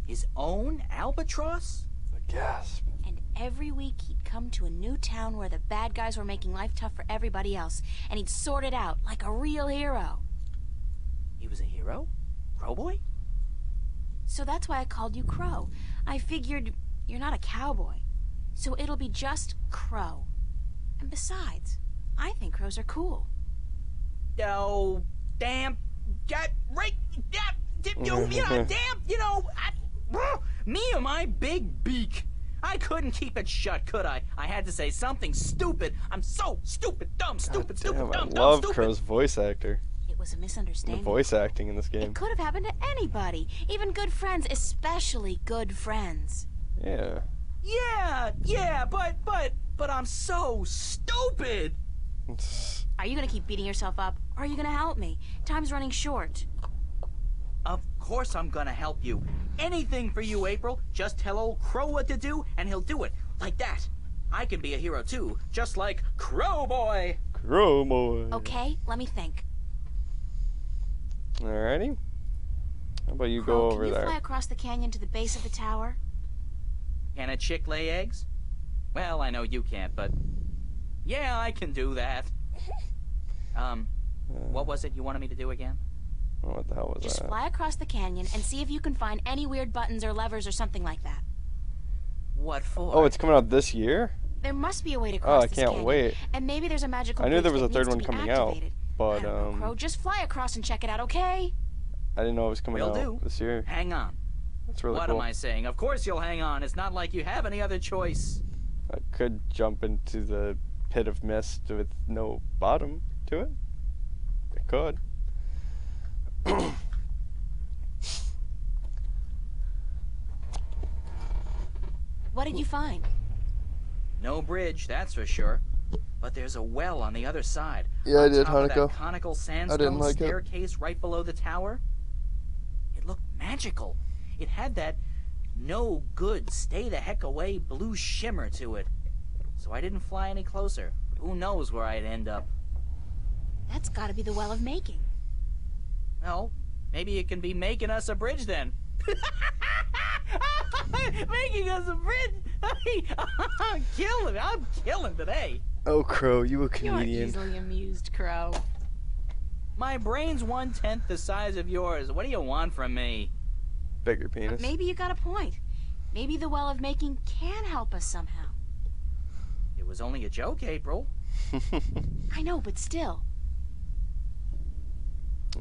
His own albatross? A gasp. And every week he'd come to a new town where the bad guys were making life tough for everybody else. And he'd sort it out like a real hero. He was a hero? Crowboy? So that's why I called you Crow. I figured you're not a cowboy. So it'll be just Crow. And besides, I think crows are cool. Oh, damn. Damn, me and my big beak. I couldn't keep it shut, could I? I had to say something stupid. I'm so stupid, dumb, stupid, Damn, stupid, I dumb, love dumb, Crow's stupid. voice actor. It was a The misunderstanding. voice acting in this game. It could have happened to anybody. Even good friends, especially good friends. Yeah. Yeah, but I'm so stupid. Are you gonna keep beating yourself up, or are you gonna help me? Time's running short. Of course I'm gonna help you. Anything for you, April. Just tell old Crow what to do, and he'll do it. Like that. I can be a hero too, just like Crowboy. Crowboy. Okay, let me think. Alrighty. How about you Crow, go can over you there? fly across the canyon to the base of the tower? Can a chick lay eggs? Well, I know you can't, but yeah, I can do that. What was it you wanted me to do again? What the hell was Just that? fly across the canyon and see if you can find any weird buttons or levers or something like that. What for? Oh, it's coming out this year? There must be a way to Oh, cross I this can't canyon. wait. And maybe there's a magical I knew there bridge was a that third needs to one be coming out, activated. but I don't know, Crow, just fly across and check it out, okay? I didn't know it was coming Will out do. this year. Hang on. That's really What cool. am I saying? Of course you'll hang on. It's not like you have any other choice. I could jump into the pit of mist with no bottom to it. I could. What did you find? No bridge, that's for sure. But there's a well on the other side. Yeah, I did, on top of Hanako. that conical I didn't sandstone like it. staircase right below the tower. It looked magical. It had that no good, stay the heck away blue shimmer to it. So I didn't fly any closer. Who knows where I'd end up? That's gotta be the Well of Making. Well, maybe it can be making us a bridge then. Making us a bridge! I'm killing today. Oh, Crow, you a You're comedian. easily amused, Crow. My brain's 1/10 the size of yours. What do you want from me? Bigger penis. Maybe you got a point. Maybe the Well of Making can help us somehow. It was only a joke, April. I know, but still.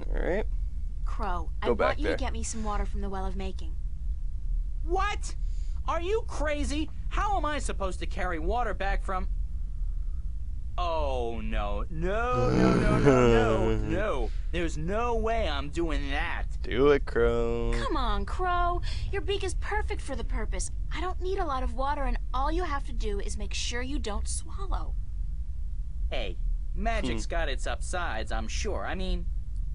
Alright. Crow, I Go back want you there. to get me some water from the Well of Making. What? Are you crazy? How am I supposed to carry water back from... Oh, no. No. There's no way I'm doing that. Do it, Crow. Come on, Crow. Your beak is perfect for the purpose. I don't need a lot of water, and all you have to do is make sure you don't swallow. Hey, magic's got its upsides, I'm sure. I mean,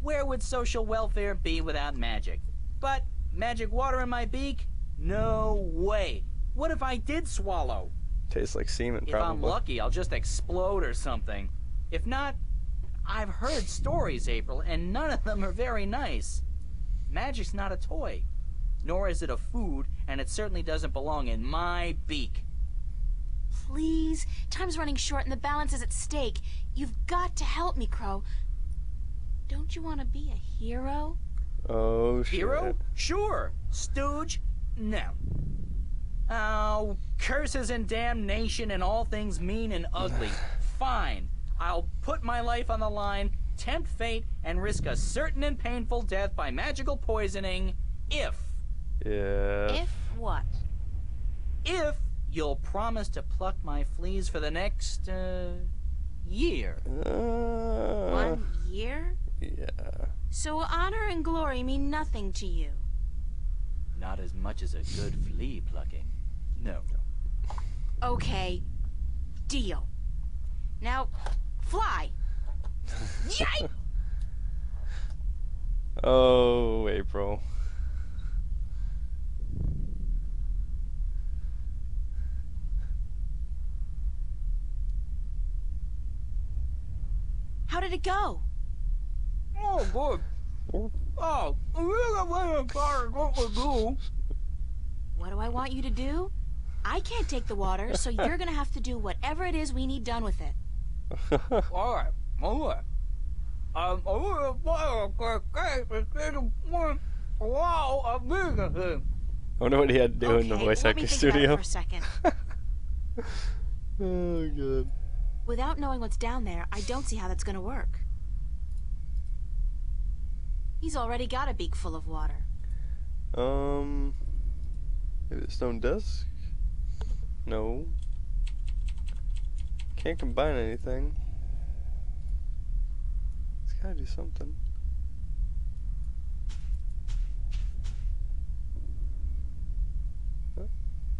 where would social welfare be without magic? But magic water in my beak? No way. What if I did swallow? Tastes like semen, If probably. I'm lucky, I'll just explode or something. If not, I've heard stories, April, and none of them are very nice. Magic's not a toy, nor is it a food, and it certainly doesn't belong in my beak. Please, time's running short and the balance is at stake. You've got to help me, Crow. Don't you want to be a hero? Oh, shit. Hero? Sure. Stooge? No. Oh, curses and damnation and all things mean and ugly. Fine. I'll put my life on the line, tempt fate, and risk a certain and painful death by magical poisoning if... Yeah. If what? If you'll promise to pluck my fleas for the next, year. 1 year? Yeah. So honor and glory mean nothing to you? Not as much as a good flea plucking. No. Okay. Deal. Now, fly. Yay! Oh, April. How did it go? Oh, good. Oh, What do I want you to do? I can't take the water, so you're gonna have to do whatever it is we need done with it. All right. I wonder what he had to do in the voice let me actor think about it studio. for a second. Oh, good. Without knowing what's down there, I don't see how that's gonna work. He's already got a beak full of water. Maybe the stone disc? No. Can't combine anything. It's gotta do something.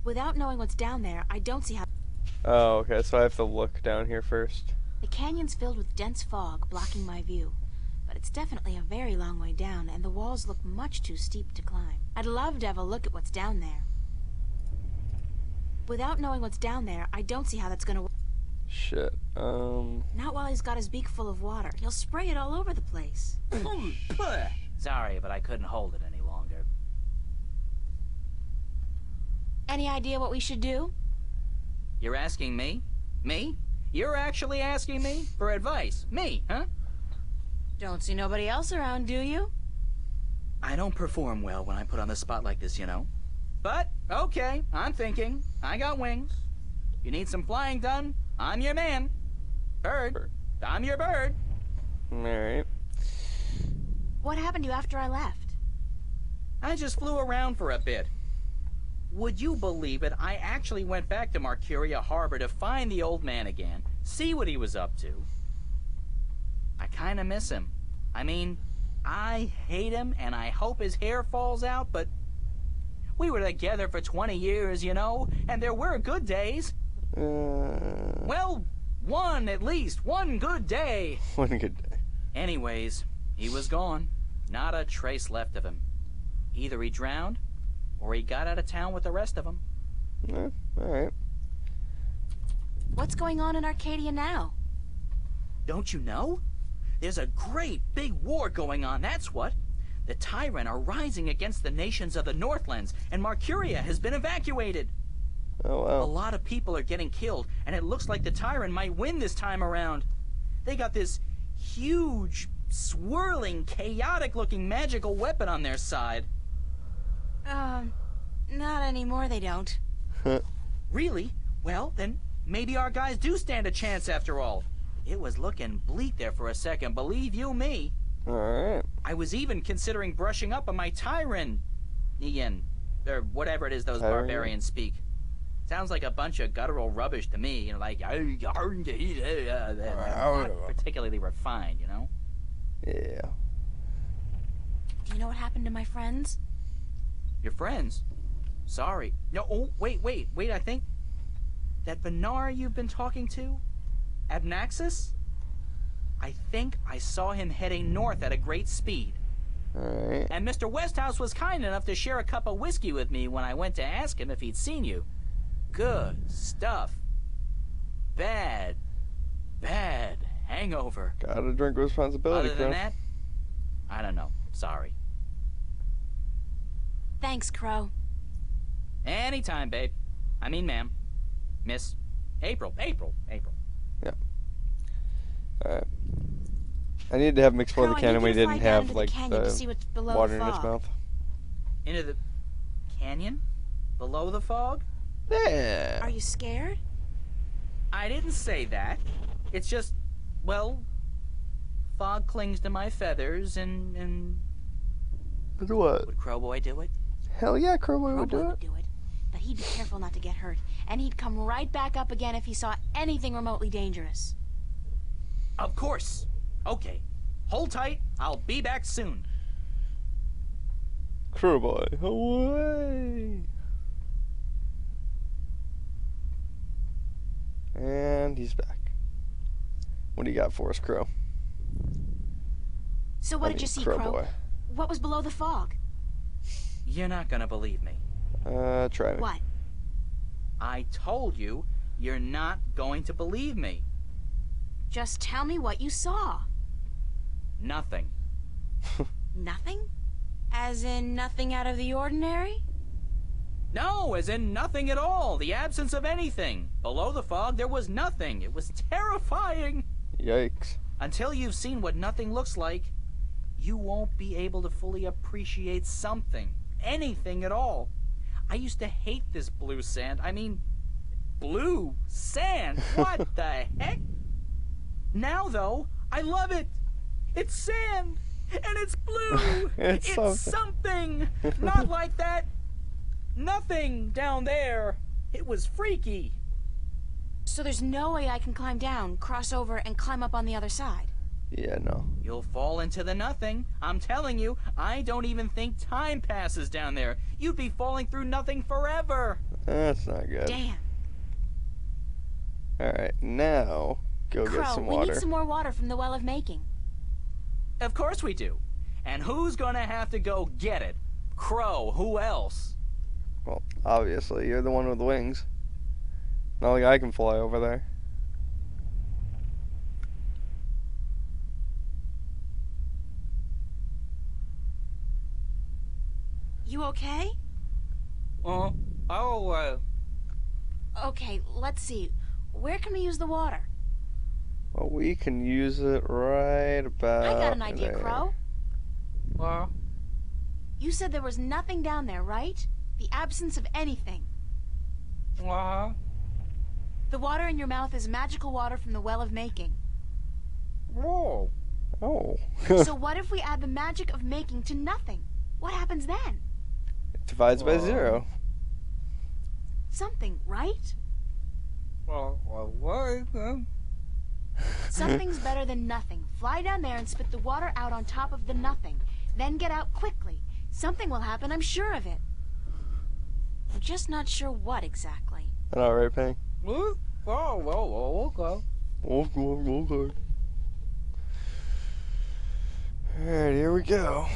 Without knowing what's down there, I don't see how... Oh, okay, so I have to look down here first. The canyon's filled with dense fog, blocking my view. But it's definitely a very long way down, and the walls look much too steep to climb. I'd love to have a look at what's down there. Without knowing what's down there, I don't see how that's gonna work. Shit, Not while he's got his beak full of water. He'll spray it all over the place. Sorry, but I couldn't hold it any longer. Any idea what we should do? You're asking me? Me? You're actually asking me for advice? Me, huh? Don't see nobody else around, do you? I don't perform well when I put on the spot like this, you know. But, okay, I'm thinking. I got wings. You need some flying done? I'm your man. Bird. I'm your bird. alright. What happened to you after I left? I just flew around for a bit. Would you believe it? I actually went back to Mercuria Harbor to find the old man again, see what he was up to. I kinda miss him. I mean, I hate him and I hope his hair falls out, but... We were together for 20 years, you know, and there were good days. Well, one at least. One good day. One good day. Anyways, he was gone. Not a trace left of him. Either he drowned, or he got out of town with the rest of them. Alright. What's going on in Arcadia now? Don't you know? There's a great big war going on, that's what. The Tyrant are rising against the nations of the Northlands, and Mercuria has been evacuated. Oh, wow. A lot of people are getting killed, and it looks like the Tyrant might win this time around. They got this huge, swirling, chaotic-looking magical weapon on their side. Not anymore, they don't. Really? Well, then maybe our guys do stand a chance after all. It was looking bleak there for a second, believe you me. Alright. I was even considering brushing up on my Tyran, or whatever it is those barbarians speak. Sounds like a bunch of guttural rubbish to me, you know, like, not particularly refined, you know? Yeah. Do you know what happened to my friends? Your friends? Sorry. No, oh, wait, I think that Benar you've been talking to? Abnaxis? I think I saw him heading north at a great speed. Alright. And Mr. Westhouse was kind enough to share a cup of whiskey with me when I went to ask him if he'd seen you. Good stuff. Bad hangover. Gotta drink with responsibility, Other than that, I don't know. Sorry. Thanks, Crow. Anytime, babe. I mean, ma'am. Miss April. Yeah. Alright. I needed to have him explore Crow, the canyon when he didn't have, like, to see what's below water the in his fog. mouth. Into the canyon? Below the fog? Yeah. Are you scared? I didn't say that. It's just, well, fog clings to my feathers and... Do what? Would Crowboy do it? Hell yeah, Crowboy would Crowboy do would it. do it. But he'd be careful not to get hurt. And he'd come right back up again if he saw anything remotely dangerous. Of course. Okay. Hold tight. I'll be back soon. Crowboy, away! And he's back. What do you got for us, Crow? So what did you see, Crow? What was below the fog? You're not gonna believe me. Try me. What? I told you, you're not going to believe me. Just tell me what you saw. Nothing. Nothing? As in nothing out of the ordinary? No, as in nothing at all. The absence of anything. Below the fog, there was nothing. It was terrifying. Yikes. Until you've seen what nothing looks like, you won't be able to fully appreciate something. Anything at all. I used to hate this blue sand. I mean, blue sand? What the heck? Now, though, I love it. It's sand. And it's blue. It's something. Not like that. Nothing down there. It was freaky. So there's no way I can climb down, cross over, and climb up on the other side? Yeah, no. You'll fall into the nothing. I'm telling you, I don't even think time passes down there. You'd be falling through nothing forever. That's not good. Damn. Alright, now, go Crow, get some we water. need some more water from the Well of Making. Of course we do. And who's gonna have to go get it? Crow, who else? Well, obviously, you're the one with the wings. Not like I can fly over there. You okay? Okay, let's see. Where can we use the water? Well, we can use it right about I got an idea, there. Crow. Well? You said there was nothing down there, right? The absence of anything. The water in your mouth is magical water from the Well of Making. Whoa. Oh. So what if we add the magic of making to nothing? What happens then? It divides by 0. Something, right? What? Something's better than nothing. Fly down there and spit the water out on top of the nothing. Then get out quickly. Something will happen, I'm sure of it. I'm just not sure what exactly. I know, right, Pang? Oh, okay. Okay. Alright, here we go.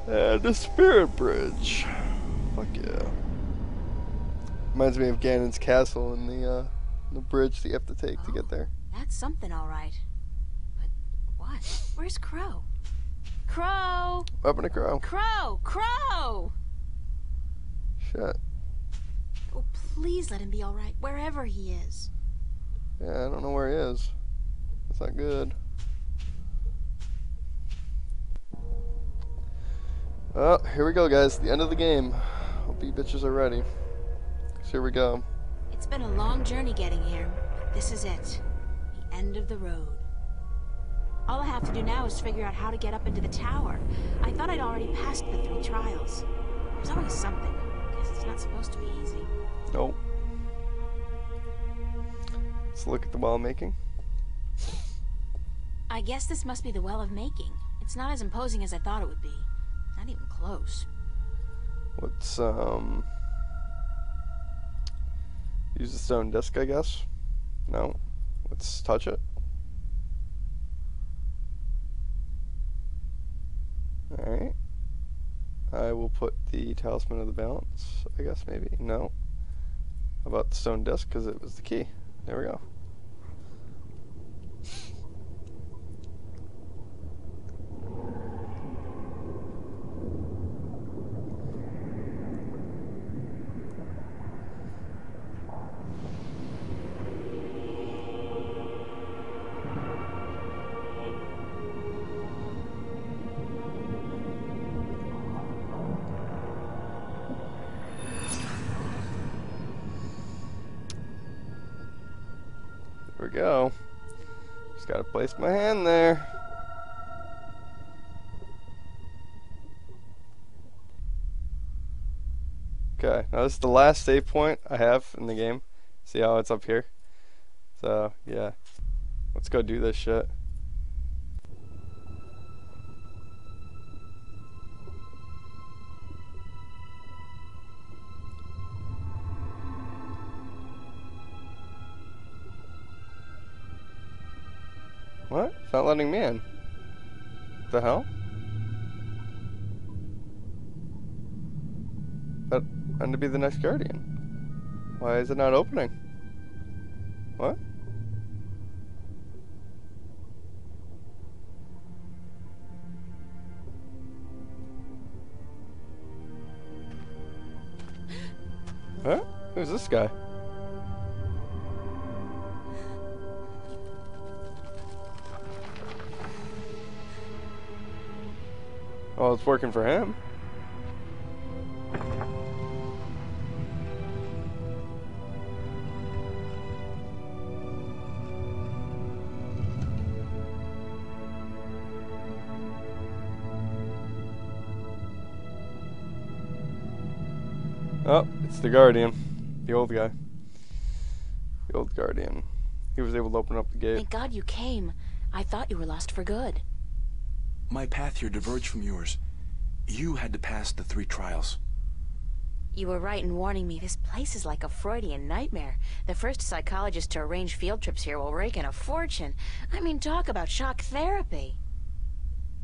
And the Spirit Bridge. Fuck yeah. Reminds me of Ganon's castle and the bridge that you have to take to get there. That's something, all right. But what? Where's Crow? Crow! Weapon of Crow. Crow! Crow! Shit. Oh, please let him be all right, wherever he is. Yeah, I don't know where he is. That's not good. Well, here we go, guys. The end of the game. Hope you bitches are ready. So here we go. It's been a long journey getting here, but this is it. The end of the road. All I have to do now is figure out how to get up into the tower. I thought I'd already passed the 3 trials. There's always something. Guess it's not supposed to be easy. Nope. Let's look at the well making. I guess this must be the Well of Making. It's not as imposing as I thought it would be. Not even close. Let's use the stone disc, I guess. No. Let's touch it. Alright. I will put the Talisman of the Balance, I guess, maybe. No. How about the stone disc, because it was the key. There we go. There we go. Just gotta place my hand there. Okay, now this is the last save point I have in the game. See how it's up here? So, yeah. Let's go do this shit. What? It's not letting me in. What the hell? That meant to be the next guardian. Why is it not opening? What? Huh? Who's this guy? Oh, it's working for him. Oh, it's the Guardian. The old guy. The old Guardian. He was able to open up the gate. Thank God you came. I thought you were lost for good. My path here diverged from yours. You had to pass the 3 trials. You were right in warning me. This place is like a Freudian nightmare. The first psychologist to arrange field trips here will rake in a fortune. I mean, talk about shock therapy.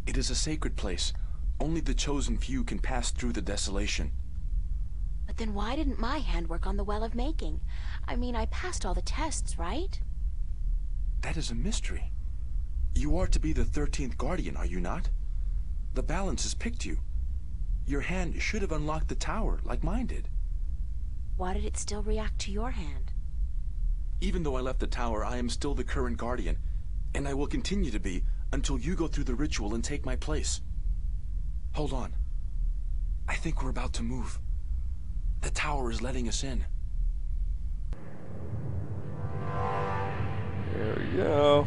It is a sacred place. Only the chosen few can pass through the desolation. But then why didn't my hand work on the Well of Making? I mean, I passed all the tests, right? That is a mystery. You are to be the 13th Guardian, are you not? The balance has picked you. Your hand should have unlocked the tower, like mine did. Why did it still react to your hand? Even though I left the tower, I am still the current Guardian, and I will continue to be until you go through the ritual and take my place. Hold on. I think we're about to move. The tower is letting us in. There we go.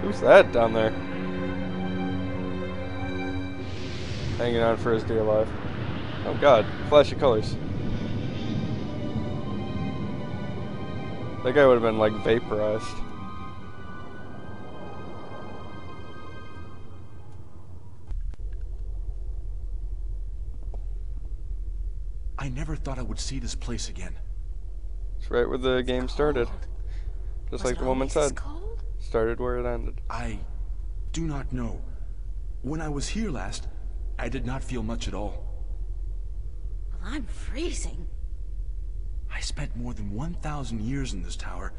Who's that down there? Hanging on for his dear life. Oh god, flashy colors. That guy would have been like vaporized. I never thought I would see this place again. It's right where the game started. Just like the woman said. Started where it ended. I do not know. When I was here last, I did not feel much at all. Well, I'm freezing. I spent more than 1,000 years in this tower,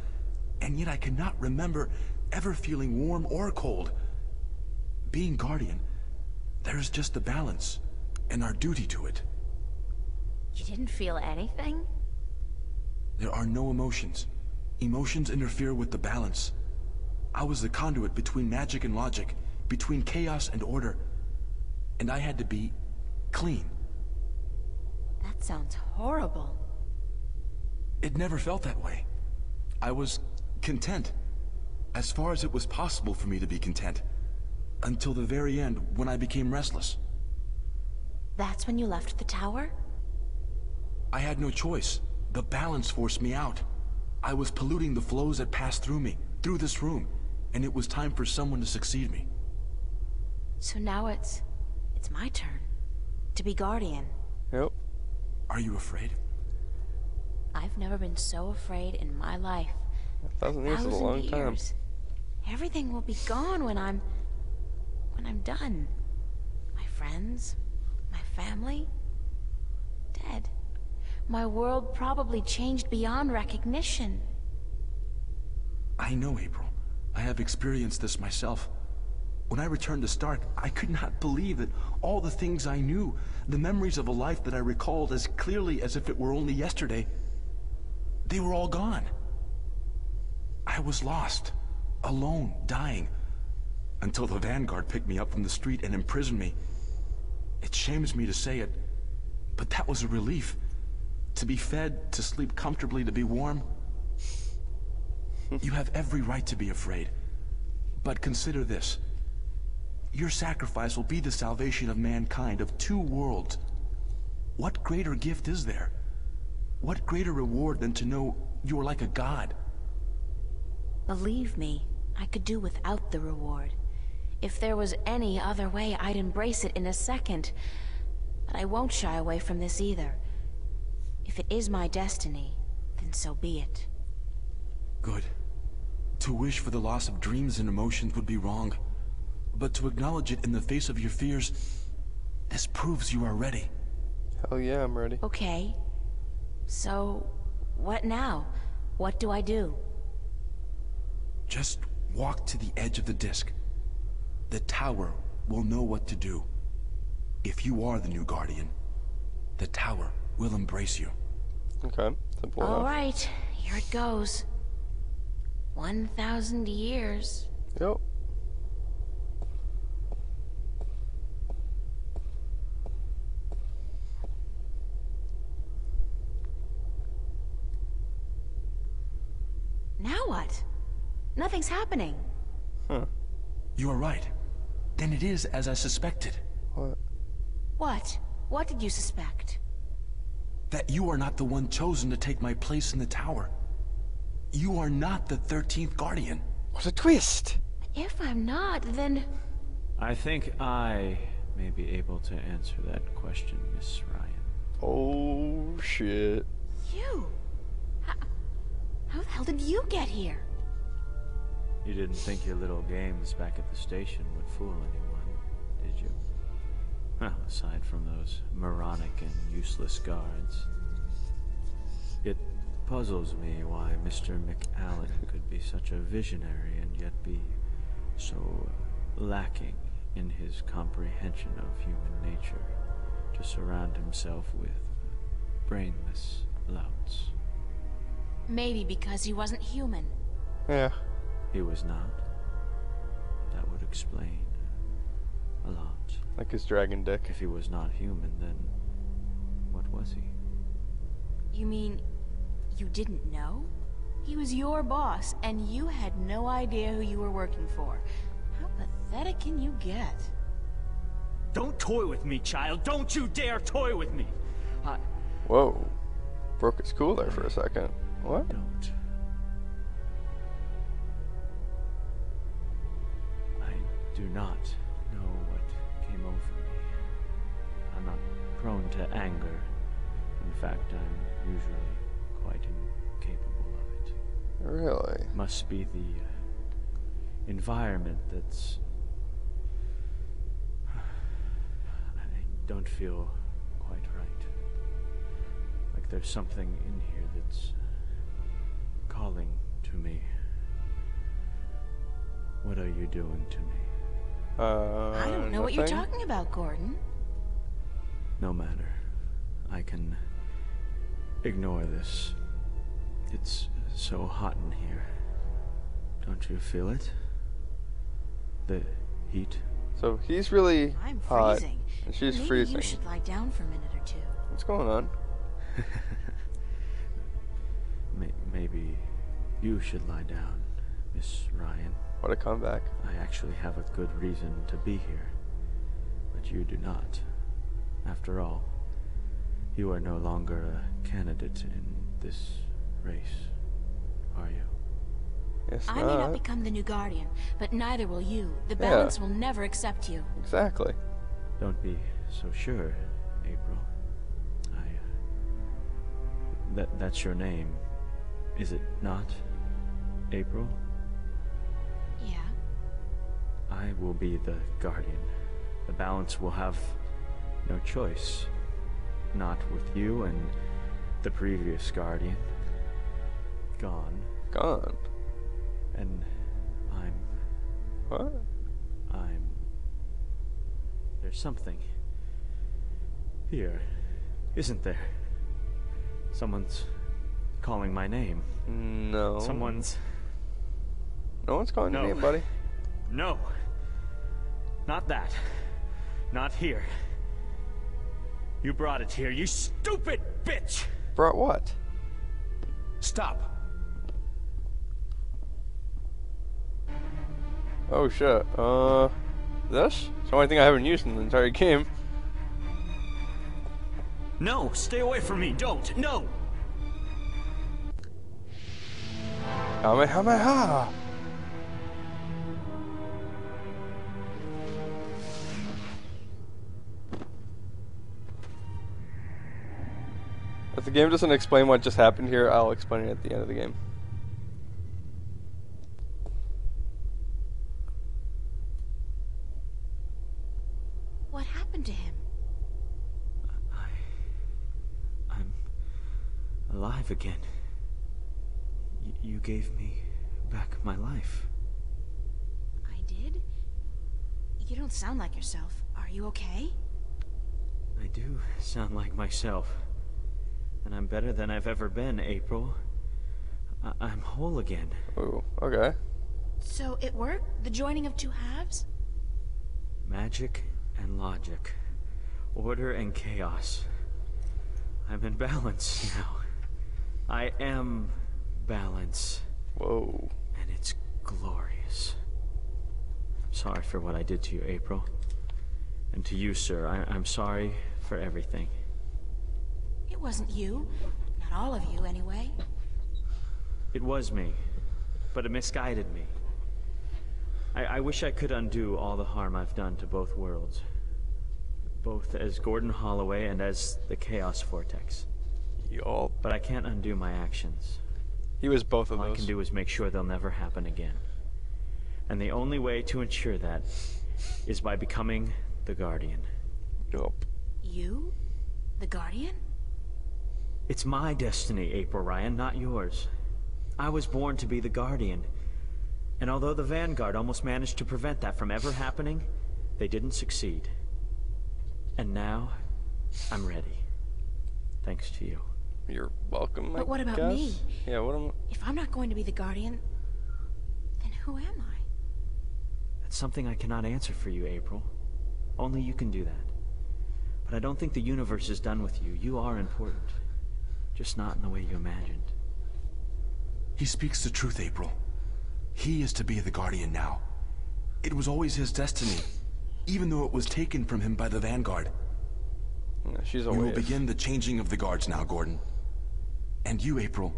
and yet I cannot remember ever feeling warm or cold. Being Guardian, there is just a balance, and our duty to it. You didn't feel anything? There are no emotions. Emotions interfere with the balance. I was the conduit between magic and logic, between chaos and order, and I had to be clean. That sounds horrible. It never felt that way. I was content, as far as it was possible for me to be content, until the very end when I became restless. That's when you left the tower? I had no choice. The balance forced me out. I was polluting the flows that passed through me, through this room, and it was time for someone to succeed me. So now it's my turn to be Guardian. Yep. Are you afraid? I've never been so afraid in my life. 1,000 years is a long time. Everything will be gone when I'm done. My friends, my family, dead. My world probably changed beyond recognition. I know, April. I have experienced this myself. When I returned to Stark, I could not believe that all the things I knew, the memories of a life that I recalled as clearly as if it were only yesterday, they were all gone. I was lost, alone, dying, until the Vanguard picked me up from the street and imprisoned me. It shames me to say it, but that was a relief. To be fed, to sleep comfortably, to be warm. You have every right to be afraid. But consider this. Your sacrifice will be the salvation of mankind, of two worlds. What greater gift is there? What greater reward than to know you are like a god? Believe me, I could do without the reward. If there was any other way, I'd embrace it in a second. But I won't shy away from this either. If it is my destiny, then so be it. Good. To wish for the loss of dreams and emotions would be wrong. But to acknowledge it in the face of your fears, this proves you are ready. Hell yeah, I'm ready. Okay. So, what now? What do I do? Just walk to the edge of the disc. The tower will know what to do. If you are the new Guardian, the tower will embrace you. Okay, simple enough. All right, here it goes. 1,000 years. Yep. Now what? Nothing's happening. Huh. You are right. Then it is as I suspected. What? What? What did you suspect? That you are not the one chosen to take my place in the tower. You are not the 13th Guardian. What a twist! If I'm not, then... I think I may be able to answer that question, Miss Ryan. Oh, shit. You? How the hell did you get here? You didn't think your little games back at the station would fool anyone, did you? Well, aside from those moronic and useless guards. It puzzles me why Mr. McAllen could be such a visionary and yet be so lacking in his comprehension of human nature to surround himself with brainless louts. Maybe because he wasn't human. Yeah. He was not. That would explain a lot. Like his dragon dick. If he was not human, then what was he? You mean you didn't know? He was your boss, and you had no idea who you were working for. How pathetic can you get? Don't toy with me, child. Don't you dare toy with me. Whoa. Broke his cool there for a second. What? Don't not know what came over me. I'm not prone to anger. In fact, I'm usually quite incapable of it. Really? Must be the environment that's... I don't feel quite right. Like there's something in here that's calling to me. What are you doing to me? I don't know what you're nothing? talking about, Gordon. No matter. I can ignore this. It's so hot in here. Don't you feel it? The heat? So he's really I'm hot, freezing. and she's Maybe freezing. you should lie down for a minute or two. What's going on? Maybe you should lie down, Miss Ryan. What a comeback. I actually have a good reason to be here, but you do not. After all, you are no longer a candidate in this race, are you? Yes, I may not become the new Guardian, but neither will you. The balance will never accept you. Exactly. Don't be so sure, April. That's your name, is it not, April? Yeah. I will be the Guardian. The balance will have no choice. Not with you and the previous Guardian. Gone. Gone? And I'm... What? There's something here, isn't there? Someone's calling my name. No. No one's calling your name, buddy. No. Not that. Not here. You brought it here, you stupid bitch! Brought what? Stop. Oh shit. This? It's the only thing I haven't used in the entire game. No, stay away from me, don't, no! Kamehameha! If the game doesn't explain what just happened here, I'll explain it at the end of the game. What happened to him? I'm alive again. You gave me back my life. I did? You don't sound like yourself. Are you okay? I do sound like myself. And I'm better than I've ever been, April. I'm whole again. Ooh, okay. So it worked? The joining of two halves? Magic and logic. Order and chaos. I'm in balance now. I am balance. Whoa. And it's glorious. I'm sorry for what I did to you, April. And to you, sir, I'm sorry for everything. It wasn't you. Not all of you, anyway. It was me, but it misguided me. I wish I could undo all the harm I've done to both worlds. Both as Gordon Holloway and as the Chaos Vortex. Y'all. But I can't undo my actions. He was both of All those. I can do is make sure they'll never happen again. And the only way to ensure that is by becoming the Guardian. Yup. You? The Guardian? It's my destiny, April Ryan, not yours. I was born to be the Guardian. And although the Vanguard almost managed to prevent that from ever happening, they didn't succeed. And now, I'm ready. Thanks to you. You're welcome, But what about me? Yeah, what am... If I'm not going to be the Guardian, then who am I? That's something I cannot answer for you, April. Only you can do that. But I don't think the universe is done with you. You are important. Just not in the way you imagined. He speaks the truth, April. He is to be the Guardian now. It was always his destiny, even though it was taken from him by the Vanguard. Yeah, she's We always... will begin the changing of the guards now, Gordon. And you, April,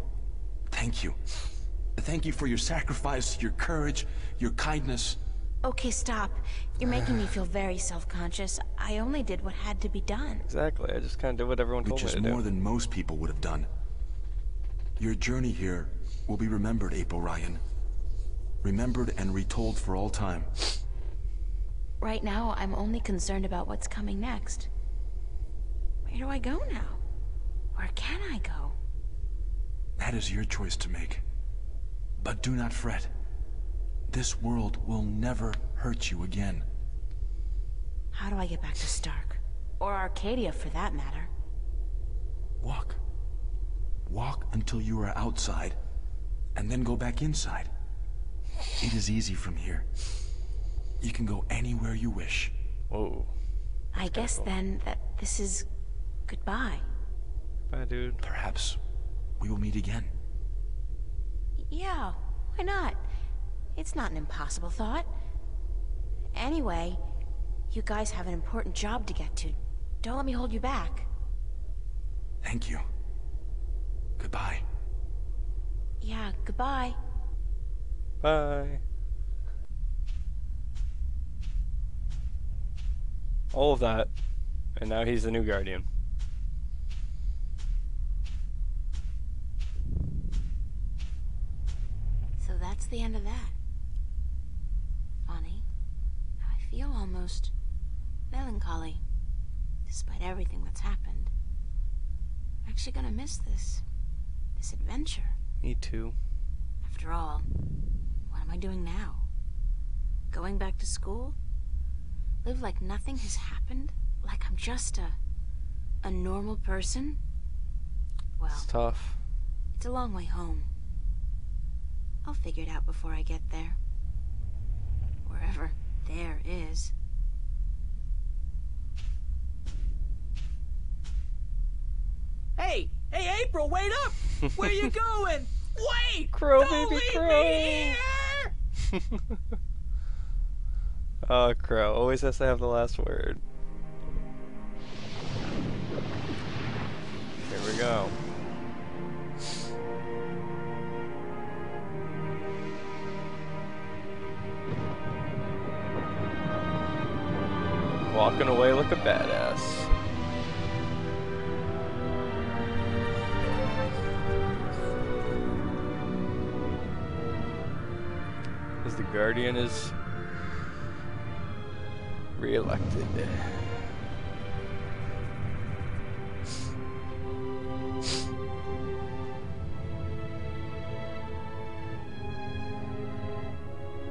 thank you. Thank you for your sacrifice, your courage, your kindness. Okay, stop. You're making me feel very self-conscious. I only did what had to be done. Exactly, I just kind of did what everyone told Which me is to more do. than most people would have done. Your journey here will be remembered, April Ryan. Remembered and retold for all time. Right now, I'm only concerned about what's coming next. Where do I go now? Where can I go? That is your choice to make. But do not fret. This world will never hurt you again. How do I get back to Stark? Or Arcadia, for that matter? Walk. Walk until you are outside, and then go back inside. It is easy from here. You can go anywhere you wish. Whoa. I guess then that this is goodbye. Bye, dude. Perhaps we will meet again. Yeah, why not? It's not an impossible thought. Anyway, you guys have an important job to get to. Don't let me hold you back. Thank you. Goodbye. Yeah, goodbye. Bye. All of that, and now he's the new Guardian. So that's the end of that. Funny. I feel almost melancholy, despite everything that's happened. I'm actually gonna miss this adventure. Me too. After all, what am I doing now? Going back to school? Live like nothing has happened? Like I'm just a normal person? Well, It's tough. it's a long way home. I'll figure it out before I get there. Wherever there is. Hey! Hey, April, wait up! Where you going? Wait! Crow, Don't baby, leave crow! me here! Oh, Crow always has to have the last word. Here we go. Walking away like a badass. As the Guardian is re-elected.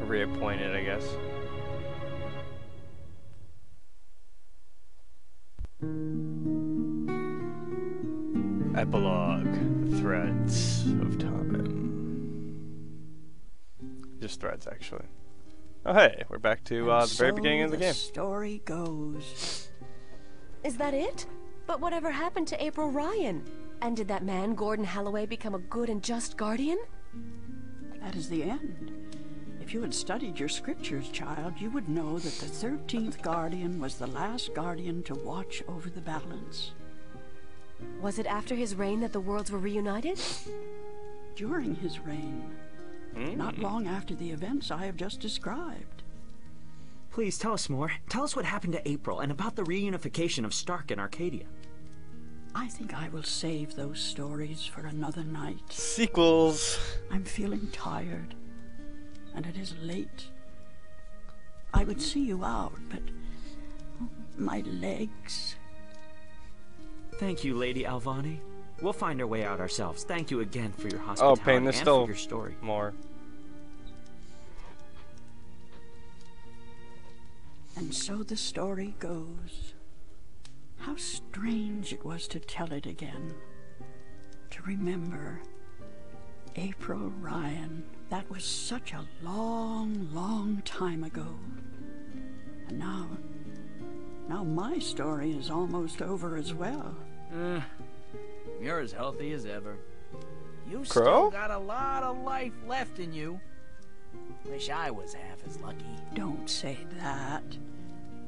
Reappointed, I guess. Epilogue. Threads of time. Just threads, actually. Oh, hey, we're back to the very beginning of the game. Story goes. Is that it? But whatever happened to April Ryan? And did that man, Gordon Holloway, become a good and just guardian? That is the end. If you had studied your scriptures, child, you would know that the 13th Guardian was the last Guardian to watch over the balance. Was it after his reign that the worlds were reunited? During his reign. Not long after the events I have just described. Please tell us more. Tell us what happened to April and about the reunification of Stark and Arcadia. I think I will save those stories for another night. Sequels. I'm feeling tired, and it is late. I would see you out, but my legs. Thank you, Lady Alvani. We'll find our way out ourselves. Thank you again for your hospitality Oh, Payne, there's and still for your story. more. And so the story goes. How strange it was to tell it again. To remember April Ryan. That was such a long, long time ago. And now my story is almost over as well. You're as healthy as ever. You Crow? still got a lot of life left in you. Wish I was half as lucky. Don't say that.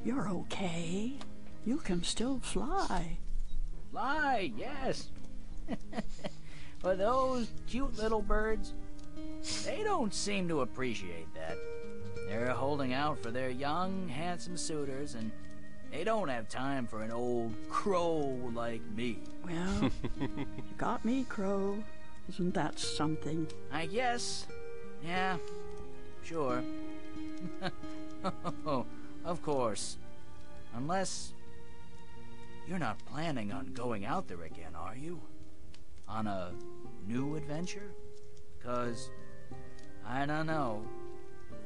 You're okay. You can still fly. Fly, yes. But those cute little birds, they don't seem to appreciate that. They're holding out for their young, handsome suitors, and they don't have time for an old crow like me. Well, you got me, Crow. Isn't that something? I guess. Yeah, sure. Of course. Unless you're not planning on going out there again, are you? On a new adventure? 'Cause, I don't know.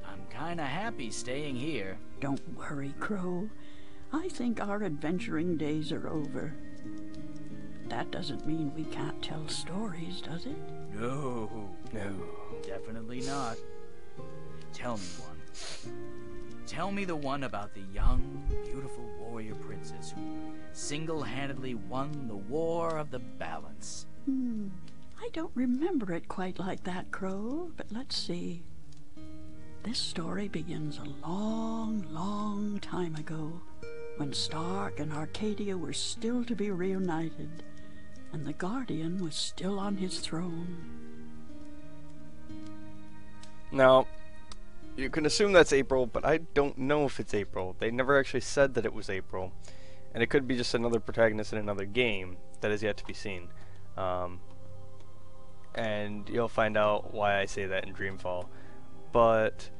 I'm kinda happy staying here. Don't worry, Crow. I think our adventuring days are over. That doesn't mean we can't tell stories, does it? No. Definitely not. Tell me one. Tell me the one about the young, beautiful warrior princess who single-handedly won the War of the Balance. I don't remember it quite like that, Crow, but let's see. This story begins a long, long time ago, when Stark and Arcadia were still to be reunited, and the Guardian was still on his throne. Now, you can assume that's April, but I don't know if it's April. They never actually said that it was April. And it could be just another protagonist in another game that is yet to be seen. And you'll find out why I say that in Dreamfall. But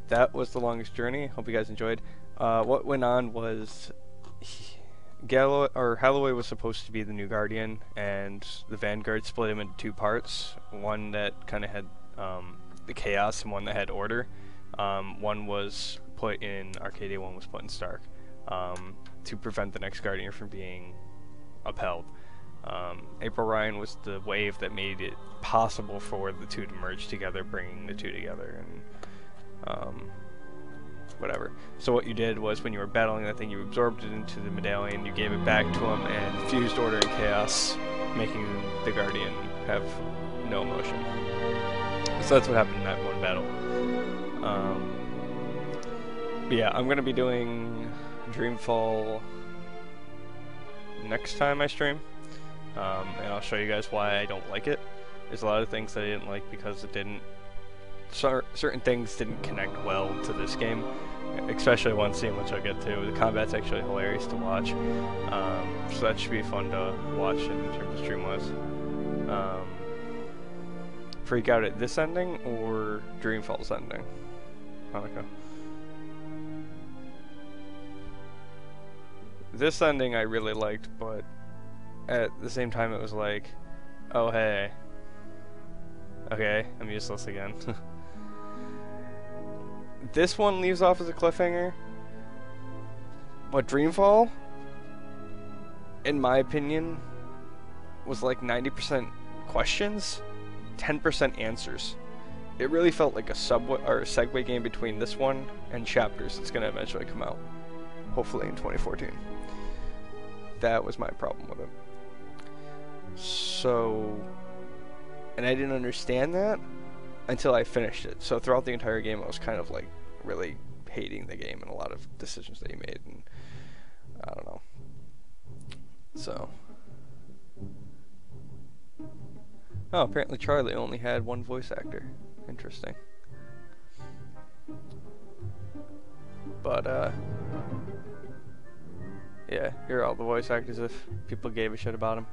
that was The Longest Journey. Hope you guys enjoyed. What went on was Holloway was supposed to be the new Guardian, and the Vanguard split him into two parts. One that kind of had the chaos and one that had order. One was put in Arcadia, one was put in Stark, to prevent the next Guardian from being upheld. April Ryan was the wave that made it possible for the two to merge together, bringing the two together, and whatever. So what you did was, when you were battling that thing, you absorbed it into the medallion, you gave it back to him, and fused order and chaos, making the Guardian have no emotion. So that's what happened in that one battle. But yeah, I'm going to be doing Dreamfall next time I stream, and I'll show you guys why I don't like it. There's a lot of things that I didn't like because it didn't, certain things didn't connect well to this game, especially one scene which I'll get to. The combat's actually hilarious to watch, so that should be fun to watch in terms of stream-wise. Freak out at this ending or Dreamfall's ending? Hanukkah. This ending I really liked, but at the same time it was like, oh hey, okay, I'm useless again. This one leaves off as a cliffhanger. But Dreamfall, in my opinion, was like 90% questions, 10% answers. It really felt like a segue game between this one and Chapters that's going to eventually come out, hopefully in 2014. That was my problem with it. So, and I didn't understand that until I finished it. So throughout the entire game, I was kind of like really hating the game and a lot of decisions that you made, and I don't know. So, oh, apparently Charlie only had one voice actor. Interesting. But yeah, here are all the voice actors if people gave a shit about him.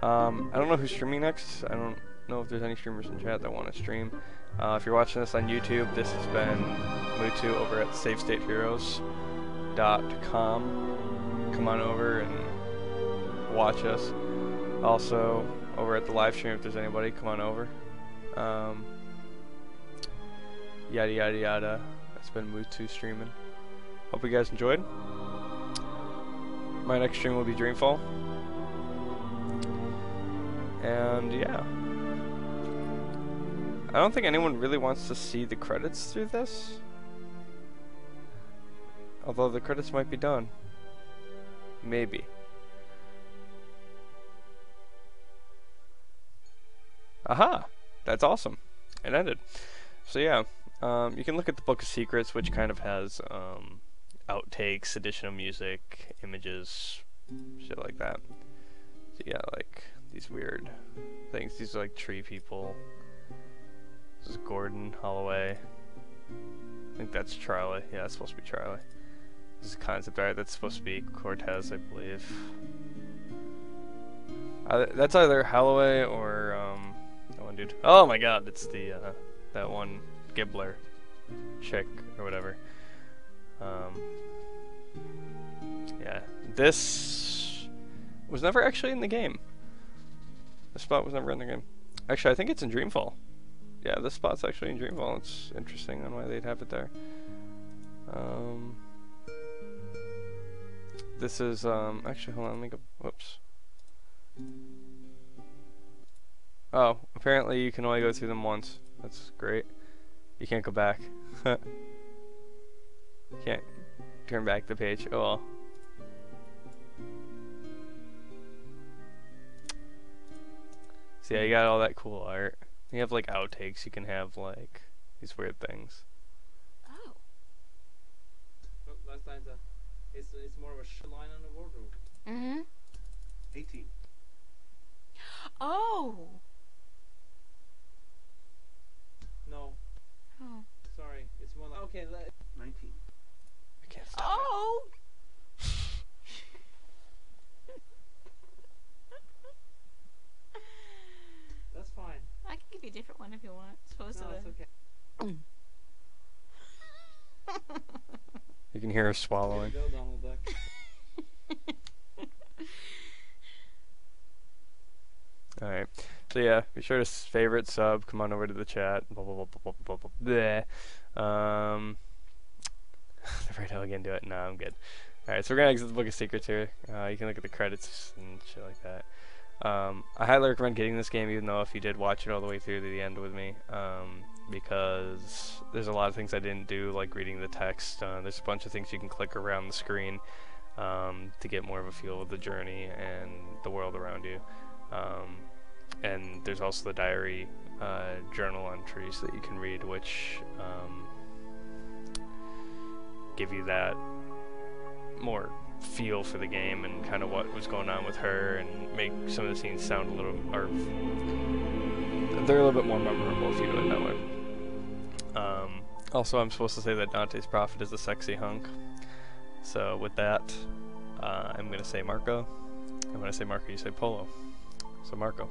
I don't know who's streaming next. I don't know if there's any streamers in chat that want to stream. If you're watching this on YouTube, this has been Mo0o2 over at SafeStateHeroes.com. Come on over and watch us. Also, over at the live stream, if there's anybody, come on over. Yada yada yada. That's been Mo0o2 streaming. Hope you guys enjoyed. My next stream will be Dreamfall. And yeah. I don't think anyone really wants to see the credits through this. Although the credits might be done. Maybe. Aha! That's awesome. It ended. So yeah, you can look at the Book of Secrets, which kind of has outtakes, additional music, images, shit like that. So you got like these weird things. These are like tree people. This is Gordon Holloway. I think that's Charlie. Yeah, it's supposed to be Charlie. This is a concept art. That's supposed to be Cortez, I believe. That's either Holloway or that one dude. Oh my God, it's the that one Gibbler chick or whatever. Yeah, this was never actually in the game. This spot was never in the game. Actually, I think it's in Dreamfall. Yeah, this spot's actually in Dreamfall. It's interesting on why they'd have it there. This is actually, hold on, let me go. Whoops. Oh, apparently you can only go through them once. That's great. You can't go back. Can't turn back the page. Oh well. So yeah, you got all that cool art. You have like outtakes. You can have like these weird things. Oh. Last time's it's more of a line on the wardrobe. Mm-hmm. 18. Oh. No. Oh. Sorry, it's more like 19. I can't stop. Oh. That's fine. I can give you a different one if you want. Supposed No, to. it's okay. You can hear her swallowing. There you go, Donald Duck. Alright, so yeah, be sure to favorite, sub, come on over to the chat, blah blah blah blah blah blah blah. The right how again do it? No, I'm good. Alright, so we're gonna exit the Book of Secrets here. You can look at the credits and shit like that. I highly recommend getting this game, even though if you did watch it all the way through to the end with me, because there's a lot of things I didn't do, like reading the text. There's a bunch of things you can click around the screen to get more of a feel of the journey and the world around you. And there's also the diary journal entries that you can read, which give you that more feel for the game and kind of what was going on with her, and make some of the scenes sound a little, or they're a little bit more memorable if you do it that way. Also, I'm supposed to say that Dante's Prophet is a sexy hunk. So with that, I'm going to say Marco. And when I say Marco, you say Polo. So Marco.